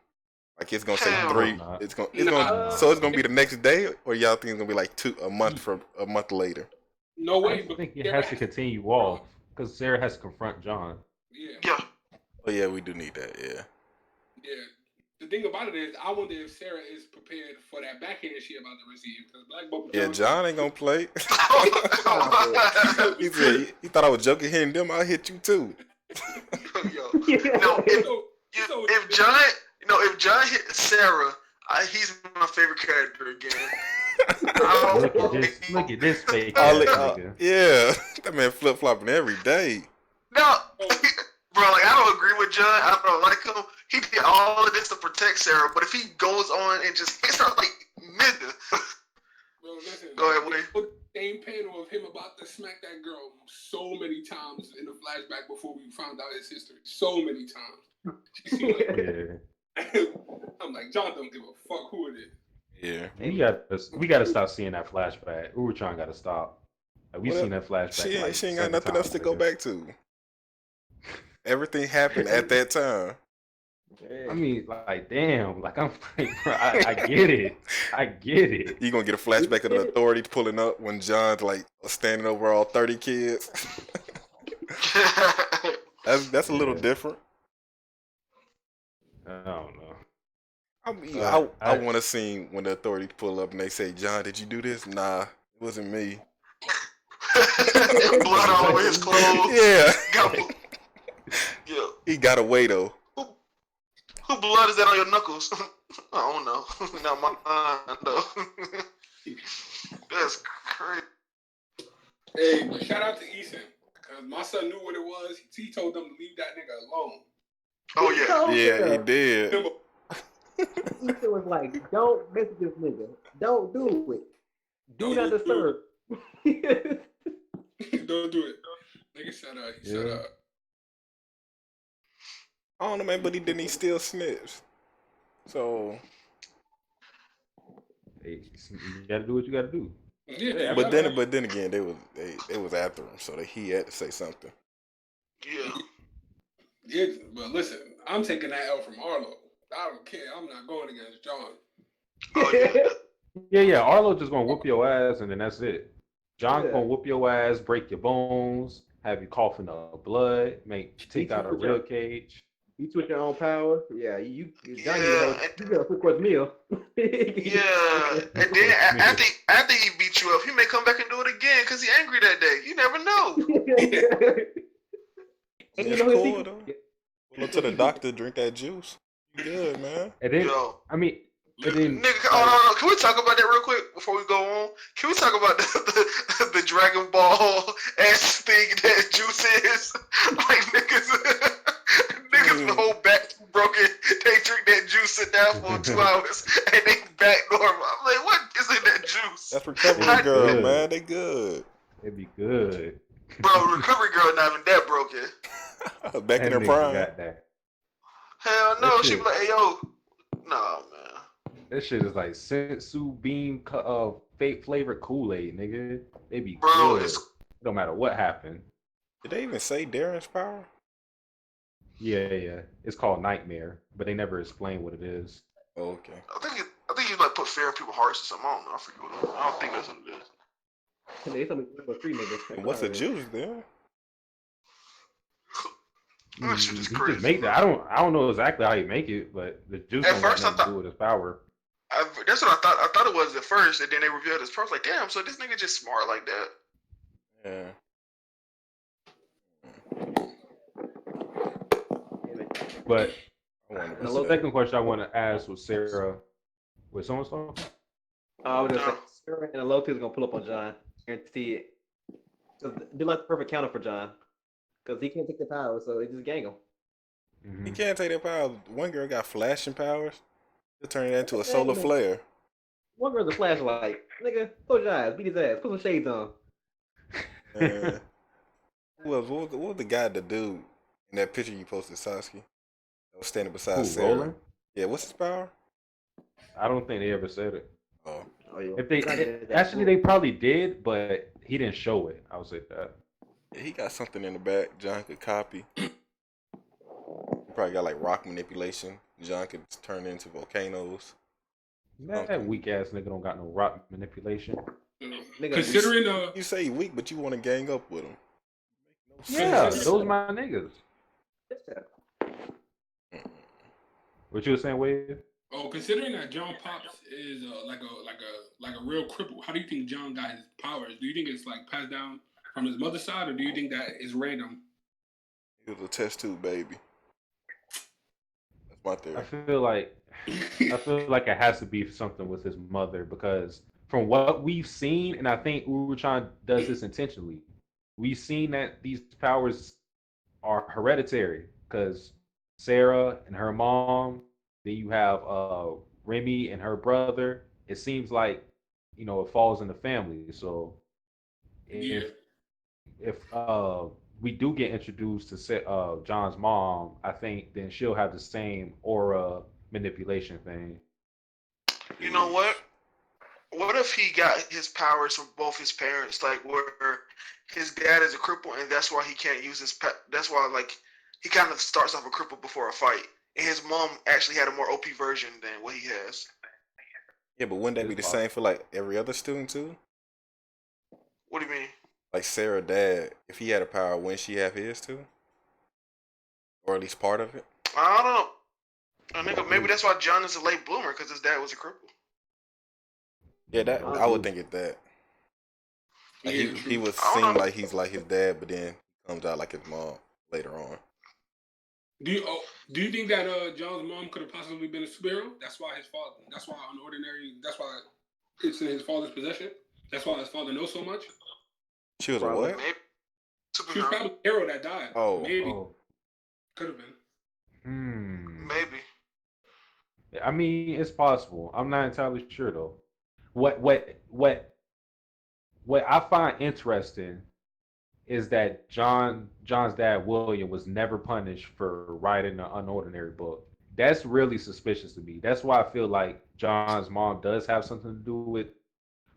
A: Like it's gonna say
D: Hell
A: 3.
B: no.
A: It's gonna. So it's gonna be the next day, or y'all think it's gonna be like a month later?
E: No way.
B: I think it has to continue off because Sarah has to confront John.
D: Yeah.
A: Oh yeah, we do need that. Yeah.
E: Yeah. The thing about it is, I wonder if Sarah is prepared for that backhand she about to receive. Because Black Boba
A: Yeah, John ain't gonna play. He said he thought I was joking hitting them. I'll hit you too.
D: If John hit Sarah, he's my favorite character again.
B: Look at this fake.
A: Yeah, that man flip flopping every day.
D: No, bro, like I don't agree with John. I don't like him. He did all of this to protect Sarah, but if he goes on and just hits her like nigga.
E: Bro, listen,
D: go ahead, Woody.
E: Same panel of him about to smack that girl so many times in the flashback before we found out his history. So many times. She seemed like, I'm like, John don't give a fuck who it is.
A: Yeah.
B: We gotta stop seeing that flashback. Uruchan gotta stop. Like, we seen that flashback.
A: She ain't got nothing else to go back to. Everything happened at that time.
B: I mean, like, damn, like I'm like, bro, I get it. I get it.
A: You gonna get a flashback of the authorities pulling up when John's like standing over all 30 kids. That's a little different.
B: I don't know.
A: I mean, I want to see when the authorities pull up and they say, "John, did you do this?" Nah, it wasn't me.
D: Blood all over his clothes.
A: Yeah.
D: Yeah.
A: He got away though.
D: Who blood is that on your knuckles? I don't know. Not mine though. That's crazy.
E: Hey, but shout out to Eason. Because my son knew what it was. He told them to leave that nigga alone.
D: Oh yeah.
A: Yeah, he did.
C: Ethan was like, "Don't mess with this nigga. Don't do it. Do not disturb."
E: Don't do it. Nigga shut up. He shut up.
A: I don't know, man, but he still snips. So,
B: Hey, you gotta do what you gotta do.
E: Yeah,
A: but then again, they was after him, so he had to say something.
D: Yeah.
E: Yeah, but listen, I'm taking that L from Arlo. I don't care. I'm not going against John.
D: Oh yeah.
B: Yeah. Arlo just gonna whoop your ass, and then that's it. John
C: Yeah.
B: gonna whoop your ass, break your bones, have you coughing up blood, take out a rib cage.
C: You switch your own power. Yeah, Johnny,
D: Yeah.
C: you get a 3-course meal.
D: Yeah, and then after he beat you up, he may come back and do it again because he angry that day. You never know.
C: And
A: That's cool, though. Go to the doctor, drink that juice. You good, man.
B: And then,
D: Yo.
B: I mean, and then,
D: Nigga, hold on. Can we talk about that real quick before we go on? Can we talk about the Dragon Ball ass thing that juice is? Like niggas the whole back broken. They drink that juice, sit down for 2 hours, and they back normal. I'm like, what is in that juice?
A: That's recovery girl, man. They good.
B: it'd be good.
D: Bro, recovery girl not even that broken.
A: Back in her prime.
B: Got that.
D: Hell no, she be like, hey yo, nah man.
B: That shit is like sensu bean flavored Kool-Aid, nigga. They be
D: Bro,
B: good. No matter what happened.
A: Did they even say Darren's power?
B: Yeah. It's called Nightmare, but they never explain what it is.
A: Oh, okay.
D: I think he like put fear in people's hearts or something. I don't know. I forget what it is. I don't think that's what it is.
C: They told me number 3 niggas.
A: And what's the juice then?
D: That shit is
B: He
D: crazy.
B: just make that. I don't know exactly how you make it, but the juice
D: At
B: don't
D: first,
B: have nothing to do with his power.
D: That's what I thought. I thought it was at first, and then they revealed his power. I was like, damn, so this nigga just smart like that.
A: Yeah.
B: But
A: I
B: the second question I want to ask was Sarah. With someone talking?
C: I was just saying, Sarah and Loki's gonna pull up on John. Guarantee it. They're like the perfect counter for John, because he can't take the power, so they just gang him.
B: Mm-hmm.
A: He can't take that power. One girl got flashing powers. He'll turn it into a solar flare.
C: One girl's a flashlight. Nigga, close your eyes, beat his ass, put some shades on.
A: What was the guy, the dude in that picture you posted, Satsuki? That was standing beside
B: Who,
A: Sarah.
B: Roland?
A: Yeah, what's his power?
B: I don't think they ever said it.
A: Oh.
C: Yeah.
B: If they actually, they probably did, but he didn't show it. I would say that.
A: Yeah, he got something in the back John could copy. He probably got like rock manipulation. John could turn into volcanoes.
B: That weak ass nigga don't got no rock manipulation.
E: Considering
A: you say weak, but you want to gang up with him.
B: Yeah, those my niggas. What you were saying, Wade?
E: Oh, considering that John Pops is like a real cripple, how do you think John got his powers? Do you think it's like passed down from his mother's side, or do you think that is random?
A: He was a test tube baby. That's my theory.
B: I feel like it has to be something with his mother, because from what we've seen, and I think Uruchan does this intentionally, we've seen that these powers are hereditary, because Sarah and her mom, then you have Remy and her brother. It seems like, it falls in the family. So if we do get introduced to John's mom, I think then she'll have the same aura manipulation thing.
D: You know what? What if he got his powers from both his parents? Like, where his dad is a cripple, and that's why he can't use his. That's why, like, he kind of starts off a cripple before a fight, and his mom actually had a more OP version than what he has.
A: Yeah, but wouldn't that be the same for like every other student too?
D: What do you mean?
A: Like Sarah's dad, if he had a power, wouldn't she have his too? Or at least part of it?
D: I don't know. Maybe that's why John is a late bloomer, because his dad was a cripple.
A: Yeah, I would think it's that. Like he would seem like he's like his dad, but then he comes out like his mom later on.
E: Do you think that John's mom could have possibly been a superhero? That's why his father. That's why unordinary. That's why it's in his father's possession. That's why his father knows so much.
A: She was a
C: Probably.
A: what?
D: Maybe
E: She was
D: superhero.
E: probably a hero that died.
A: Oh.
E: Maybe
B: Oh.
E: could have been.
D: Maybe.
B: I mean, it's possible. I'm not entirely sure though. What I find interesting is that John's dad William was never punished for writing an unordinary book. That's really suspicious to me. That's why I feel like John's mom does have something to do with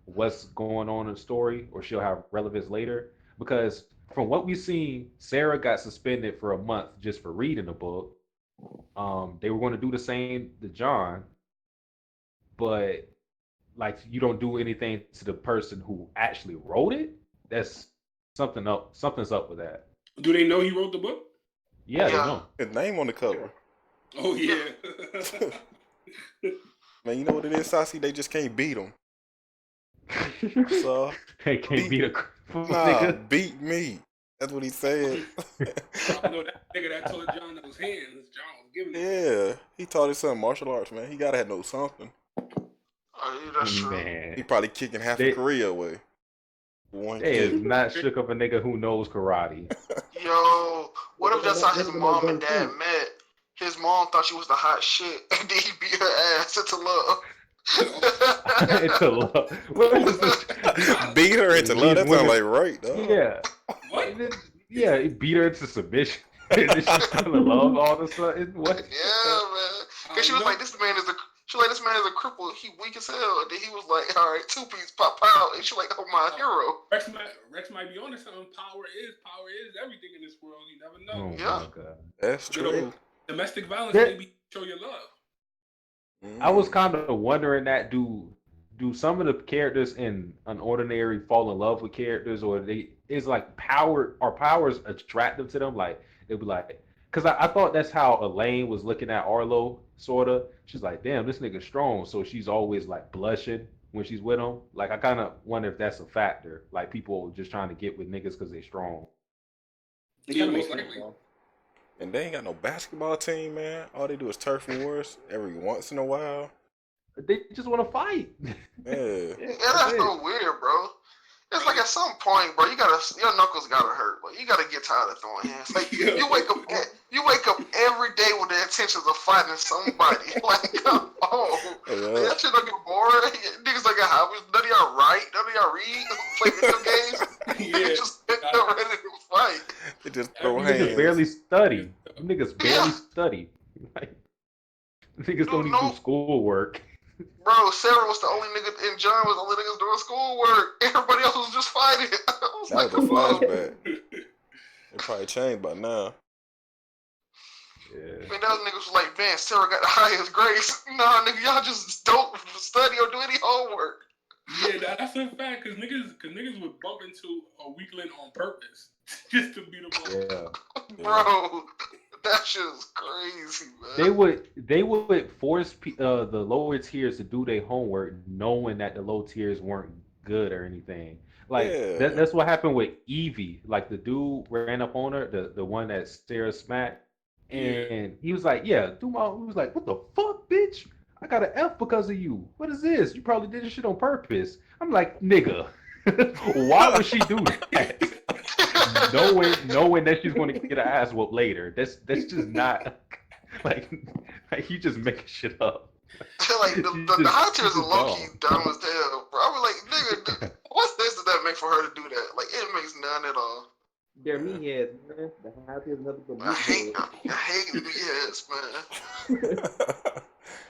B: what's going on in the story, or she'll have relevance later. Because from what we've seen, Sarah got suspended for a month just for reading the book. They were going to do the same to John, but like you don't do anything to the person who actually wrote it. That's something up. Something's up with that.
E: Do they know he wrote the book?
B: Yeah, they
D: Yeah.
B: know.
A: His name on the cover.
E: Oh yeah.
A: Man, you know what it is, Saucy? They just can't beat him. So,
B: They can't beat a
A: nah,
B: nigga.
A: beat me. That's what he said.
E: I know that nigga that told John those hands. John was giving it.
A: Yeah, he taught his son martial arts, man. He gotta have know something.
D: Oh, yeah, that's true.
A: He
B: Man,
A: probably kicking half
B: They-
A: of Korea away. One
B: they is
A: kick.
B: not shook up a nigga who knows karate.
D: Yo, what if that's how his
C: Never
D: mom
C: know
D: and dad
C: gun
D: met? His mom thought she was the hot shit, and then he beat her ass into love.
B: Into love. What is this?
A: Beat her into love. That sounds like right, dog.
B: Yeah.
E: What?
B: And then- yeah, it beat her into submission. And then she fell in love all of a sudden. What?
D: Yeah, man. Cause she was like, this man is a cripple. He weak as hell. And then he was like, all right, 2-piece pop out. And she like, oh, my hero.
E: Rex might be onto something. Power is everything in this world. You never know.
B: Oh
D: Yeah.
B: my god.
A: That's true.
E: Domestic violence
B: That-
E: maybe show your love.
B: I was kind of wondering that do some of the characters in Unordinary fall in love with characters, or they is like powers attractive to them? Like they'd be like, because I thought that's how Elaine was looking at Arlo, sorta. She's like, damn, this nigga's strong, so she's always like blushing when she's with him. Like I kind of wonder if that's a factor, like people just trying to get with niggas because they strong.
C: It
E: Yeah,
C: kind of
E: most
C: makes sense,
E: likely.
C: though.
A: And they ain't got no basketball team, man. All they do is turf wars every once in a while.
B: They just want to fight.
A: Yeah.
D: Yeah, that's so weird, bro. It's like at some point, bro, your knuckles gotta hurt. Like you gotta get tired of throwing hands. Like you wake up every day with the intentions of fighting somebody. Like, come on,
A: Yeah.
D: that shit don't get boring. Niggas like hobbies. None of y'all write. None of y'all read. Play video games.
E: Yeah.
D: Niggas just get ready to fight.
A: They just throw
B: Niggas
A: hands.
B: barely study. Niggas barely
D: Yeah.
B: study. Like, niggas don't even
D: no.
B: do schoolwork.
D: Bro, Sarah was the only nigga, and John was the only niggas doing schoolwork. Everybody else was just fighting. I was
A: That
D: like,
A: was a
D: come on.
A: flashback. It probably changed by now.
B: Yeah.
D: Man, those niggas was like, man, Sarah got the highest grades. Nah, nigga, y'all just don't study or do any homework.
E: Yeah, that's a fact. Cause niggas would bump into a weakling on purpose just to beat them up.
B: Yeah.
D: Bro, that shit is crazy, man.
B: They would force the lower tiers to do their homework, knowing that the low tiers weren't good or anything. Like
A: Yeah.
B: that's what happened with Evie. Like the dude ran up on her, the one that Sarah smacked, and he was like, "Yeah, do my." He was like, "What the fuck, bitch? I got an F because of you. What is this? You probably did this shit on purpose." I'm like, "Nigga, why would she do that?" knowing that she's going to get her ass whooped later. That's just not like you just making shit up.
D: Like, the high tiers are low key dumb as hell, bro. I was like, nigga, what sense did that make for her to do that? Like, it makes none at all.
C: They're meatheads, man. The happy is nothing but
D: I hate meatheads, man.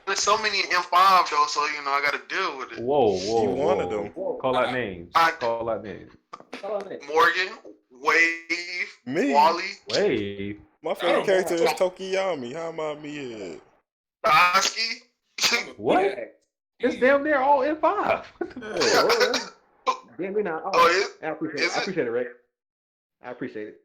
D: There's so many in M5 though, so you know I gotta deal with it.
B: Whoa.
A: You one of them.
B: Call out names. Call out names.
D: Morgan, Wave,
A: Me?
D: Wally,
B: Wave.
A: My favorite character is Tokiyami. How am I me?
D: Oski.
B: What? It's damn near all M5.
C: Damn, now.
D: Oh,
C: I appreciate it, Rick. I appreciate it.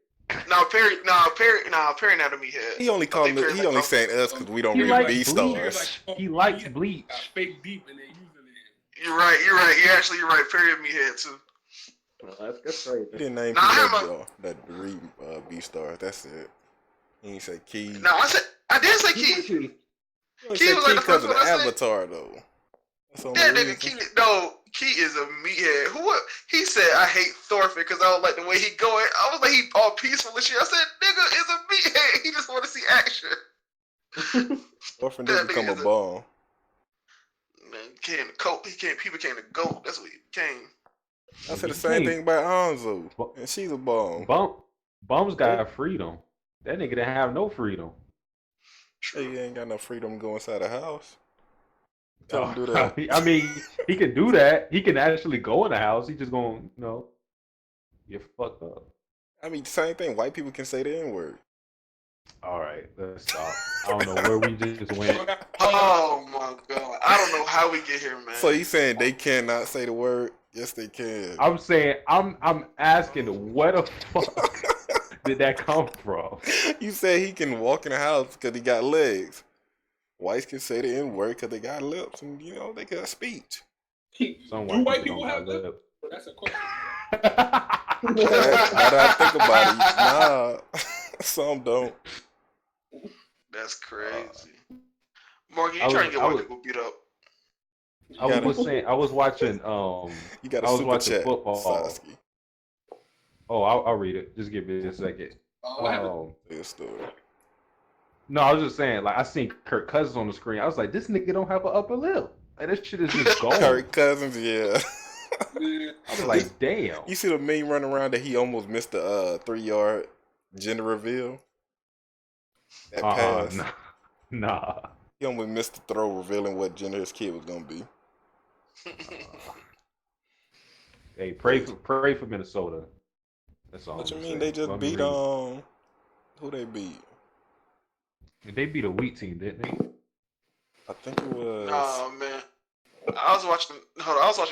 D: Perry not a meathead.
A: He only calling it, he only saying us because we don't
B: He
A: read
B: likes
A: B-stars.
B: He likes Bleach.
E: Fake deep and they using it.
D: You're right. You're right. Perry a meathead too.
C: That's crazy.
A: He didn't name
D: Nah,
A: people that read B-stars. That's it. He ain't say Key.
D: No, I did say
C: He
D: Key.
C: Key.
A: You only
D: Key
A: said
D: was
A: Key
D: like the
A: because
D: first
A: of the
D: one I said.
A: Avatar, though. That's the only
D: That nigga
A: reason.
D: Key, no, Key is a meathead. He said I hate Thorfinn because I don't like the way he going. I was like he all peaceful and shit. I said nigga is a meathead. He just want to see action.
A: Orphan
D: That
A: did become
D: nigga
A: a
D: is
A: bomb.
D: Man, he became the coat. He became the goat. That's what he became.
A: I said the
B: He
A: same
B: can't-
A: thing about Anzo,
B: Bu-
A: and she's a bomb.
B: Bums got freedom. That nigga didn't have no freedom.
A: Hey,
D: True.
A: you ain't got no freedom to go inside the house. Tell him do
B: Oh,
A: that.
B: I mean, he can do that. He can actually go in the house. He just gonna, get fucked up.
A: I mean, same thing. White people can say the N word.
B: All right, let's stop. I don't know where we just went.
D: Oh my god! I don't know how we get here, man.
A: So you saying they cannot say the word? Yes, they can.
B: I'm saying, I'm asking, where the fuck did that come from?
A: You said he can walk in the house because he got legs. Whites can say the N word because they got lips and they got speech.
B: Some
E: Do white
B: don't
E: people
B: got
E: have lips?
B: lips.
E: That's a question.
A: Now that I think about it, nah, some don't.
D: That's crazy. Morgan,
B: I
D: you trying to
B: was-
D: get
B: I
D: white
B: was-
D: people beat up?
B: I
A: gotta-
B: was saying, I was watching,
A: You got a
B: I was
A: super
B: watching
A: chat,
B: football.
A: Sasuke.
B: Oh, I'll read it. Just give me a second.
E: What happened?
A: Tell your story.
B: No, I was just saying, like, I seen Kirk Cousins on the screen. I was like, this nigga don't have an upper lip. Like, this shit is just gone.
A: Kirk Cousins, yeah.
E: Yeah.
B: I was like, damn.
A: You see the meme running around that he almost missed the 3-yard gender reveal? That pass.
B: Nah.
A: He almost missed the throw revealing what gender his kid was gonna be.
B: Hey, pray for Minnesota. That's all.
A: What you
B: I'm
A: mean?
B: saying.
A: They just
B: Let me
A: beat
B: read
A: who they beat?
B: it. They beat a weak team, didn't they?
A: I think it was
D: Nah, man. I was watching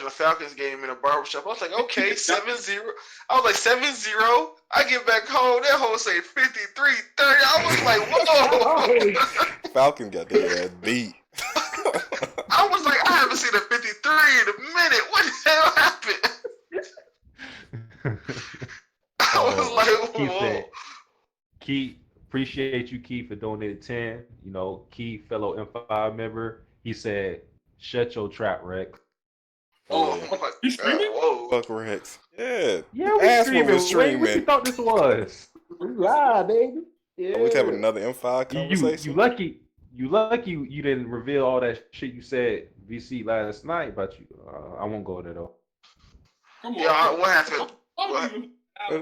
D: the Falcons game in a barbershop. I was like, okay, 7-0. I was like 7-0. I get back home, that whole say 53-30. I was like, whoa.
A: Falcons got their ass beat.
D: I was like, I haven't seen a 53 in a minute. What the hell happened? I was like,
B: Keith
D: whoa.
B: said, Keith, appreciate you, Keith, for donating 10. Keith, fellow M5 member, he said, shut your trap, Rex.
D: Oh
A: Yeah.
D: my god.
E: You streaming?
D: Whoa.
A: Fuck Rex. Yeah.
B: Yeah, we
A: Ass
B: streaming.
A: what we're
B: Wait,
A: streaming.
B: what you thought this was?
C: We live, baby. Yeah.
A: Are we having another M5
B: You
A: conversation?
B: lucky you didn't reveal all that shit you said VC last night, but I won't go there though.
E: Come on.
D: Yeah, what happened?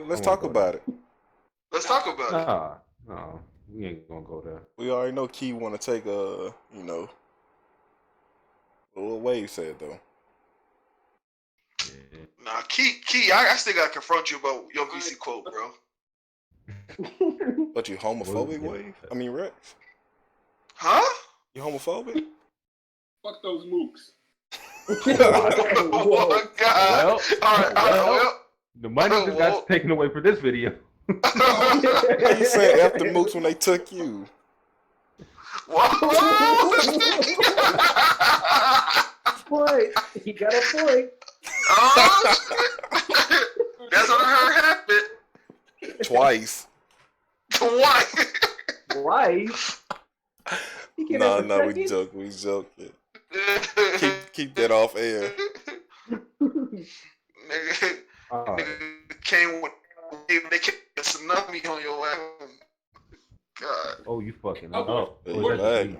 A: Let's talk about it.
D: Let's talk about it.
B: Nah, we ain't gonna go there.
A: We already know Key want to take what Wave said though.
B: Yeah.
D: Nah, Key, I still gotta confront you about your VC quote, bro.
A: But you homophobic,
B: Yeah.
A: Wave? I mean Rex.
D: Huh?
A: You homophobic?
E: Fuck those mooks.
D: Oh my god.
B: Well,
D: All right, well.
B: the money just got taken away for this video.
A: How you saying F the mooks when they took you?
C: Point. He got a point.
D: Oh, shit. That's what I heard happen.
A: Twice.
D: Twice.
C: Twice. He can't
A: No,
C: have a
A: we
C: second?
A: joking. Keep that off air.
D: Nigga,
B: All right.
D: nigga came with they came with a tsunami on your ass. God.
B: Oh, you fucking
E: Oh,
B: up.
A: Hey,
B: Oh,
A: you
B: that's
A: lagging.
B: me.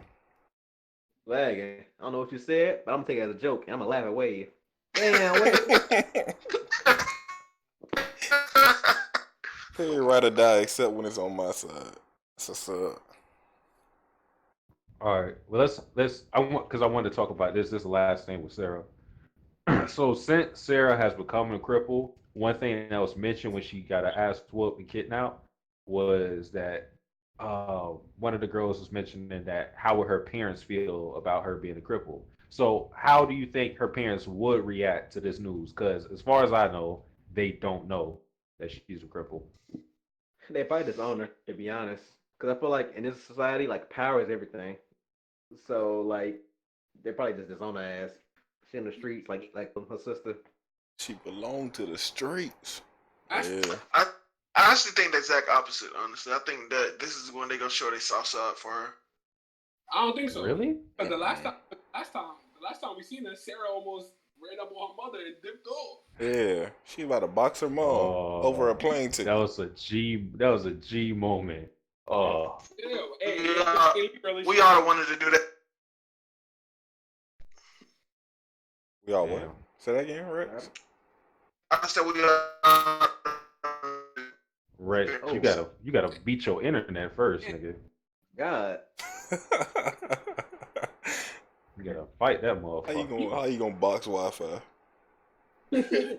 C: Lagging. I don't know what you said, but I'm gonna take it as a joke. And I'm gonna laugh at Wave. Damn, Wave.
A: Period, ride or die, except when it's on my side. It's a sub.
B: All right. Well, let's. I wanted to talk about this. This is the last thing with Sarah. So since Sarah has become a cripple, one thing that was mentioned when she got her ass whooped and kidnapped was that one of the girls was mentioning that how would her parents feel about her being a cripple. So how do you think her parents would react to this news? Because as far as I know, they don't know that she's a cripple.
C: They probably disown her, to be honest. Because I feel like in this society, like, power is everything. So, like, they probably just disown her ass. She in the streets, like her sister.
A: She belonged to the streets.
E: I-
A: Yeah.
D: I actually think the exact opposite. Honestly, I think that this is when they gonna show their soft side for her.
E: I don't think so.
B: Really?
E: Because the last time we seen her, Sarah almost ran up on her mother and dipped off.
A: Yeah, she about to box her mom over a plane ticket.
B: That was a G moment. Oh,
E: Yeah, hey,
D: We ought to wanted to do that.
A: We all
B: damn.
A: what? Say that again, Rex?
D: I said we
B: Rex,
C: Oh.
B: you gotta beat your internet first, nigga.
C: God.
B: You gotta fight that motherfucker.
A: How you gonna box Wi-Fi?
C: Did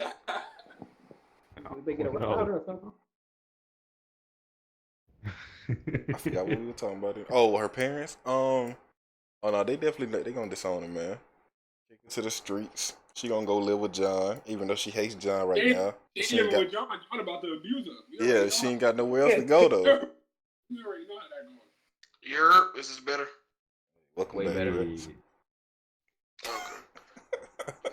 C: they get a
B: No.
C: router or something?
A: I forgot what we were talking about. Oh, her parents. Oh no, they gonna disown her, man. Kick her to the streets. She gonna go live with John, even though she hates John right now.
E: She living with John. John about to abuse her.
A: Yeah, she ain't got nowhere else to go though.
E: You already know how that going.
D: This is better.
A: Welcome
C: Way
A: back,
C: better.
A: Rex.
D: Okay.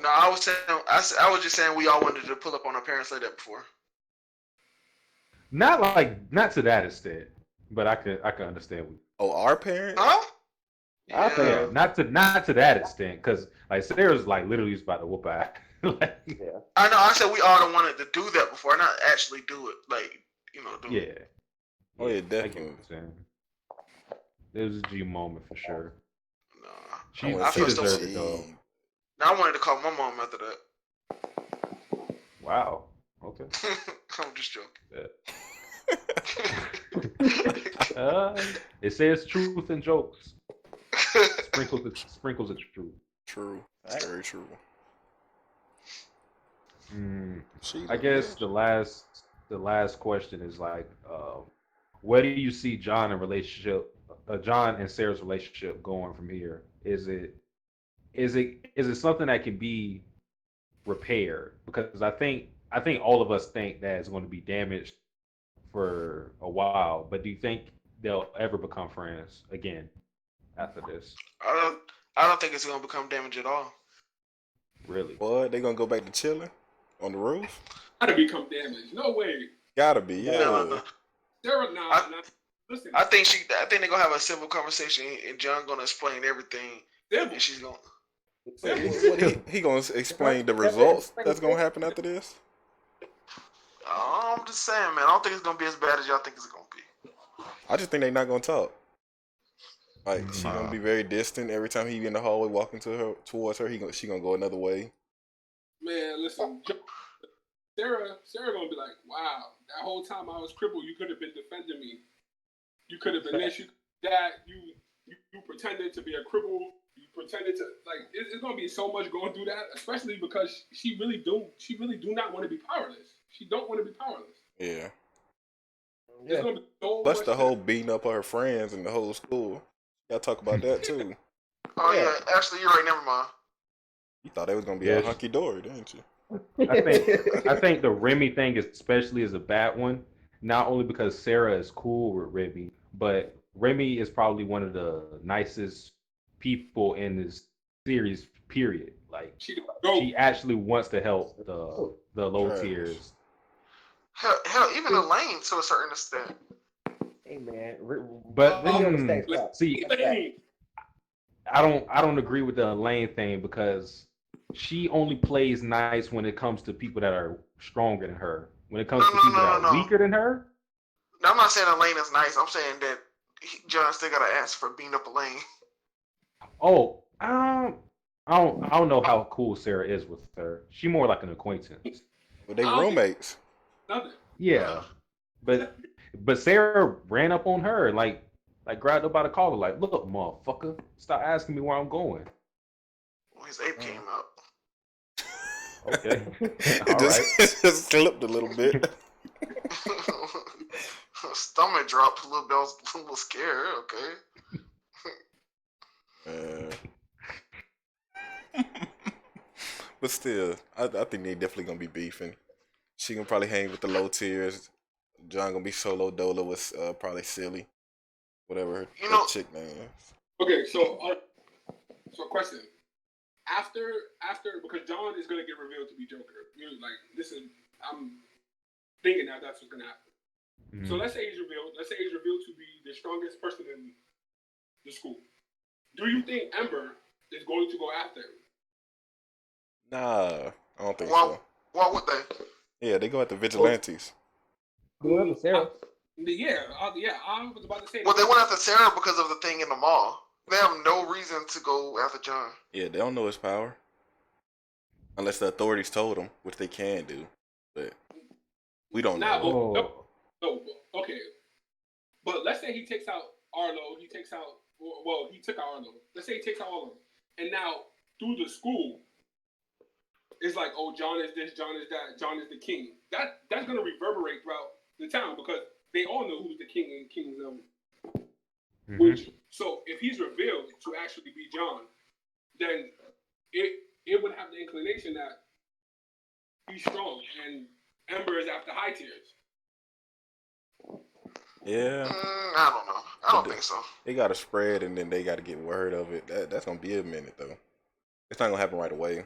D: No, I was saying. I was just saying we all wanted to pull up on our parents like that before.
B: Not to that extent, but I can understand.
A: Oh, our parents?
D: Huh?
B: Yeah, not to that extent, because like Sarah's like literally just about to whoop her ass. Like,
C: Yeah.
D: I know. I said we all wanted to do that before, not actually do it. Like, do it.
B: yeah.
A: Oh yeah,
B: I get
A: definitely.
B: what you're saying. It was a G moment for sure.
D: Nah.
B: She
A: I
B: deserved it though.
D: Now I wanted to call my mom after that.
B: Wow. Okay.
D: I'm just joking.
B: It says truth and jokes. Sprinkles of truth.
A: True. That's very true.
B: I guess the last question is like, where do you see John and Sarah's relationship going from here? Is it something that can be repaired? Because I think all of us think that it's going to be damaged for a while, but do you think they'll ever become friends again after this?
D: I don't think it's gonna become damage at all.
B: Really?
A: What? They gonna go back to chilling on the roof?
E: Gotta become damaged. No way.
A: Gotta be, yeah.
D: No.
E: Sarah, listen.
D: I think they're gonna have a civil conversation, and John gonna explain everything, and she's gonna.
A: He gonna explain the results that's gonna happen after this?
D: I'm just saying, man. I don't think it's gonna be as bad as y'all think it's gonna be.
A: I just think they're not gonna talk. Like she gonna be very distant every time he in the hallway walking towards her. She gonna go another way.
E: Man, listen. Sarah gonna be like, wow, that whole time I was crippled, you could have been defending me. You could have been this, that. You pretended to be a cripple. You pretended to it's gonna be so much going through that, especially because she really do not want to be powerless. She don't want to be powerless.
A: Yeah.
E: It's gonna be so
A: Plus
E: much
A: the whole beating up of her friends and the whole school. Y'all talk about that too.
D: Oh yeah, actually you're right. Never mind.
A: You thought it was gonna be a hunky dory, didn't you?
B: I think the Remy thing especially is a bad one. Not only because Sarah is cool with Remy, but Remy is probably one of the nicest people in this series. Period. Like she actually wants to help the low tiers.
D: Hell, even Elaine to a certain extent.
C: Hey man,
B: but see, I don't agree with the Elaine thing because she only plays nice when it comes to people that are stronger than her. When it comes to people that are weaker than her.
D: No, I'm not saying Elaine is nice. I'm saying that John still got to ask for beating up Elaine.
B: Oh, I don't know how cool Sarah is with her. She more like an acquaintance.
A: But they roommates.
B: Yeah, but Sarah ran up on her like grabbed her by the collar, like, look, motherfucker, stop asking me where I'm going.
D: Well, his ape came out.
B: Okay,
A: It just slipped a little bit.
D: Stomach dropped a little bit. I was a little scared. Okay.
A: But still, I think they definitely gonna be beefing. She gonna probably hang with the low tiers. John gonna be solo dolo with probably Silly, whatever her chick name is.
E: Okay, so question. After because John is gonna get revealed to be Joker. You're like, I'm thinking that's what's gonna happen. So let's say he's revealed. Let's say he's revealed to be the strongest person in the school. Do you think Ember is going to go after him?
A: Nah, I don't think
D: Why?
A: so.
D: Why would they?
A: Yeah, they go at the vigilantes.
C: Whoever Sarah.
E: Yeah, I was about to say.
D: Well, they went after Sarah because of the thing in the mall. They have no reason to go after John.
A: Yeah, they don't know his power. Unless the authorities told them, which they can do. But we don't
E: Now,
A: know.
E: no, okay. But let's say he takes out Arlo. He takes out. Well, he took out Arlo. Let's say he takes out all of them, and now through the school, it's like, oh, John is this, John is that, John is the king. That's gonna reverberate throughout the town because they all know who's the king and kings of. Which, so if he's revealed to actually be John, then it would have the inclination that he's strong and Ember is after high tiers.
A: Yeah.
D: I don't know. I don't think so.
A: They got to spread and then they got to get word of it. That's going to be a minute, though. It's not going to happen right away.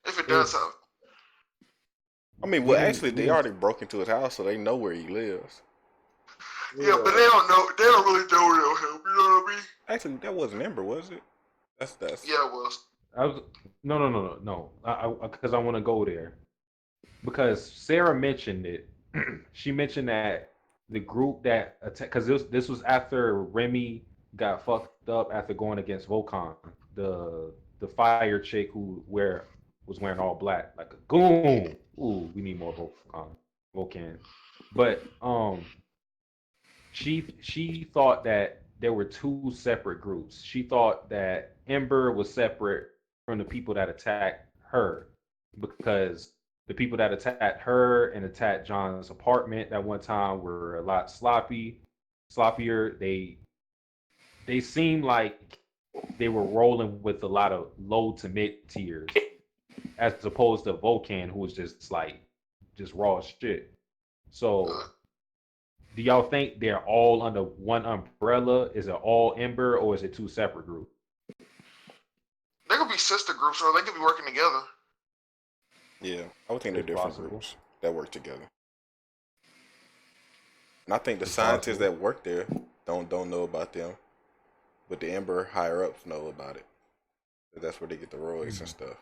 D: If it does happen.
A: I mean, well, actually, they already broke into his house, so they know where he lives.
D: Yeah, but they don't know. They don't really know where him. You know what I mean?
A: Actually, that wasn't Ember, was it? That's.
D: Yeah, it was.
B: No. Because I want to go there. Because Sarah mentioned it. She mentioned that the group that attacked, because this was after Remy got fucked up after going against Volcon, the fire chick who was wearing all black like a goon. Ooh, we need more Volcan. But she thought that there were two separate groups. She thought that Ember was separate from the people that attacked her because the people that attacked her and attacked John's apartment that one time were a lot sloppier. They seemed like they were rolling with a lot of low to mid tiers, as opposed to Volcan, who was just raw shit. So, do y'all think they're all under one umbrella? Is it all Ember or is it two separate groups?
D: They could be sister groups or they could be working together.
A: Yeah, I would think they're different groups that work together. And I think the scientists that work there don't know about them, but the Ember higher ups know about it. That's where they get the roids and stuff.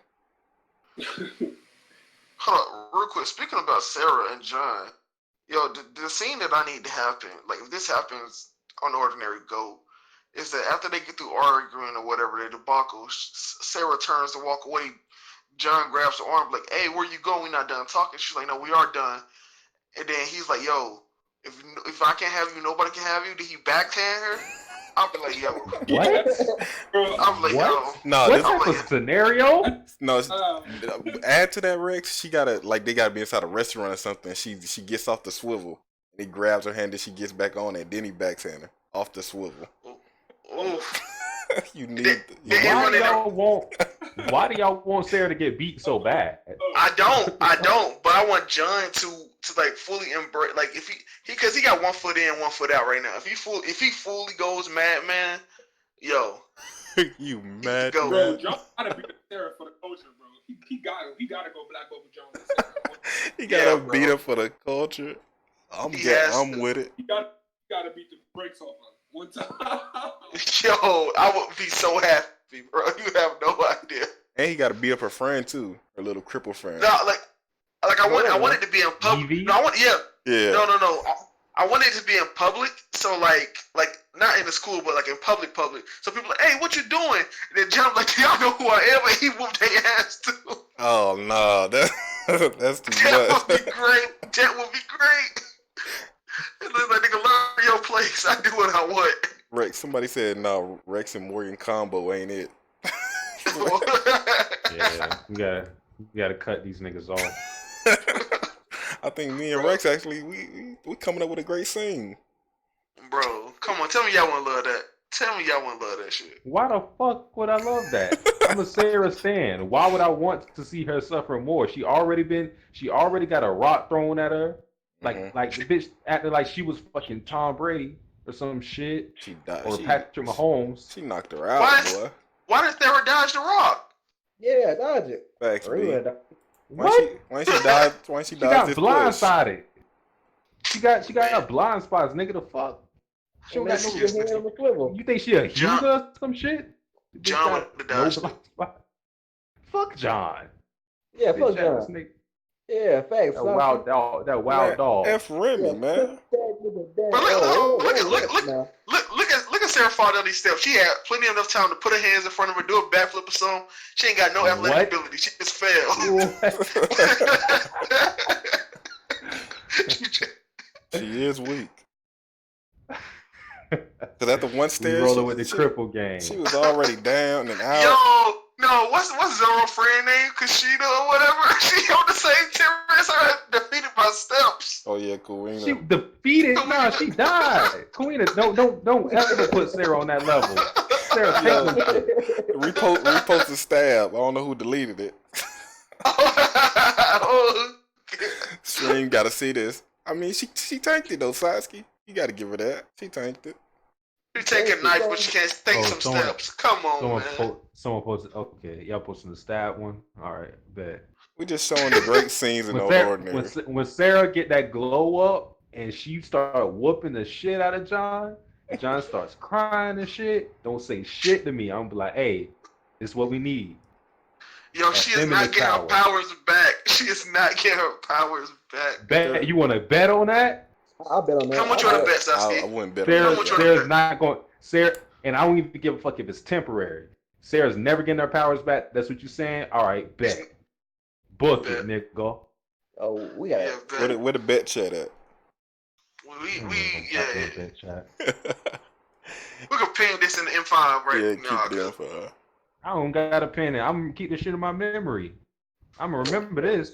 D: Hold on, real quick. Speaking about Sarah and John, yo, the scene that I need to happen, like if this happens on Ordinary Go, is that after they get through arguing or whatever, the debacle, Sarah turns to walk away. John grabs her arm, like, "Hey, where you going? We not done talking." She's like, "No, we are done." And then he's like, "Yo, if I can't have you, nobody can have you." Did he backhand her? I'll be like, "Yo,
B: what?"
D: I'm like,
B: what?
D: "Yo,
A: No,
B: what type of scenario?
A: No, add to that, Rex. They gotta be inside a restaurant or something. She gets off the swivel and he grabs her hand and she gets back on it. Then he backhand her off the swivel.
D: oof."
B: Why do y'all want Sarah to get beat so bad?
D: I don't, but I want John to like fully embrace, like if because he got 1 foot in, 1 foot out right now. If he fully goes madman, yo,
A: you mad,
D: go.
E: Bro, John gotta beat Sarah for the culture, bro. He gotta go black over John.
A: He gotta beat her for the culture. I'm with it.
E: He gotta beat the brakes off her one time.
D: Yo, I would be so happy, bro. You have no idea.
A: And he gotta beat up her friend too, her little cripple friend.
D: No, like I want it to be in public. No,
A: Yeah.
D: No. I want it to be in public. So like not in the school, but like in public. So people are like, "Hey, what you doing?" And then John like, "Y'all know who I am," and he whooped their ass too.
A: Oh no, that's too much.
D: That would be great. That would be great. And then like, nigga, learn your place. I do what I want.
A: Rex, somebody said no. Rex and Morgan combo ain't it?
B: Yeah, we gotta cut these niggas off.
A: I think me and Rex actually we coming up with a great scene.
D: Bro, come on, tell me y'all want to love that. Tell me y'all want to love that shit.
B: Why the fuck would I love that? I'm a Sarah stan. Why would I want to see her suffer more? She already got a rock thrown at her. Like the bitch acted like she was fucking Tom Brady or some shit.
A: She died.
B: Or Patrick Mahomes.
A: She knocked her out, boy.
D: Why did Sarah dodge the rock?
C: Yeah, dodge it.
A: Facts,
B: What?
A: Why she died?
B: She got blindsided. She got blind spots, nigga. The fuck. She don't
C: And then
B: got no.
C: put your hand on the swivel.
B: You think she a
D: John-
B: Huga or some shit? The bitch
D: John
B: got
D: would've
B: no
D: dodged
B: blind spot. Fuck John.
C: Yeah, fuck
B: Bitch ass
C: John.
B: nigga.
C: Yeah, facts.
B: That wild dog. That wild
A: Man,
B: dog.
A: F Remy,
C: Yeah,
A: man.
C: put that nigga down.
D: But look
C: Now.
D: at Sarah fall down these steps. She had plenty enough time to put her hands in front of her, do a backflip or something. She ain't got no athletic ability. She just fell.
A: She is weak. Cause at the one
B: We
A: stair,
B: rolling with the cripple game.
A: she was already down and out.
D: Yo, no, what's Zoro's friend name? Kushida or whatever. She on the same tier as her, defeated by steps.
A: Oh yeah, Karina.
B: She defeated. Nah, she died. Queen, don't ever put Sarah on that level. Sarah,
A: Yo,
B: take them shit.
A: repost the stab. I don't know who deleted it.
D: Oh,
A: Stream gotta see this. I mean, she tanked it though, Satsuki. You gotta give her that. She tanked it.
D: you take a knife, but you can't take
B: Oh,
D: some
B: someone-
D: steps. Come on, man.
B: Someone posted. Okay, y'all posting the stab one. All right, bet.
A: We just showing the great scenes in
B: When
A: Old
B: Sarah,
A: Ordinary.
B: when Sarah get that glow up and she start whooping the shit out of John, and John starts crying and shit, don't say shit to me. I'm gonna be like, hey, this is what we need.
D: Yo, she is
B: feminine
D: not getting her
B: power.
D: powers back. She is not getting her powers back.
B: Bet you want to bet on that?
C: I'll bet on that.
D: How much you want to bet,
A: I
D: Satsuki?
A: wouldn't bet
B: Sarah,
A: on
D: much
A: that.
D: you
B: Sarah's
D: bet?
B: not going. Sarah, and I don't even give a fuck if it's temporary. Sarah's never getting her powers back. That's what you're saying? All right, bet. Book it, nigga.
C: Oh, we got
D: Yeah,
C: it.
D: bet.
A: Where the bet chat at?
D: Yeah. We can pin this in the M5 right
A: Yeah,
D: now.
A: keep it in for her.
B: I don't got a pen. I'm gonna keep this shit in my memory. I'm gonna remember this.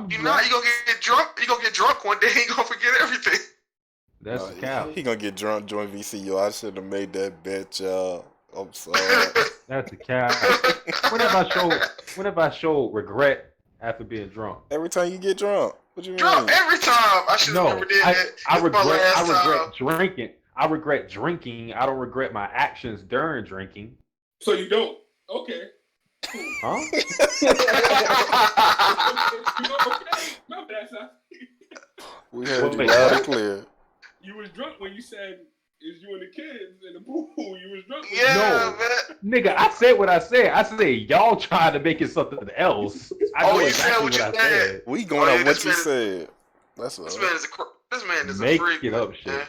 D: You know how you gonna get drunk? You gonna get drunk one day. You gonna forget everything.
B: That's the cow.
A: He gonna get drunk, join VCU. I should have made that bet, y'all. I'm sorry.
B: That's the cow. Whenever I show regret after being drunk.
A: Every time you get drunk, what you
D: Drunk
A: mean?
D: every time. I should have never did that.
B: I
D: It's my last time.
B: regret drinking. I regret drinking. I don't regret my actions during drinking.
E: So you don't? Okay.
B: Huh?
E: Okay. My bad, son.
A: We heard you
B: Wait,
A: loud
B: what?
A: and clear.
E: You was drunk when you said it's you and the kids in the pool. You was drunk. When
D: Yeah,
B: No.
D: man.
B: Nigga, I said what I said. I said y'all tried to make it something else. I
D: Oh,
B: know
D: you
B: exactly
D: said what you
B: I
D: said.
B: said.
A: We going
D: Oh,
A: on
D: yeah,
A: what
D: this
A: you
D: man-
A: said. That's all.
D: This man is
B: Make
D: a freak.
B: it up
D: man.
B: shit.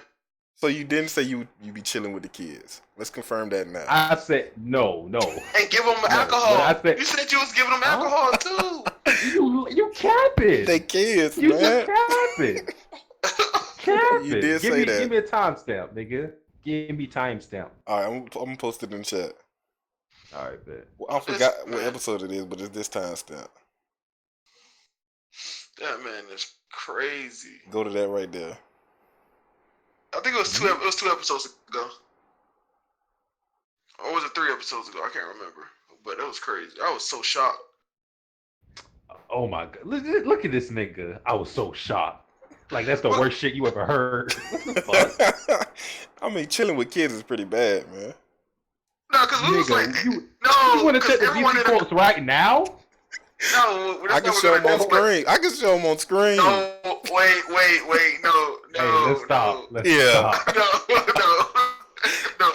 A: So you didn't say you be chilling with the kids. Let's confirm that now.
B: I said no.
D: And give them
B: No,
D: alcohol.
B: what I said-
D: You said you was giving them
B: Huh?
D: alcohol too.
B: You capping.
A: They kids,
B: You
A: man.
B: just capping. Capping.
A: You did
B: give
A: say
B: me,
A: that.
B: Give me a timestamp, nigga. Give me timestamp.
A: All right, I'm gonna post it in the chat.
B: All right, bet.
A: Well, I forgot what episode it is, but it's this time stamp.
D: That man is crazy.
A: Go to that right there.
D: I think it was two. It was 2 episodes ago, or was it 3 episodes ago? I can't remember. But that was crazy. I was so shocked.
B: Oh my god! Look at this nigga. I was so shocked. Like that's the worst shit you ever heard. What the fuck?
A: I mean, chilling with kids is pretty bad, man.
D: No, because we was
B: Nigga,
D: like,
B: you
D: no,
B: want to
D: because
B: check the
D: everyone
B: DC
D: in the
B: quotes right now?
D: no.
A: I can show them on screen. I can show them on screen.
D: No, wait, no.
B: Hey, let's stop. Let's
A: Yeah.
B: stop.
D: No.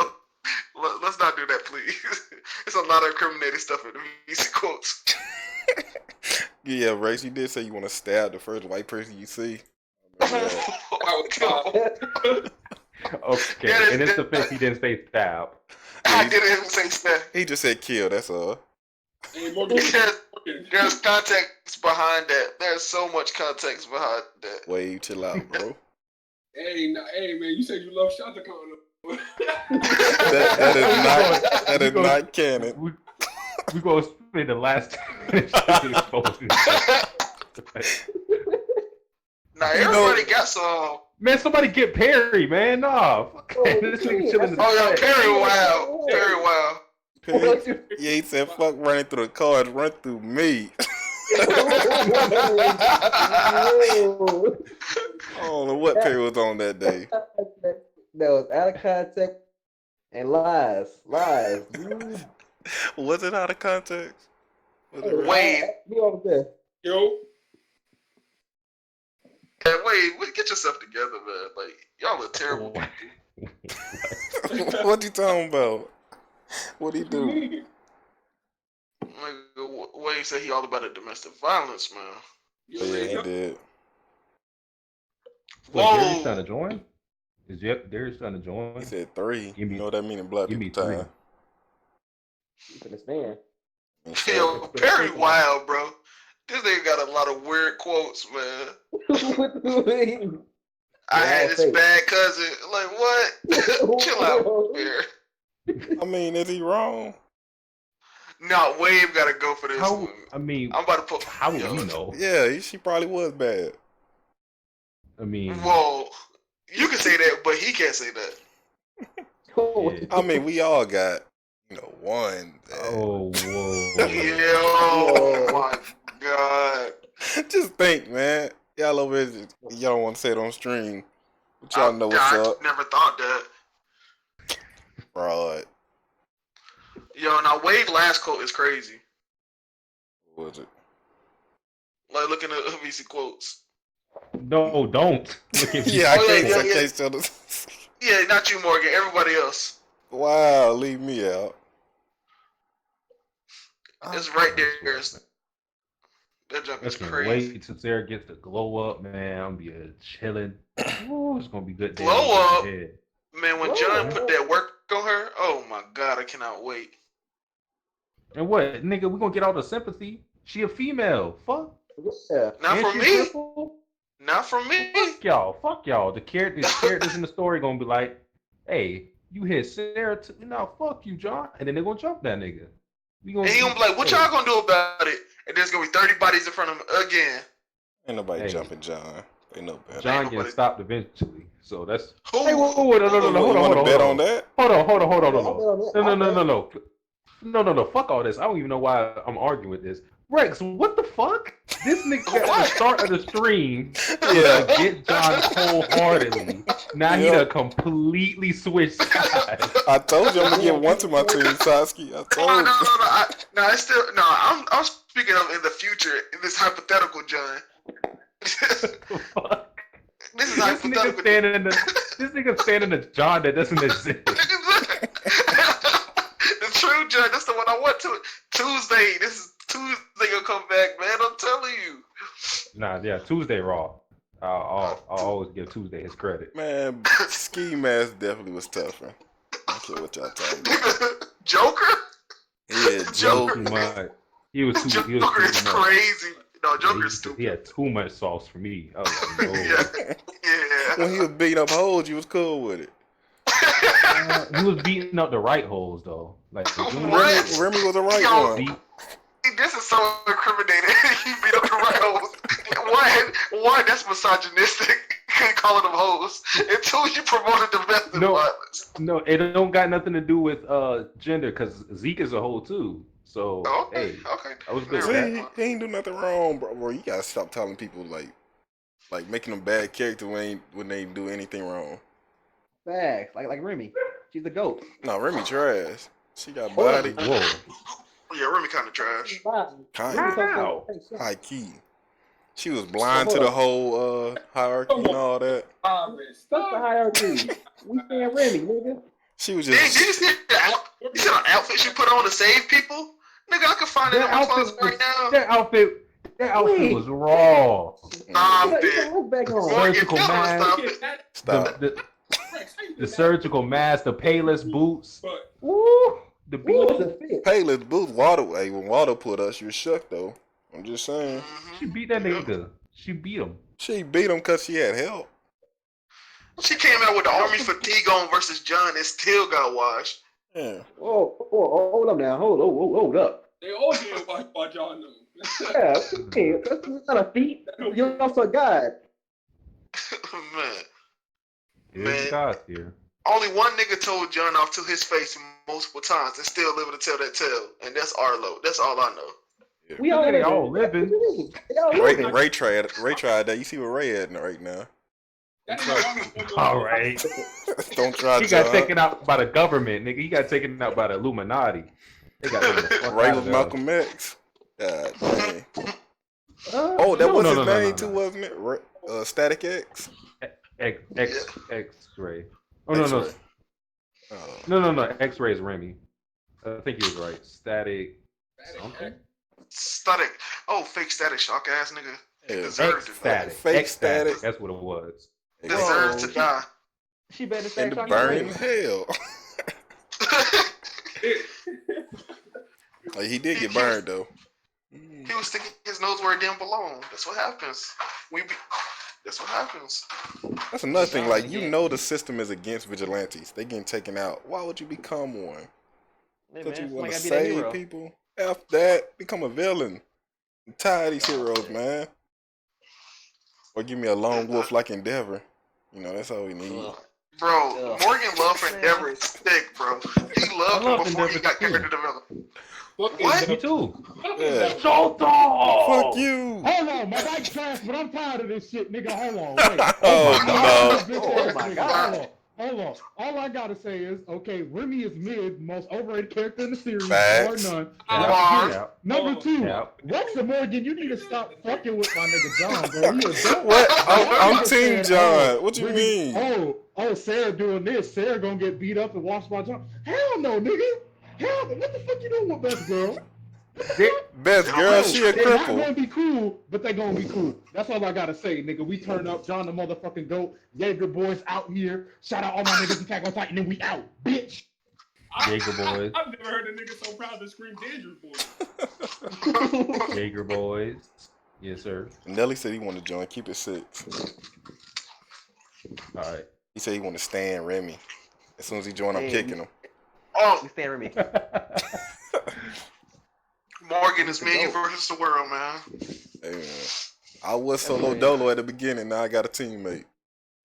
D: Let's not do that, please. It's a lot of incriminating stuff in the VC quotes.
A: Yeah, Race, you did say you want to stab the first white person you see.
B: Okay,
D: Yeah,
B: in his defense, he didn't say stab.
D: I didn't even say stuff.
A: He just said kill, that's all.
E: Hey, Morgan,
D: There's context behind that. There's so much context behind that.
A: Wave, chill out, bro.
E: hey, man, you said you love Shotacon.
A: That is not canon.
B: We gonna spend the last 10 minutes exposing.
D: Now everybody got some.
B: Man, somebody get Perry, man. Nah, fuck that. This nigga chilling in the
D: Oh yeah,
B: chat.
D: Perry Wow. Perry Wow.
A: Yeah, he said, fuck running through the cars, run through me. I don't know what Perry was on that day.
C: That was out of context and lies. Dude.
A: Was it out of context? Was it real?
D: Wait.
C: Be over there.
E: Yo,
D: Yeah, wait, get yourself together, man. Like, y'all are terrible people.
A: What you talking about? What he do?
D: Like, Wade said he all about the domestic violence, man.
A: Oh, yeah, he did.
B: Wait,
D: Whoa!
B: Darius trying to join? Is Darius trying to join?
A: He said 3.
B: Give me-
A: You know what that mean in black
B: give me
A: people
B: 3.
A: time?
C: You understand?
D: Yo, Perry wild, bro. This nigga got a lot of weird quotes, man.
C: What do you mean?
D: I
C: Yeah,
D: had
C: I'll
D: this
C: say.
D: bad cousin. Like, what? Chill out, Perry.
A: I mean, is he wrong?
D: No, Wave gotta go for this
B: How?
D: one.
B: I mean,
D: I'm about to put.
B: how would
D: yo,
B: we know?
A: Yeah, she probably was bad.
B: I mean,
D: Well, you can say that, but he can't say that.
B: yeah.
A: I mean, we all got, one. Bad.
B: Oh, whoa.
D: Yo, my God.
A: Just think, man. Y'all over here, y'all don't want to say it on stream. But y'all know what's
D: I
A: up.
D: never thought that.
A: Fraud.
D: Yo, now Wave last quote is crazy.
A: What was it?
D: Like looking at VC quotes.
B: No, don't. Look at
A: Yeah, I can't
D: yeah,
A: I
D: yeah.
A: can't tell this.
D: Yeah, not you, Morgan. Everybody else.
A: Wow, leave me out.
D: It's right there. That junk
B: I
D: is
B: can't
D: crazy.
B: wait till Sarah gets the glow up, man. I'm be chilling. Ooh, it's gonna be good. Days
D: Glow up?
B: ahead.
D: Man, when
C: Whoa.
D: John put that work on her, oh my God, I cannot wait.
B: And what, nigga? We gonna get all the sympathy. She a female. Fuck.
C: Yeah.
D: Not
B: And
D: for
B: she
D: me.
B: triple?
D: Not for me.
B: Fuck y'all. Fuck y'all. The characters in the story gonna be like, hey, you hit Sarah. No, fuck you, John. And then they gonna jump that nigga. We
D: And he gonna be like, what y'all gonna do about it? And there's gonna be 30 bodies in front of him again.
A: Ain't nobody
B: Hey.
A: jumping John. They know better.
B: John
D: Ain't
B: getting
D: nobody-
B: stopped eventually. So that's.
D: Who?
B: Hey, whoa, no,
A: You want to bet on that?
B: Hold on. No. Fuck all this. I don't even know why I'm arguing with this. Rex, what the fuck? This nigga at the start of the stream
A: Yeah.
B: get John wholeheartedly. Now he done completely switched sides.
A: I told you I'm gonna give one to my team, Satsuki. I told you.
D: No. It's still no. I'm speaking of in the future. In this hypothetical, John.
B: Fuck.
D: This is
B: This
D: hypothetical.
B: nigga standing in a John that doesn't exist.
D: The true John. That's the one I want to. Tuesday. This is Tuesday gonna come back, man. I'm telling you.
B: Nah, yeah, Tuesday Raw. I'll always give Tuesday his credit.
A: Man, Ski Mask definitely was tougher. I don't care what y'all talking about.
D: Joker.
A: Yeah,
D: Joker.
B: Too
A: Joker.
B: much. He was too
D: Joker is
B: much.
D: crazy. No, Joker is
B: He
D: stupid.
B: had too much sauce for me. I was like, no.
D: Yeah.
A: When he was beating up hoes, you was cool with it.
B: He was beating up the right holes though. Like the junior
D: Right.
A: Remy was the right
D: Yo.
A: one.
B: beat.
D: This is so incriminating. He beat up the right hoes. One, that's misogynistic. Calling them hoes. And two, you promoted domestic
B: No.
D: violence.
B: No, it don't got nothing to do with gender because Zeke is a hole too. So
D: Okay.
B: hey,
D: Okay.
B: I was good
A: See,
B: with
D: Fair
B: that.
A: he ain't do nothing wrong, bro. You gotta stop telling people like making them bad character when they do anything wrong.
C: Facts. Like Remy. She's a goat.
A: No, Remy trash. She got
C: Hold
A: body.
C: on.
B: Whoa.
D: Yeah, Remy kind of trash.
A: Kind
B: Wow.
A: high key. She was blind to the whole hierarchy and all that.
C: What's the hierarchy? We saying Remy, nigga.
A: She was
D: Did you
A: just
D: see the outfit she put on to save people? Nigga, I can find it in my closet right now.
B: That outfit
C: Wait.
B: was raw.
D: Stop
C: Put
D: it.
C: your back on.
D: Morgan,
B: Surgical
D: tell her
B: mask.
D: stop it.
A: stop.
B: The surgical mask, the payless boots.
E: But
B: Woo! The
C: Ooh,
B: beat.
C: it's a fit.
A: Payless boots, Water. Hey, when Water put us, you were shook though. I'm just saying.
B: She beat that nigga. She beat him.
A: She beat him because she had help.
D: She came out with the army fatigue on versus John and still got washed.
A: Yeah.
C: Hold up now. Hold up.
E: they all get watched by John though.
C: Yeah, hey, that's not a feat. You're also a god.
D: Man.
B: Here's
D: Man.
B: the guys here.
D: Only one nigga told John off to his face multiple times and still living to tell that tale. And that's Arlo. That's all I know.
C: We all
B: They
C: living.
B: all living.
C: What you mean? They all
A: Ray,
C: living.
A: Ray tried that. You see what Ray at right now.
B: All right.
A: Don't try
B: He
A: to.
B: got taken out by the government, nigga. He got taken out by the Illuminati. They got him the fuck
A: Ray
B: out
A: was
B: of
A: Malcolm X. God dang.
C: Uh,
A: Oh, that
B: No,
A: was
B: no,
A: his
B: no, no,
A: name
B: no,
A: too,
B: no.
A: wasn't it? Static X?
B: X-ray. Oh no
A: X-ray.
B: no. X-ray is Remy. I think he was right. Static something.
D: Static. Oh, fake Static Shock ass nigga. He
A: Yeah.
D: deserved it.
B: Static.
A: Fake
B: X-static.
A: Static.
B: That's what it was.
D: Deserves to
C: Whoa.
D: die.
C: She better
A: In
C: say
A: the
C: Shock
A: burning
C: already.
A: hell. Like, he did get burned though.
D: He was sticking his nose where it didn't belong. That's what happens. That's what happens.
A: That's another thing. Like, you know, the system is against vigilantes. They getting taken out. Why would you become one?
C: Hey,
A: Because you
C: man,
A: want to
C: somebody gotta be that
A: save
C: hero.
A: people? F that. Become a villain. I'm tired of these heroes, man. Or give me a lone wolf like Endeavor. You know, that's all we need.
C: Ugh.
D: Bro,
C: Ugh.
D: Morgan love for Endeavor is thick, bro. He loved him
B: love
D: before he
B: Endeavor
D: got
B: too.
D: character development.
E: Fuck
D: What?
B: Me
E: Endeavor.
B: too.
E: Fuck
A: Yeah.
E: Endeavor.
A: Fuck you.
F: Hold on, my bike's trash, but I'm tired of this shit, nigga. Hold on, wait.
A: Oh,
F: no.
C: Oh my God.
F: Hold on. All I gotta say is, okay, Remy is mid, most overrated character in the series,
A: Facts.
F: or none.
D: Bars.
B: Cap.
F: Number two,
B: Cap.
F: Rex and Morgan, you need to stop fucking with my nigga John, bro. He a dope.
A: What? I'm
F: Nigga
A: Team
F: said,
A: John. What you
F: Remy-
A: mean?
F: Oh, Sarah doing this. Sarah gonna get beat up and washed by John. Hell no, nigga. Hell no. What the fuck you doing with Best Girl?
A: Best girl, she a
F: They're not gonna
A: cripple.
F: be cool, but they gonna be cool. That's all I gotta say, nigga. We turn up, John the motherfucking GOAT, Jaeger boys out here. Shout out all my niggas in Attack on Titan, and we out, bitch.
B: Jaeger boys.
E: I've never heard a nigga so proud to scream Dangerous Boys.
B: Jaeger boys. Yes, sir.
A: Nelly said he want to join. Keep it 6.
B: All right.
A: He said he want to stand Remy. As soon as he join, I'm
C: Hey,
A: kicking him.
D: Oh,
C: We stand Remy.
D: Morgan is me versus the world, man.
A: Hey, man. I was solo dolo at the beginning. Now I got a teammate.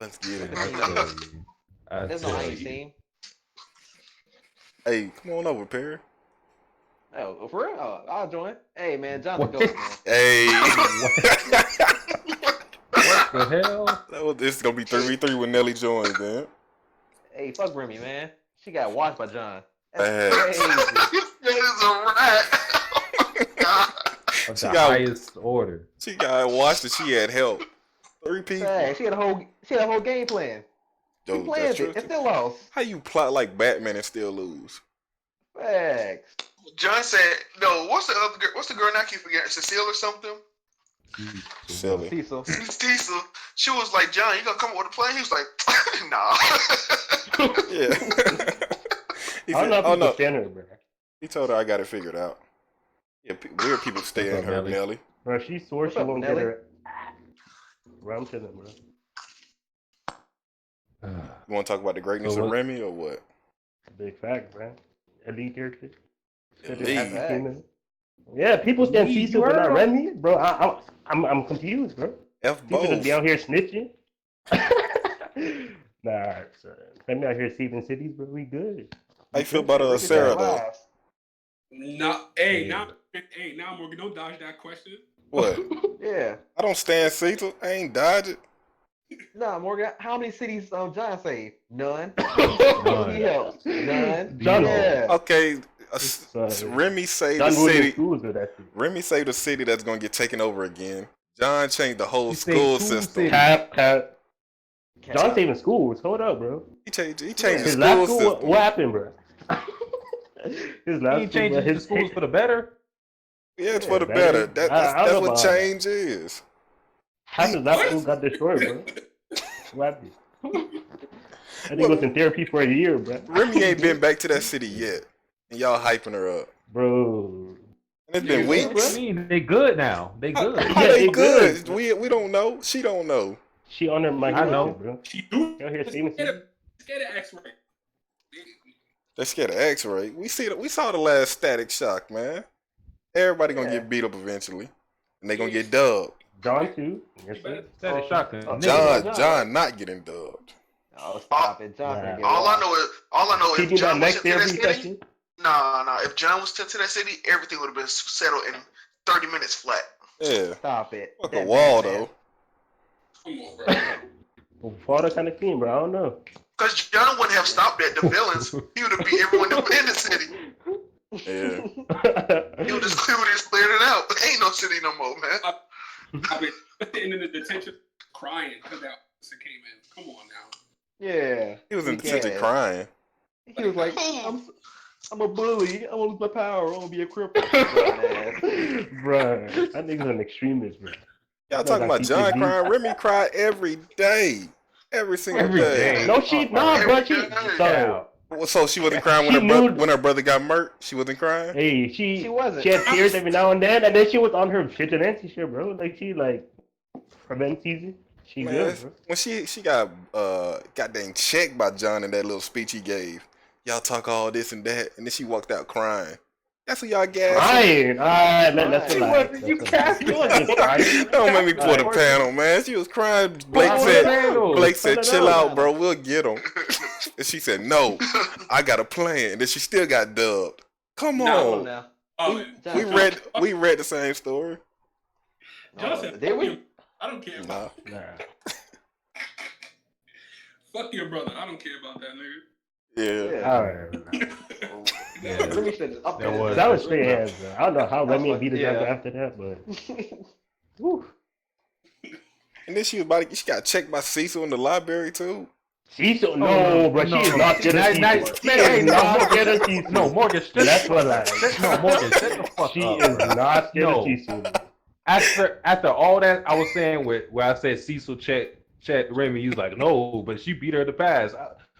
A: Let's get it.
B: I tell you. I
C: There's no
B: tell
C: ice
B: you.
C: team.
A: Hey, come on over, Perry.
C: Oh, for real? Oh, I'll join. Hey, man, John the GOAT, man.
A: Hey.
B: What the hell?
A: This is going to be 3v3 when Nelly joins, man.
C: Hey, fuck Remy, man. She got washed by John.
A: Hey.
C: That's crazy.
D: That is a rat. God.
B: Of
A: She
B: the
A: got-
B: highest order.
A: She got watched and she had help. 3 people.
C: Hey, she had a whole game plan. She
A: Yo,
C: planned
A: that's
C: it
A: true.
C: and still lost.
A: How you plot like Batman and still lose?
C: Facts.
D: John said, "No, what's the other girl? What's the girl? Now I keep forgetting. Cecile or something?
A: Silly.
C: Cecil.
D: Tisa. She was like, John, you gonna come up with a plan? He was like, nah.
A: Yeah. He
G: I don't
A: said,
G: know if
A: oh,
G: people
A: no.
G: stand her, bro.
A: He told her I got it figured out. Yeah, weird people stay
B: What's
A: in
B: up,
A: her,
B: Nelly?
A: Nelly.
G: Bro, she swore
C: What's
G: she
C: up,
G: won't
C: Nelly?
G: get her. Bro, I'm chilling, bro.
A: You want to talk about the greatness
B: So
A: of
B: what-
A: Remy or what?
G: Big fact, bro. Elite character.
A: Elite.
G: Yeah, people stand
B: Elite,
G: Cecil
B: you
G: but not
B: heard
G: Remy, bro. I'm confused, bro.
A: F
G: People
A: both.
G: just be out here snitching. Nah, son. Remy out here saving cities, bro. We good.
A: How you feel about
C: Ricky
A: Sarah
C: said
A: though?
C: lies.
E: No, hey, now Morgan, don't dodge that question.
A: What?
C: Yeah.
A: I don't stand Cecil. I ain't dodge it.
C: Nah, Morgan, how many cities John saved? None.
B: None.
C: He helped. None.
G: John,
C: Yeah.
A: Okay, Remy saved the
G: John Wooden
A: city.
G: schools with that shit.
A: Remy saved a city that's gonna get taken over again. John changed the whole
B: He
A: school
B: saved 2
A: system.
B: cities.
G: Cap. John saving schools. Hold up, bro.
A: He changed the
G: His
A: school
G: last school,
A: system.
G: what happened, bro? His
B: He
G: last
B: ain't
G: school,
B: changing
G: bro,
B: the schools for the better.
A: Yeah, it's for the
G: better.
A: better.
G: I
A: That's
G: don't
A: what
G: know about
A: change is.
G: half his last school got destroyed, bro. What happened? I think he was in therapy for a year, bro.
A: Remy ain't been back to that city yet, and y'all hyping her up.
G: Bro.
A: And it's been
B: What do
A: weeks.
B: you mean? They good now. They good.
A: How
G: Yeah,
A: they
G: they
A: good?
G: good.
A: We don't know. She don't know.
G: She on her my
B: I know.
G: bro.
E: She do.
G: Y'all hear saving cities?
E: Scared of X-ray.
A: They're scared of X-ray. We saw the last Static Shock, man. Everybody gonna
C: Yeah.
A: get beat up eventually, and they gonna get dubbed.
G: John too. Yes, sir.
B: Static shotgun.
A: John not getting dubbed.
C: Oh, stop it. John finna
G: Nah.
C: get
D: All I
C: washed.
D: know is
G: He
D: if
G: do that
D: John was
G: next
D: sent to that
G: therapy
D: city,
G: session.
D: nah. If John was sent to that city, everything would have been settled in 30 minutes flat.
A: Yeah.
C: Stop it.
A: Fuck a
C: That
A: wall
C: man,
A: though.
E: Come on, bro.
G: Well, Florida kind of clean, bro. I don't know.
D: Because John wouldn't have stopped at the villains. He would have beat everyone in the city.
A: Yeah.
D: He would just cleared it out. Ain't no city no more, man.
E: I've been sitting in the detention crying because that officer came in. Come on now.
C: Yeah.
A: He was in
C: weak
A: detention
C: ass.
A: crying.
C: He was like,
D: Who?
C: I'm a bully. I'm gonna lose my power. I'm gonna be a cripple. Blind ass.
G: Bruh, that nigga's an extremist, bro.
A: Y'all
G: Bro
A: talking
G: got
A: about John
G: PTSD.
A: crying? Remy cried every day. Every single
B: Every
A: day.
B: day.
G: No, she nah,
D: Every
G: bro.
D: day.
G: So
A: Well, so she wasn't crying
G: She knew-
A: when her brother got murked? She wasn't crying?
G: hey,
C: She wasn't.
G: She had tears every now and then she was on her vigilante shit, bro. Like she like prevent season. She
A: Man,
G: good, bro.
A: when she got goddamn checked by John in that little speech he gave. Y'all talk all this and that, and then she walked out crying. That's what y'all gassing.
G: Crying. Alright, let's
C: She
G: relax.
B: wasn't- you
G: Let's
B: can't-
G: relax. She wasn't crying.
A: Don't make me pull the
G: Alright.
A: panel, man. She was crying. Blake
B: Pull the
A: said,
B: panel.
A: Blake said,
G: Pull it
A: chill
G: out.
A: out, bro. We'll get him. And she said, no, I got a plan. And then she still got dubbed. Come
E: No.
A: on.
C: Now.
E: Oh,
A: We read the same story.
E: John said,
C: Did we?
E: I don't care
A: Nah.
E: about Fuck your brother. I don't care about that nigga.
A: Yeah.
G: Alright.
B: Yeah.
C: Remy should have up
B: There
C: there.
B: was-
G: That was straight hands, bro. I don't know how
C: That's
G: Remy
C: what-
G: beat his
C: yeah.
G: brother after that, but whew.
A: And then she was about to, she got checked by Cecil in the library too.
G: Cecil, no,
B: no,
G: bro.
B: no.
G: She is not scared of
B: Nice,
G: Cecil.
B: nice.
G: She
B: Man,
G: is
B: hey, no,
G: not
B: Morgan.
G: scared of Cecil.
B: No, Morgan, shut
G: That's
B: the
G: what I.
B: No, Morgan, shut the fuck
G: She
B: up.
G: is
B: bro.
G: not scared
B: No.
G: of Cecil.
B: After all that, I was saying where I said Cecil checked Remy, he was like, no, but she beat her in the past.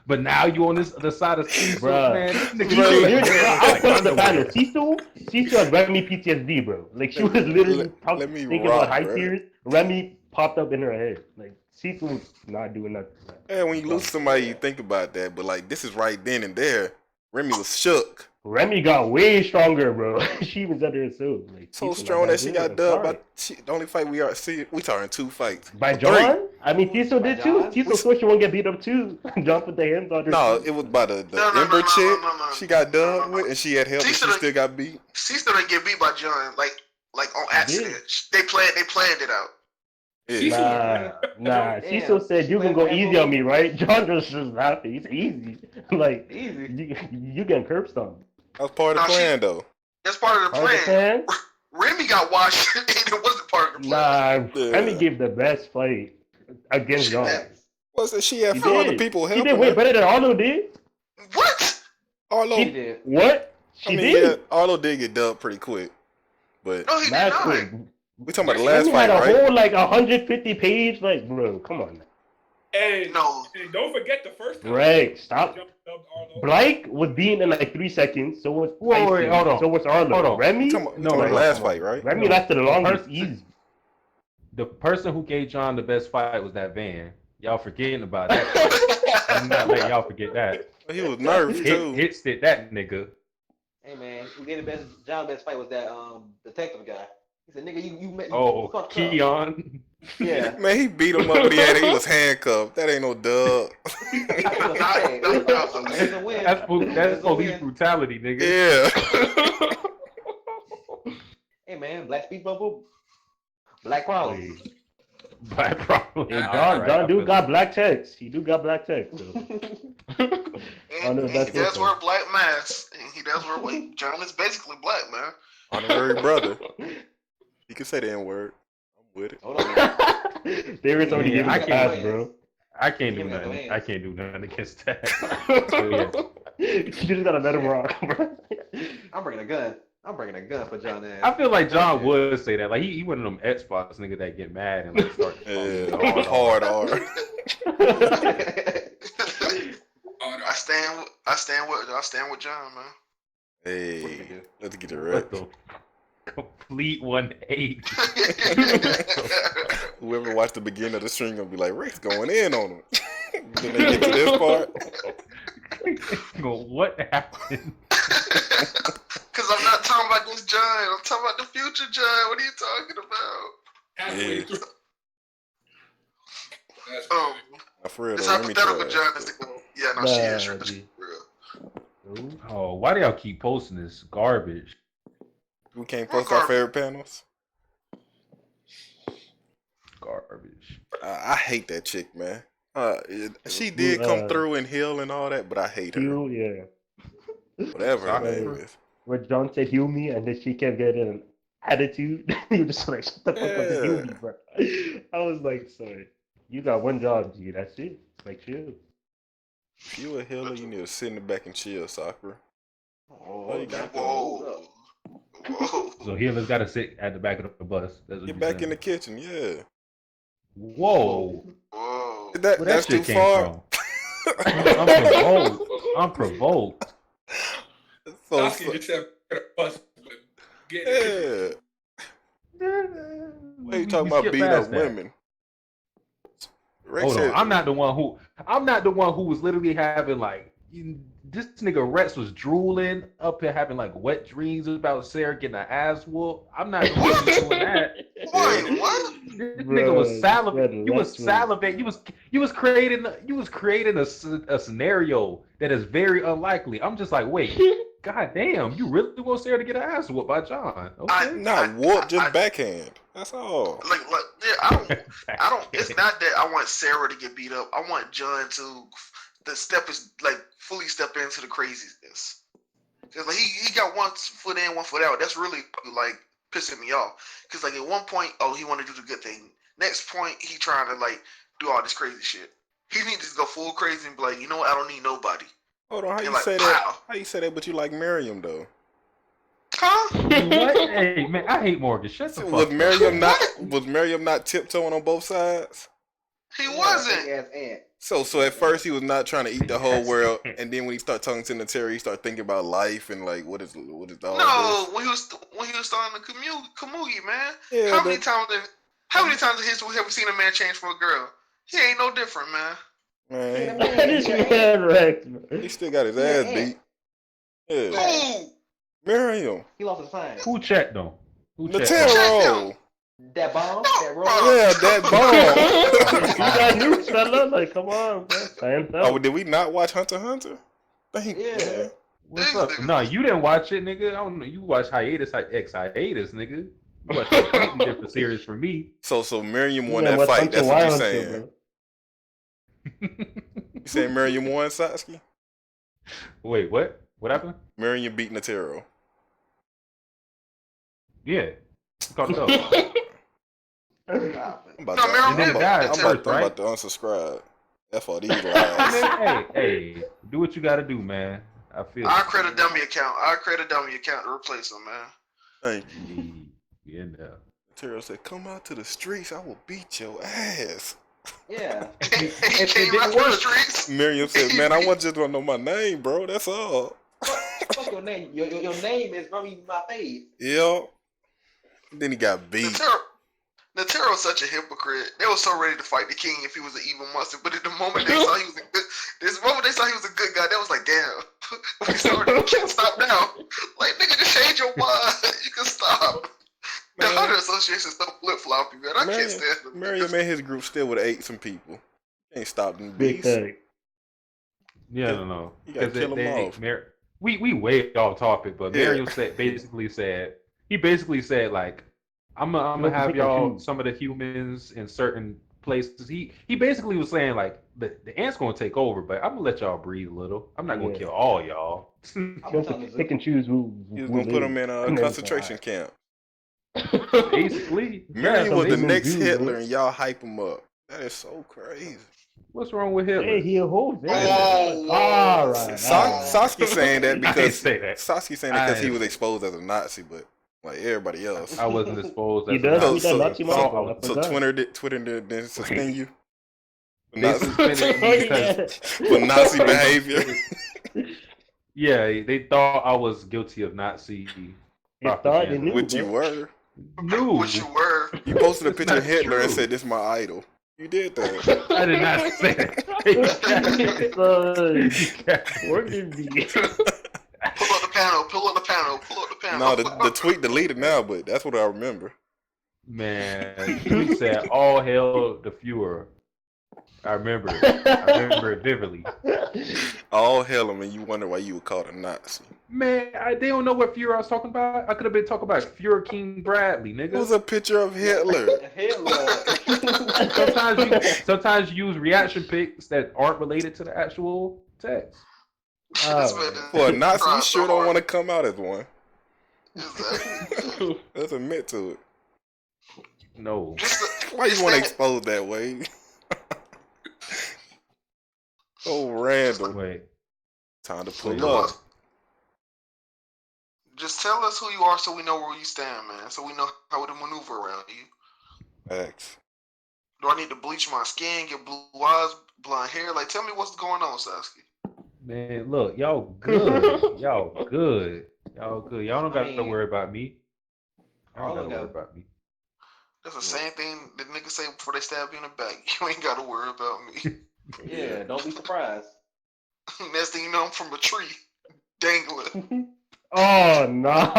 B: But now you on the side of Cecil,
G: Bruh.
B: man. This nigga
G: Cecil,
B: is
G: here's-
B: like
G: I'll put up the
B: underwear.
G: panel. Cecil had Remy PTSD, bro. Like she was literally
A: Let me
G: thinking
A: rock,
G: about high
A: bro.
G: tears. Remy popped up in her head. Like Cecil was not doing nothing.
A: Yeah, when you lose somebody, you think about that. But like, this is right then and there. Remy was shook.
G: Remy got way stronger, bro. She even said it herself. Like,
A: So
G: Cecil
A: strong
G: not
A: that she
G: good.
A: got
G: I'm
A: dubbed.
G: sorry.
A: The only fight we saw her in 2 fights.
G: By
A: Three.
G: John? I mean, Cecil
C: By
G: did too.
C: John?
G: Cecil swore she won't get beat up too. John put the hands on her.
A: No, it was by the
D: No,
A: Ember chick.
D: no.
A: She got dubbed
D: No.
A: with, and she had help, and
D: Cecil
A: she
D: done-
A: still got beat.
D: Cecil didn't get beat by John, like on
G: She
D: accident. They planned it out.
A: Yeah.
G: Nah.
C: Damn.
G: Cecil said you can go easy on me, right? John just laughing. He's easy. Like
C: Easy.
G: you getting curb stomped.
A: That was part of the
D: No,
A: plan, though.
D: That's part of the
G: Part of the
D: plan.
G: plan?
D: Remy got washed, and it wasn't part of the plan.
G: Nah.
A: Yeah.
G: Remy gave the best fight against John.
A: What's that? She had
G: She
A: 4 other
G: did.
A: people
G: She
A: helping
G: did way
A: her.
G: better than Arlo did.
D: What?
A: Arlo,
C: He did.
G: What?
A: I
G: She
A: mean,
G: did.
A: yeah, Arlo did get dubbed pretty quick. But
D: No, he did
G: Mad
D: not.
G: quick.
A: we talking about the last
G: Remy
A: fight,
G: had a
A: right?
G: whole like 150 page. Like, bro, come on.
E: And,
D: No.
E: and don't forget the first time.
G: Right, stop.
E: Jumped up Arlo.
G: Blake was beaten in like 3 seconds. So was
B: Whoa, wait,
G: Tyson.
B: hold on.
G: So was Arlo.
B: Hold on.
G: Remy.
A: We talking about
B: No,
A: the
B: no,
A: last
G: come on.
A: fight, right?
G: Remy
B: No.
G: lasted the longest.
B: Person-
G: Easy.
B: The person who gave John the best fight was that Van. Y'all forgetting about that. I'm not letting y'all forget that.
A: He was nervous, too.
B: Hit stick that nigga.
C: Hey man, who gave the best John's best fight was that detective guy. He said, "Nigga, you met
B: Oh,
C: fucked up."
B: Keon.
C: Yeah.
A: Man, he beat him up, but he was handcuffed. That ain't no dub.
C: That's what I'm saying. It's a win.
B: That's
C: It's a
B: police
C: win.
B: brutality, nigga.
A: Yeah.
C: Hey man, black speed bubble, black problem.
B: Black problem.
G: Hey,
B: Alright,
G: John
B: I
G: do
B: feel
G: got
B: it.
G: black checks. He do got black checks. So. Oh, no,
D: And
G: that's
D: he does
G: okay.
D: wear black masks, and he does wear like John is basically black, man.
A: Honorary brother. He can say the N-word. I'm with it.
C: Hold on.
G: There is already
B: Yeah,
G: giving
B: I
G: the
B: can't-
G: pass, bro.
B: I can't do
C: Give me the
B: nothing.
C: hands.
B: I can't do nothing against that.
G: You just gotta let him rock, bro.
C: I'm bringing a gun. I'm bringing a gun for John ass.
B: I feel like John would say that. Like he one of them Xbox nigga that get mad and like start.
A: Yeah. Hard R.
D: I stand with John, man.
A: Hey, let's get it
B: What
A: right.
B: the complete 180.
A: Whoever watched the beginning of the stream gonna be like, Rick's going in on him. Then they get to this part.
B: What happened?
D: Because I'm not talking about this John. I'm talking about the future John. What are you talking about?
E: Halfway
A: Yeah.
E: through. That's
A: Nah, for real
D: This
A: though, let me
D: hypothetical
A: try.
D: John is the yeah, no, she is
G: Nah,
D: for
G: G.
D: real.
B: Oh, why do y'all keep posting this garbage?
A: We can't post our favorite panels.
B: Garbage.
A: I hate that chick, man. She did come through and heal and all that, but I hate her.
G: Heal, yeah.
A: Whatever her
B: Sorry.
A: name is.
G: Where John said heal me, and then she kept getting an attitude. You just like, shut the fuck up and heal me, bro. I was like, sorry. You got one job, G. That's it. Like, chill.
A: If you a Hitler, you need to sit in the back and chill, Sakura.
C: Oh,
A: you got
D: Whoa. Whoa.
B: So healers got to sit at the back of the bus. That's what
A: Get
B: you're
A: back
B: saying.
A: in the kitchen, yeah.
B: Whoa.
D: Whoa.
B: Where that
A: That's too
B: shit came
A: far.
B: from? I'm provoked. I'm provoked.
A: So,
E: Sasuke just said get a bus, but get it.
A: yeah. Why you
B: We
A: talking about
B: skip
A: beat
B: past
A: up
B: that.
A: women? Ray
B: Hold
A: said,
B: on, I'm not the one who was literally having like this nigga Rex was drooling up here having like wet dreams about Sarah getting her ass whooped. I'm not the one who's doing that.
D: Wait, what?
B: This nigga was salivating. You was
G: brother,
B: salivating. You was creating a scenario that is very unlikely. I'm just like, wait, god damn, you really want Sarah to get her ass whooped by John? Okay.
A: not whoop, just backhand. That's all.
D: Yeah, I don't. It's not that I want Sarah to get beat up. I want John to fully step into the craziness. Cause like he got 1 foot in, 1 foot out. That's really like pissing me off. Cause like at one point, he want to do the good thing. Next point, he trying to like do all this crazy shit. He needs to go full crazy and be like, you know what? I don't need nobody.
A: Hold on, how
D: And
A: you
D: like,
A: say
D: pow.
A: that? How you say that? But you like Miriam though.
D: Huh?
B: What? Hey man, I hate Morgan. Shut the
A: So
B: fuck
A: was Miriam not tiptoeing on both sides?
D: He wasn't.
C: Ass ant.
A: So at first he was not trying to eat the whole world, and then when he started talking to Nateri, he started thinking about life and like what is all this?
D: No, when he was starting the Kamugi, man.
A: Yeah,
D: How many times in history have we seen a man change for a girl? He ain't no different, man.
A: Man,
G: This man Rex, bro.
A: he still got his ass beat. Yeah,
D: Ooh,
A: Miriam,
C: He lost his sign.
B: Who checked them? Who checked
A: Natero.
C: That bomb,
D: No,
C: that roll.
A: Yeah, that bomb.
G: You got news, fella. Like, come on, bro. Hands
A: Oh,
G: up.
A: did we not watch Hunter x Hunter? Thank
C: Yeah.
A: man.
B: What's
D: These
B: up?
D: niggas-
B: No, you didn't watch it, nigga. I don't know. You watched hiatus, nigga. You watched a completely different series from me.
A: So Miriam
G: You
A: won
G: know
A: that fight.
G: Hunter
A: That's what you're
G: Wild
A: saying.
G: bro.
A: You saying Miriam won, Satsuki?
B: Wait, what? What happened?
A: Miriam beat Natero.
B: Yeah. Caught it up.
C: Stop it.
A: I'm about
D: No,
A: to,
D: Miriam
A: I'm
D: did
A: about,
B: died
A: I'm about,
B: first,
A: I'm
B: right?
A: about to unsubscribe. That's all these lies.
B: hey, do what you gotta do, man. I feel
D: I create a dummy account. To replace him, man.
A: Thank you.
B: Yeah, no.
A: Natero said, "Come out to the streets. I will beat your ass."
C: Yeah.
D: He
B: It
D: came
B: didn't
D: out to the
B: work.
D: streets.
A: Miriam said, "Man, I want you to know my name, bro. That's all."
C: Fuck your name. Your name is from my face.
A: Yeah. Then he got beat.
D: Natero's such a hypocrite. They were so ready to fight the king if he was an evil monster, but at the moment they saw he was a good guy, they was like, damn. We started, you can't stop now. Like, nigga, just change your mind. You can stop. The
A: Man.
D: Hunter Association is so flip floppy, man. I can't stand them.
A: Miriam and his group still would have ate some people. Can't stop them
G: Big
A: beasts.
G: thing.
B: Yeah, no.
A: You gotta kill them off.
B: We way off topic, but
A: Yeah.
B: Mario basically said like I'm gonna have
G: pick and
B: y'all
G: choose.
B: some of the humans in certain places. He basically was saying like the ants gonna take over, but I'm gonna let y'all breathe a little. I'm not gonna
G: Yeah.
B: kill all y'all.
G: You have to pick and choose who.
A: He was
G: who
A: gonna put them
G: lives.
A: in
G: I'm
A: a
G: never
A: concentration camp.
B: Basically,
A: Miriam was the
G: amazing
A: next
G: dude,
A: Hitler,
G: bro.
A: and y'all hype him up. That is so crazy.
B: what's wrong with Hitler?
G: Hey, he a whole
D: Oh,
G: all right.
A: Sasuke saying that
B: I
A: because
B: didn't say that.
A: Sasuke saying that because he was exposed as a Nazi, but like everybody else.
B: I wasn't exposed.
G: He
B: as a
G: does.
B: Nazi.
G: He does Nazi
B: So-
G: motherfucker. I
A: So
G: forgot.
A: Twitter didn't suspend you for
B: They
A: Nazi,
B: suspended me because
A: for Nazi behavior.
B: yeah, they thought I was guilty of Nazi
G: He thought he
B: propaganda.
G: knew,
A: Which you
G: bro.
A: were.
B: No,
D: what you were.
A: You posted a
B: It's
A: picture of
B: not
A: Hitler and
B: true.
A: said, "This is my idol." You did that.
B: I did not say that.
G: Where did he?
D: Pull up the panel.
A: No, the tweet deleted now, but that's what I remember.
B: Man, we said all hail the Fuhrer. I remember it. I remember it vividly.
A: All hell, I mean, you wonder why you were called a Nazi.
B: Man, they don't know what Fuhrer I was talking about. I could have been talking about Fuhrer King Bradley,
A: It was
B: nigga.
A: a picture of Hitler.
B: Sometimes you use reaction pics that aren't related to the actual text.
A: For a Nazi, you sure don't want to come out as one.
D: Exactly.
A: Let's admit to it.
B: No.
A: Why you want to expose that way? So random.
B: Wait.
A: Time to
B: Wait,
A: pull
B: what?
A: up.
D: Just tell us who you are so we know where you stand, man. So we know how to maneuver around you.
A: Facts.
D: Do I need to bleach my skin, get blue eyes, blonde hair? Like, tell me what's going on, Satsuki.
B: Man, look, y'all good. Y'all good. Y'all good. Y'all don't
C: I
B: got to
C: mean,
B: worry about me. Y'all don't
C: Arlo
B: got to worry
C: got
B: about me.
D: That's the same thing the niggas say before they stab you in the back. You ain't got to worry about me.
C: yeah. Don't be surprised.
D: Next thing you know, I'm from a tree, dangling.
G: Oh no!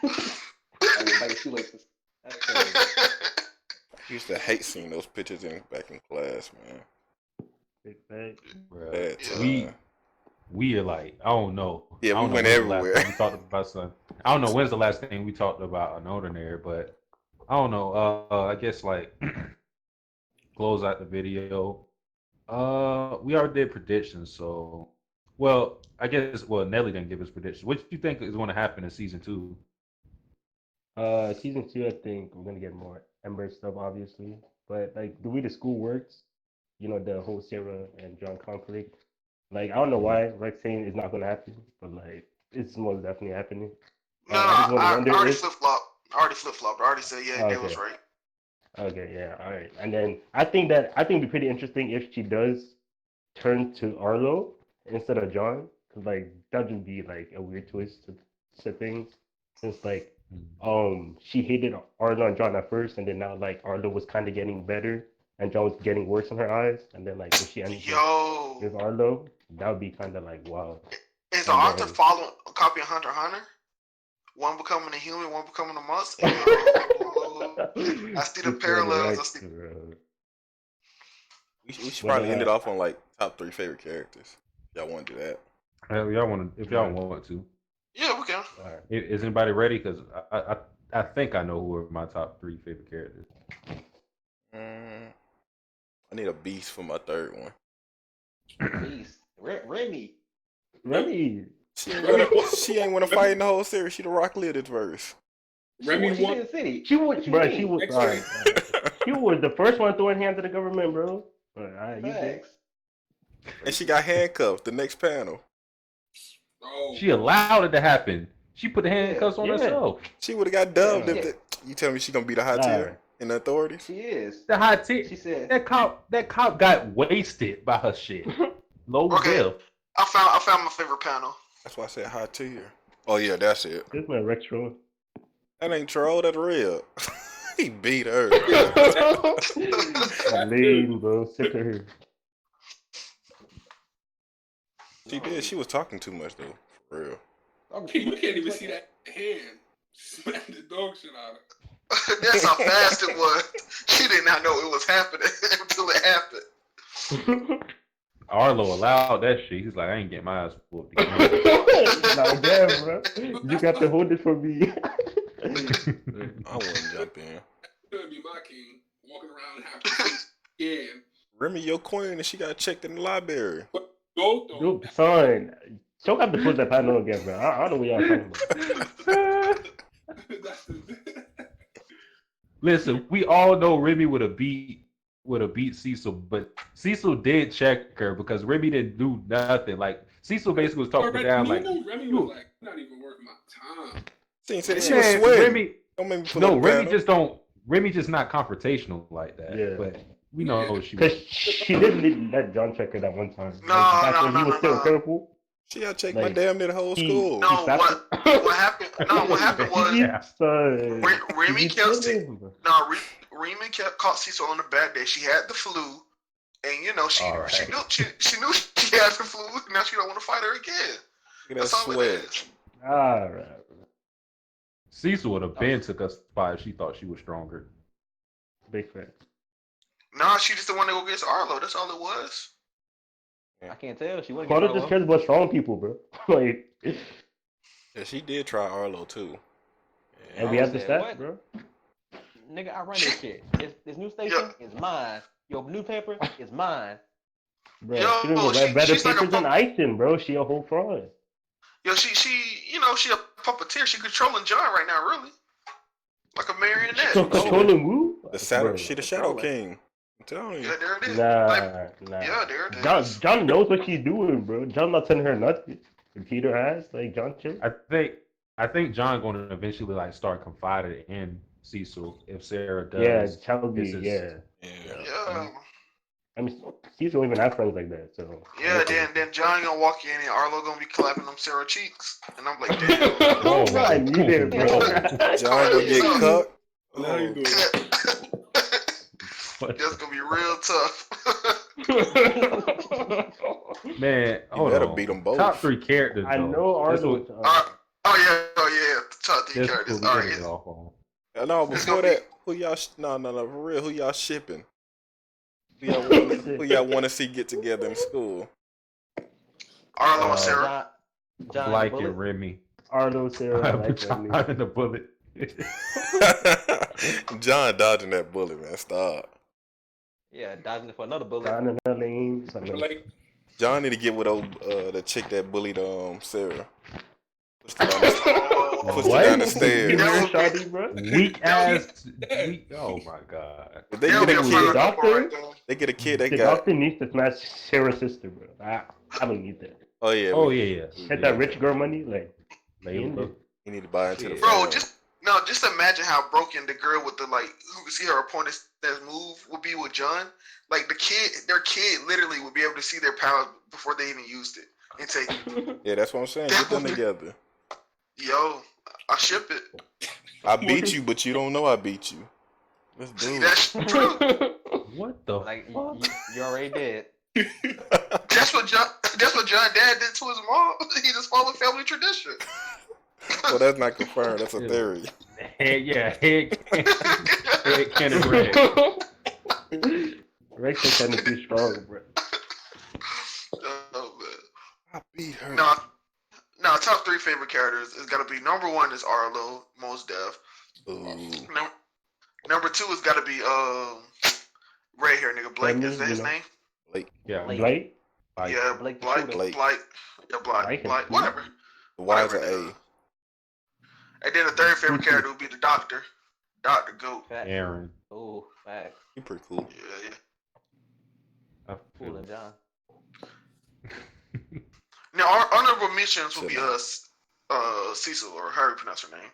C: By your shoelaces. That's crazy.
A: I used to hate seeing those pictures back in class, man.
G: Big fact.
B: Bruh.
A: Bad time.
B: We are like, I don't know.
A: Yeah,
B: I don't
A: we
B: know
A: went
B: when's the
A: everywhere.
B: last time we talked about something. I don't know when's the last thing we talked about unOrdinary, but I don't know. I guess like close out the video. We already did predictions, so I guess Nelly didn't give us predictions. What do you think is going to happen in season 2?
G: Season 2, I think we're gonna get more Ember stuff, obviously. But like the way the school works, you know, the whole Sarah and John conflict. Like I don't know why Rex saying it's not gonna happen, but like it's most definitely happening.
D: No,
G: I just want to
D: I
G: wonder
D: already
G: if.
D: flip-flopped. I already said, yeah, they was
G: Okay.
D: right.
G: Okay, yeah, all right. And then I think it'd be pretty interesting if she does turn to Arlo instead of John, because like that would be like a weird twist to things. Since like she hated Arlo and John at first, and then now like Arlo was kind of getting better, and John was getting worse in her eyes, and then like if she ends up
D: Yo,
G: with Arlo, that would be kind of like wow.
D: is the
G: And
D: author
G: then
D: following copying Hunter x Hunter? One becoming a human, one becoming a monster. Yo, I see the
G: It's
D: parallels. I
G: Rex,
D: see.
G: bro.
A: We should
G: But
A: probably end it off on like top 3 favorite characters. Y'all want to do that?
B: If y'all want to.
D: Yeah, we can.
G: all right.
B: Is anybody ready? Because I think I know who are my top 3 favorite characters.
A: I need a beast for my third one.
C: Beast. Remy.
G: Remy.
A: She ain't want to fight in the whole series. She the Rock Lidded verse.
E: Remy
C: She
E: won.
C: in the city.
G: She was,
C: What you
G: bro.
C: mean?
G: She was,
E: Next
G: all right. She was the first one throwing hands at the government, bro. All right, you good?
C: Facts.
A: And she got handcuffed the next panel.
E: Oh,
B: She allowed it to happen. She put the handcuffs on
G: Yeah.
B: herself.
A: She would have got dubbed
C: Yeah.
A: if you tell me she gonna be the high
G: All
A: tier
G: right.
A: in the authorities.
C: She is.
B: The high tier.
C: She said.
B: That cop got wasted by her shit. Low
D: Okay.
B: death.
D: I found my favorite panel.
A: That's why I said high tier. Oh yeah, that's it.
G: This man Rex Troll.
A: That ain't troll. That's real. He beat her.
G: Lame, bro. Sick of her.
A: She did. She was talking too much though. For real.
E: you can't even see that hand. Smack the dog shit out of her.
D: That's how fast it was. She did not know it was happening until it happened.
B: Arlo allowed that shit. He's like, I ain't getting my ass whooped again.
G: Nah, damn, bro. You got to hold it for me.
A: I wouldn't jump in.
E: Gonna be my king, walking around happy. Yeah.
A: Remy, your queen, and she got checked in the library.
E: But go though.
G: Dude, son, choke up the close that panel again, bro. I don't know what y'all talking about.
E: That's the.
B: Listen, we all know Remy would have beat Cecil, but Cecil did check her because Remy didn't do nothing. Like Cecil basically was talking down like
E: Remy was like, not even worth my time.
A: She said
B: Man,
A: she was sweating.
B: Remy,
A: Don't make me pull
B: no,
A: up the
B: Remy
A: panel.
B: just don't. Remy just not confrontational like that.
G: Yeah.
B: But we know she
G: Because
B: was.
G: she didn't let John check her that one time.
D: No,
G: back
D: no,
G: when
D: no,
G: he was
D: no,
G: still
D: no.
G: purple.
A: She got checked
G: Like,
A: by damn near the whole
G: he-
A: school.
D: No, what happened? No, what happened was
B: Yeah.
G: Son,
D: Remy
G: you
D: kept
G: chilling, bro.
D: Remy kept caught Cecil on a bad day. She had the flu, and you know she
B: All right.
D: she knew she had the flu. Now she don't want to fight her again.
A: Look at that
D: That's all it
A: sweat.
D: is.
G: All right.
B: Cecil would have been took us spot if she thought she was stronger.
G: Big fan.
D: Nah, she just the one to go against Arlo. That's all it was.
C: I can't tell. She wasn't.
G: Carter
C: getting
G: just cares about strong people, bro. Like,
A: Yeah, she did try Arlo too.
G: and
C: I
G: we have the
C: said,
G: stats,
C: what?
G: bro.
C: Nigga, I run this shit. This new station is mine. Your newspaper is mine.
G: Bro,
D: Yo,
G: she didn't write better
D: she's like a
G: papers than Ison, bro. She a whole fraud.
D: Yo, she she a puppeteer. She controlling John right now, really, like a marionette.
G: So controlling Wu?
A: The Shadow,
G: Bro.
A: she the Shadow King. I'm telling you.
D: Yeah, there it is.
G: Nah.
D: Yeah, there it
G: John,
D: is.
G: John knows what she's doing, bro. John not telling her nothing. And Peter has, like, John chill.
B: I think John going to eventually like start confiding in Cecil if Sarah
G: Yeah,
B: does.
G: Shelby,
B: is
G: yeah.
D: Yeah.
G: I mean, Cecil don't even have friends like that, so.
D: Yeah, then John gonna walk in and Arlo gonna be clapping them Sarah cheeks. And I'm like, damn.
G: Oh, I need it, bro.
A: John gonna get cucked.
E: Now you doing?
D: That's gonna be real tough.
B: Man,
A: You
B: hold
A: better
B: on.
A: beat them both.
B: Top 3 characters.
G: I
B: though.
G: know
B: This
G: Arlo.
B: what-
D: Oh yeah. Top 3
B: this
D: characters.
B: what we
D: All
B: ended
D: right.
B: it off on.
A: No,
D: It's
A: before
D: gonna
A: that, who y'all? No, for real. Who y'all shipping? Who y'all want to see get together in school?
D: Arlo and Sarah.
C: John
B: Blake
C: Bullet.
B: and Remy.
G: Arlo, Sarah,
B: I'm
G: like
B: in the bullet.
A: John dodging that bullet, man. Stop.
C: Yeah, dodging for another bullet.
G: John in her lane. Something like
E: Like,
A: John need to get with the chick that bullied Sarah. Pushed her down the stairs.
D: That would
G: Shawty, bro.
B: Weak ass. Oh my god.
A: If they
D: That would
A: get
D: be
A: a
D: a fun
A: kid,
G: doctor?
D: right there.
A: they get a kid. They
G: The
A: got.
G: doctor needs to smash Sarah's sister, bro. I don't need that.
A: Oh yeah.
B: Oh yeah.
G: Get that rich girl money, like.
B: Layla.
A: You need to buy into the
D: Bro,
A: phone.
D: just imagine how broken the girl with the who could see her opponent's move would be with John. Like their kid literally would be able to see their power before they even used it and take it.
A: Yeah, that's what I'm saying. Get them together.
D: Yo, I ship it.
A: I beat you, but you don't know I beat you. Let's do it.
D: That's true.
B: What the
C: Like
B: fuck?
C: you already did.
D: That's what John Dad did to his mom. He just followed family tradition.
A: Well, that's not confirmed. That's a theory.
B: Head cannon Greg.
G: Rex is kind of too strong, bro.
D: Oh man.
A: I beat her.
D: No, top 3 favorite characters is gotta be number 1 is Arlo, most deaf.
A: Ooh.
D: Number 2 is gotta be red hair nigga Blake.
G: That
D: Is that his
G: means,
D: name?
B: Yeah.
G: Blake?
D: Yeah,
C: Blake the
D: Blake.
C: shooter.
A: Blake.
D: Yeah, Blake. Whatever.
A: The Y is
D: Whatever,
A: an
D: nigga. And then the third favorite character would be the Doctor. Dr. Goat.
B: Aaron.
C: Oh, facts.
A: He pretty cool.
D: Yeah.
B: I
C: Cool
B: feel
C: and John.
D: Now, our honorable mentions would be Cecil, or how do you pronounce her name?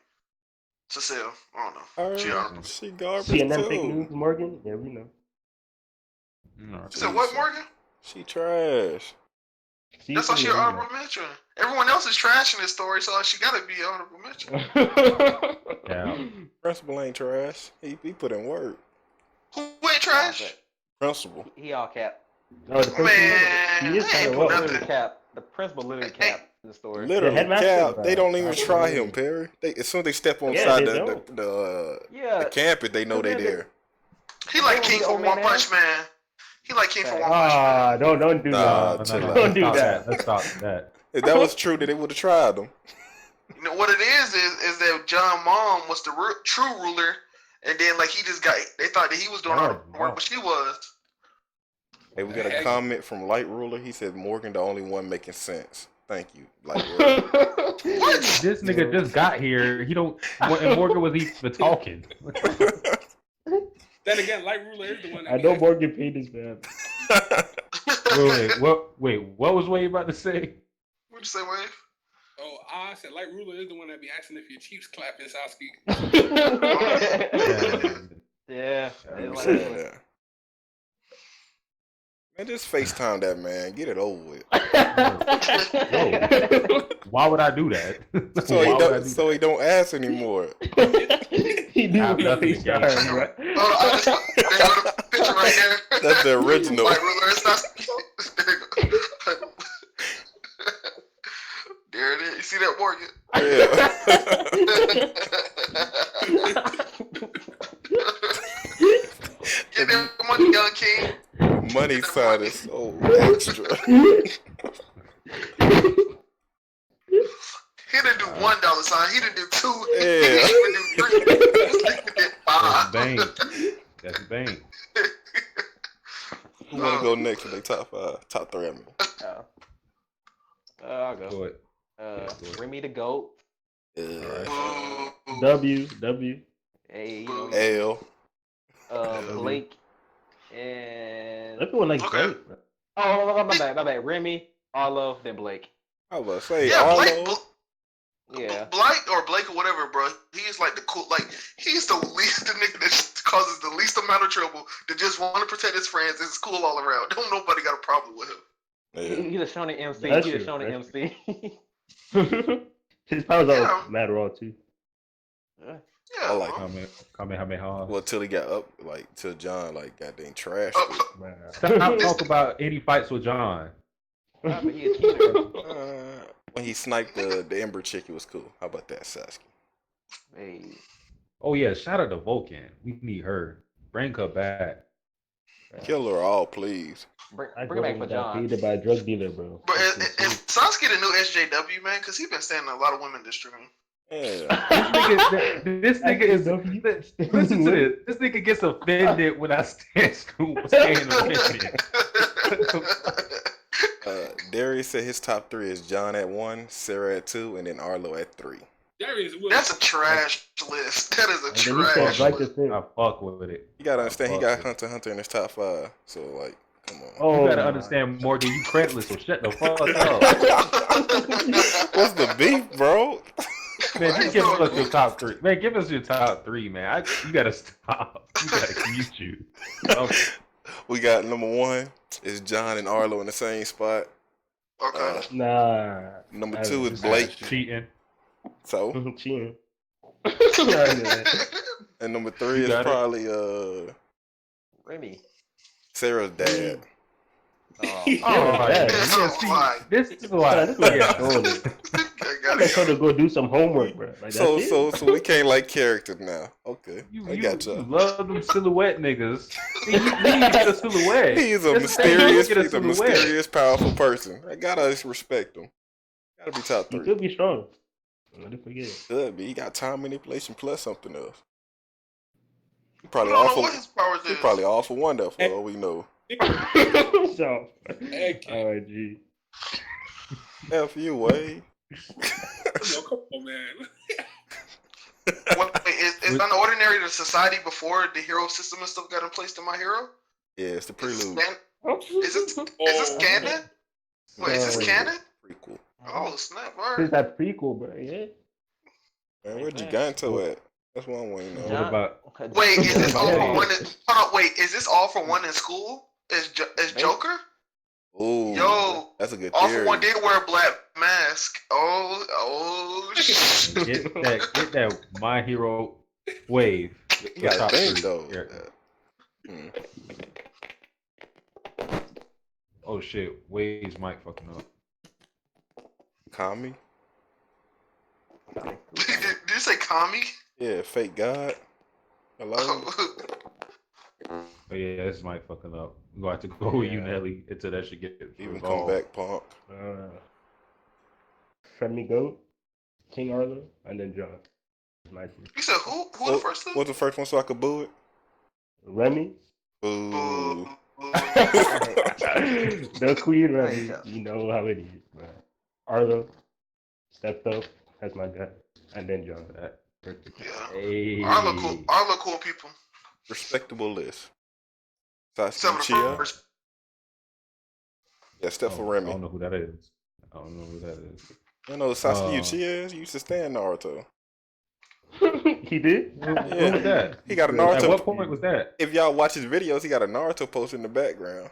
D: Cecile. I don't know. She honorable.
A: She garbage
G: CNN fake
A: too.
G: news, Morgan? Yeah, we know.
D: So what, Morgan?
A: She trash.
D: That's why she an honorable mention. Everyone else is trash in this story, so she gotta be an honorable mention.
B: Yeah.
A: Principal ain't trash. He put in work.
D: Who ain't trash?
A: Principal.
C: He all cap.
G: No, the
D: Man,
G: he is
D: I
G: kind
D: ain't
G: of
D: put
G: up.
D: nothing.
C: Literally cap. The principal literally cap in the story.
A: Literally,
G: headmaster,
A: cap.
G: bro.
A: They don't even try him,
G: Absolutely.
A: Perry. As soon as they step on
G: Yeah,
A: side
G: they
A: the
G: don't.
A: the campus, they know they there.
D: He like
C: They
D: King
C: don't
D: from
C: be
D: One
C: old
D: Punch
C: man
D: Man. He like King from One Punch Man.
G: Ah, don't do
A: Nah,
G: that.
A: chill out.
G: Don't do
B: Stop
G: that.
B: Let's stop that.
A: If that was true, then they would have tried him.
D: You know what it is that John Mom was the true ruler, and then like they thought that he was doing all the work, but she was.
A: Hey, we got a comment from Light Ruler. He said Morgan the only one making sense. Thank you, Light Ruler.
D: What?
B: This nigga just got here. He don't. And Morgan was even talking.
E: then again, Light Ruler is the one that
G: I know Morgan paid his man.
B: Wait, what was Wade about to say?
D: What'd you say, Wave?
E: Oh, I said Light Ruler is the one that be asking if your Chiefs clapping Satsuki.
C: Yeah.
A: Yeah. Man, just FaceTime that man. Get it over with.
B: Why would I do that?
A: So he don't ask anymore.
G: He knew
B: Have
G: what
B: nothing
G: he
B: to gain.
G: started, right?
D: Oh, I just they got a picture right here.
A: That's the original.
D: Light ruler, it's not. There it is. You see that, Morgan? Get that money, young king.
A: Money side is so extra.
D: He didn't do $1 sign. He didn't do two.
A: Yeah.
D: He didn't do three. He did five.
B: That's Bane.
A: Who want to go next for the top 5? Top 3, I mean.
C: I'll
B: Go
C: go.
B: ahead.
C: Remy the goat.
A: Yeah.
G: W.
C: Hey,
A: L.
H: Blake, and
G: Everyone likes
D: Okay.
G: Blake. Bro.
H: oh, my bad. Remy, Arlo, then Blake.
A: I was about to say
D: Yeah,
A: Arlo.
H: Yeah.
D: Blake or whatever, bro. He's like the cool, like he's the least the nigga that causes the least amount of trouble. That just want to protect his friends. It's cool all around. Don't nobody got a problem with him.
A: Yeah.
H: He's a shonen MC.
G: That's
H: He's a
G: true,
H: shonen
G: that's
H: MC.
G: His powers
D: Yeah.
G: all matter all too.
D: Yeah.
A: I like
D: bro.
B: Kamehameha.
A: Well, till he got up, like till John, like goddamn trashed it.
D: Oh,
G: Man.
B: Stop talk about any fights with John.
H: But he a cheater.
A: When he sniped the Ember chick, it was cool. How about that, Satsuki?
H: Hey.
B: Oh yeah, shout out to Vulcan. We need her. Bring her back.
A: Kill her all, please.
H: Bring
G: I
H: it back for
G: got
H: John.
G: paid by a drug dealer, bro.
D: But and Sasuke the new SJW man, because he been standing a lot of women this stream.
A: Yeah.
B: This nigga is. Listen to this. This nigga gets offended when I stand offended.
A: Darius said his top 3 is John at 1, Sarah at 2, and then Arlo at 3.
E: Darius Will.
D: That's a trash list. That is a
G: And then he said
D: trash
G: Black
D: list.
G: the Thing.
B: I fuck with it.
A: You gotta understand, he got
B: Fuck
A: Hunter x Hunter in his top 5. So like, come on.
G: Oh,
B: You gotta
G: my.
B: understand, Morgan. You credit, so shut the fuck up.
A: What's the beef, bro?
B: Man, just give us your top 3. Man, give us your top 3, man. You gotta stop. You gotta mute you. Okay.
A: We got number 1 is John and Arlo in the same spot.
D: Okay.
G: Nah.
A: Number
G: I
A: 2 is
G: was
A: Blake.
B: Cheating.
A: So,
G: cheating.
A: and number 3
B: You
A: is
B: got it?
A: probably
H: Remy.
A: Sarah's dad.
H: Oh,
B: Oh,
G: yeah.
D: That's a lie.
B: This is why.
G: This man
B: Yeah.
G: trolling.
D: I
G: I'm
D: gotta
G: trying to
D: go.
G: go do some homework, bro. Like, that's it.
A: So we can't like characters now. Okay, I
B: You
A: got you.
B: love them silhouette niggas. See, you need a silhouette.
A: He's a
B: That's the thing, you
A: mysterious,
B: get a
A: he's a
B: silhouette.
A: mysterious, powerful person. I gotta respect him. Gotta be top
G: He
A: 3.
G: could be strong. Don't forget.
A: Could be. He got time manipulation plus something else. He
D: I
A: probably
D: don't
A: all
D: know
A: for
D: what his powers
A: he
D: is.
A: probably all for one though, for all we know.
G: So,
E: Okay.
G: oh, gee.
A: F you, Wade.
E: Yo, come on, man.
D: Wait, is unordinary the society before the hero system and stuff got in place to My Hero?
A: Yeah, it's the
D: Is
A: prelude.
D: this canon? Wait, is this
G: Oh.
D: canon?
A: Prequel.
D: Oh snap!
G: This
D: Word.
G: is that prequel, bro. Yeah.
A: Man, where'd Giganto at? That's one way, you know.
B: What about?
D: Wait, is this all
B: Yeah.
D: for one? Hold on, wait, is this all for one in school? Is Joker?
A: Ooh,
D: Yo,
A: that's a good
D: All
A: theory.
D: for One did wear a black mask. Oh shit!
B: Get that My Hero wave.
A: You
B: The
A: gotta
B: top
A: think
B: 3.
A: though.
B: Yeah.
A: Hmm.
B: Oh shit, Wave's mic fucking up.
A: Kami?
D: Did you say Kami?
A: Yeah, fake god. Hello?
B: Oh yeah, this mic fucking up. We're gonna have to go with you,
G: Yeah.
B: Nelly, until that should get
A: Even come
B: resolved.
A: back, punk.
G: Friendly Goat, King Arlo, and then John. My team.
D: You said who? Who the first two?
A: What's the first one so I could boo it?
G: Remy,
A: Boo.
D: Boo.
G: the Queen Remy.
H: Nice.
G: You know how it is, man. Arlo stepped up as my guy, and then John.
B: That perfect.
D: Yeah.
B: Hey.
D: All look cool people.
A: Respectable list.
D: Except
A: Sasuke
D: for the
A: Chia.
D: first.
A: Yeah, Steph
B: Oh,
A: for
B: I
A: Remy.
B: don't know who that is. I don't know who that is.
A: You know Sasuke
B: Uh,
A: Chia is? He used to stand Naruto.
G: He did.
B: Who was that?
A: He got a
B: At
A: Naruto.
B: what point was that?
A: If y'all watch his videos, he got a Naruto post in the background.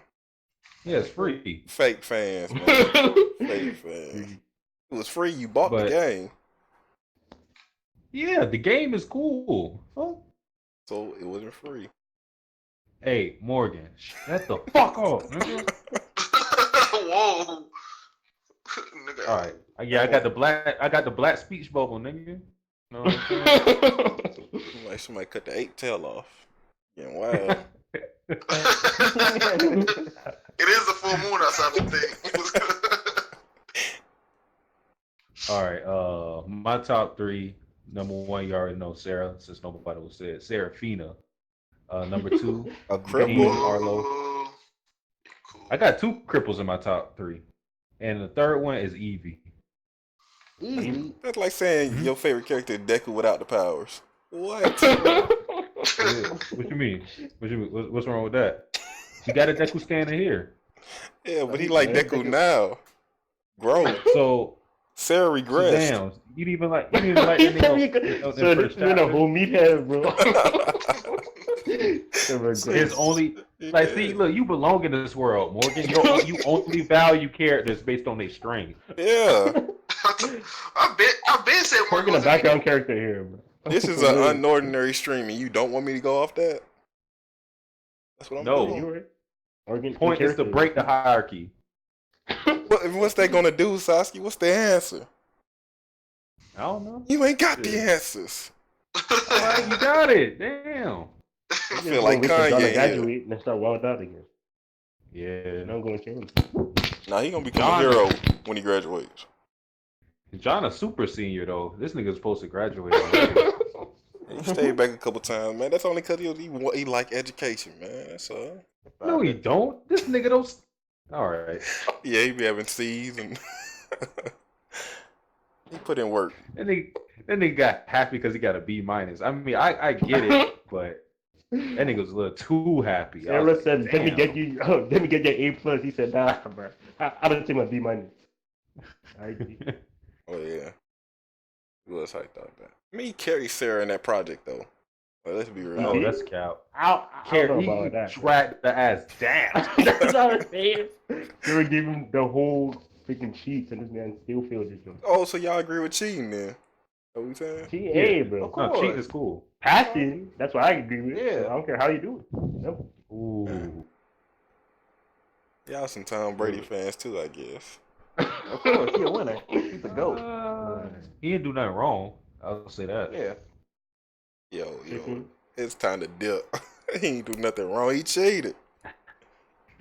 B: Yeah, it's free.
A: Fake fans, man. Fake fans. It was free. You bought the
B: But-
A: game,
B: Yeah, the game is cool. Fuck.
A: so it wasn't free.
B: Hey, Morgan, shut the fuck up, nigga.
D: Whoa. Nigga.
B: All right. Yeah, I got the black speech bubble, nigga. Know what I'm saying?
A: Like somebody cut the 8 tail off. Getting wild.
D: It is a full moon outside the thing.
B: All right. My top 3. Number 1, you already know Sarah, since nobody was said. Serafina. Number 2,
A: A
B: Dean
A: cripple?
B: Arlo.
D: Cool.
B: I got 2 cripples in my top 3, and the third one is Evie.
C: Easy.
A: That's like saying your favorite character is Deku without the powers. What?
B: What you mean? What's wrong with that? You got a Deku standing here.
A: Yeah, but he
C: he-
A: like
C: he
A: Deku
C: Deku-
A: now. Grown.
B: So
A: Sarah regressed.
B: damn, you didn't even like that nigga on
G: So
B: that
G: this
B: first
G: has been a
B: chapter.
G: whole meathead, bro. The
B: His
G: regret.
B: only
A: He
B: like,
A: did.
B: see, look, you belong in this world, Morgan. You only value characters based on their strength.
A: Yeah.
D: I've been said Mark
G: Morgan a
D: was
G: background character here, bro.
A: This is
G: For
A: an
G: real.
A: unordinary stream, and you don't want me to go off that? That's what I'm
B: No.
A: doing.
G: You right. Morgan,
B: Point is to break the hierarchy.
A: What's that gonna do, Sasuke? What's the answer?
B: I don't know.
A: You ain't got the
B: Yeah.
A: answers.
B: All right, you got it. Damn.
A: I feel like Kanye here.
G: graduate and start wild out again.
B: Yeah.
G: Not going to change.
A: Nah, he gonna become
B: John-
A: a hero when he graduates.
B: John a super senior though. This nigga's supposed to graduate already.
A: He stayed back a couple times, man. That's only because he like education, man. That's all.
B: No, he don't. This nigga don't. All right.
A: Yeah, he be having C's and he put in work.
B: That nigga got happy because he got a B minus. I mean, I get it, but that nigga was a little too happy. I
G: Sarah
B: was like,
G: said, "Let me
B: damn.
G: get you. Let me get your A plus." He said, "Nah, bro. I don't take my B minus."
A: Oh yeah, he was hyped out that. I mean, he carried Sarah in that project though. Well, let's be real.
B: Oh, that's cap.
G: I don't know about
B: He
G: that.
B: dragged the ass down.
G: That's what I'm saying. Sarah gave him the whole freaking sheets, and this man still failed this one.
A: Oh, so y'all agree with cheating then? What we saying?
G: Hey, bro.
C: Of
B: No,
C: course.
B: cheating is cool.
G: Passing, that's what I agree with.
C: Yeah.
G: So I don't care how you do it. Nope.
B: Ooh.
A: Y'all some Tom Brady fans too, I guess.
C: Of course, he a winner. He's the GOAT.
B: He didn't do nothing wrong. I'll say that.
C: Yeah.
A: Yo,
G: Mhm.
A: it's time to dip. He ain't do nothing wrong. He cheated.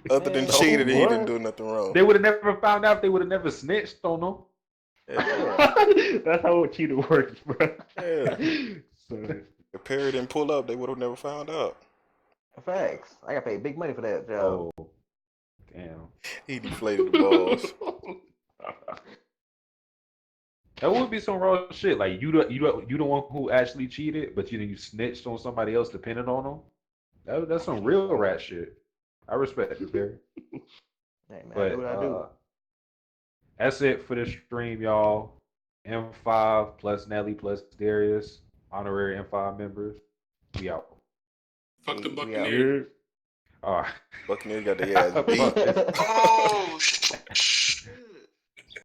A: Other than
C: Man,
A: cheated, he
G: what?
A: didn't do nothing wrong.
B: They would have never found out if they would have never snitched on them.
A: Yeah.
G: That's how cheating works, bro.
A: Yeah.
G: So,
A: If Perry didn't pull up, they would have never found out.
C: Facts. I got paid big money for that job.
B: Oh, damn.
A: He deflated the balls.
B: That would be some raw shit. Like you the one who actually cheated, but you snitched on somebody else depending on them. That's some real rat shit. I respect it, Barry.
C: Hey, man, I
B: But
C: do what I do.
B: that's it for this stream, y'all. M5 plus Nelly plus Darius, honorary M5 members. We out.
E: Fuck the
C: We
E: Buccaneers.
G: yeah.
B: All right.
A: Buccaneers got their ass beat.
D: Oh, shit.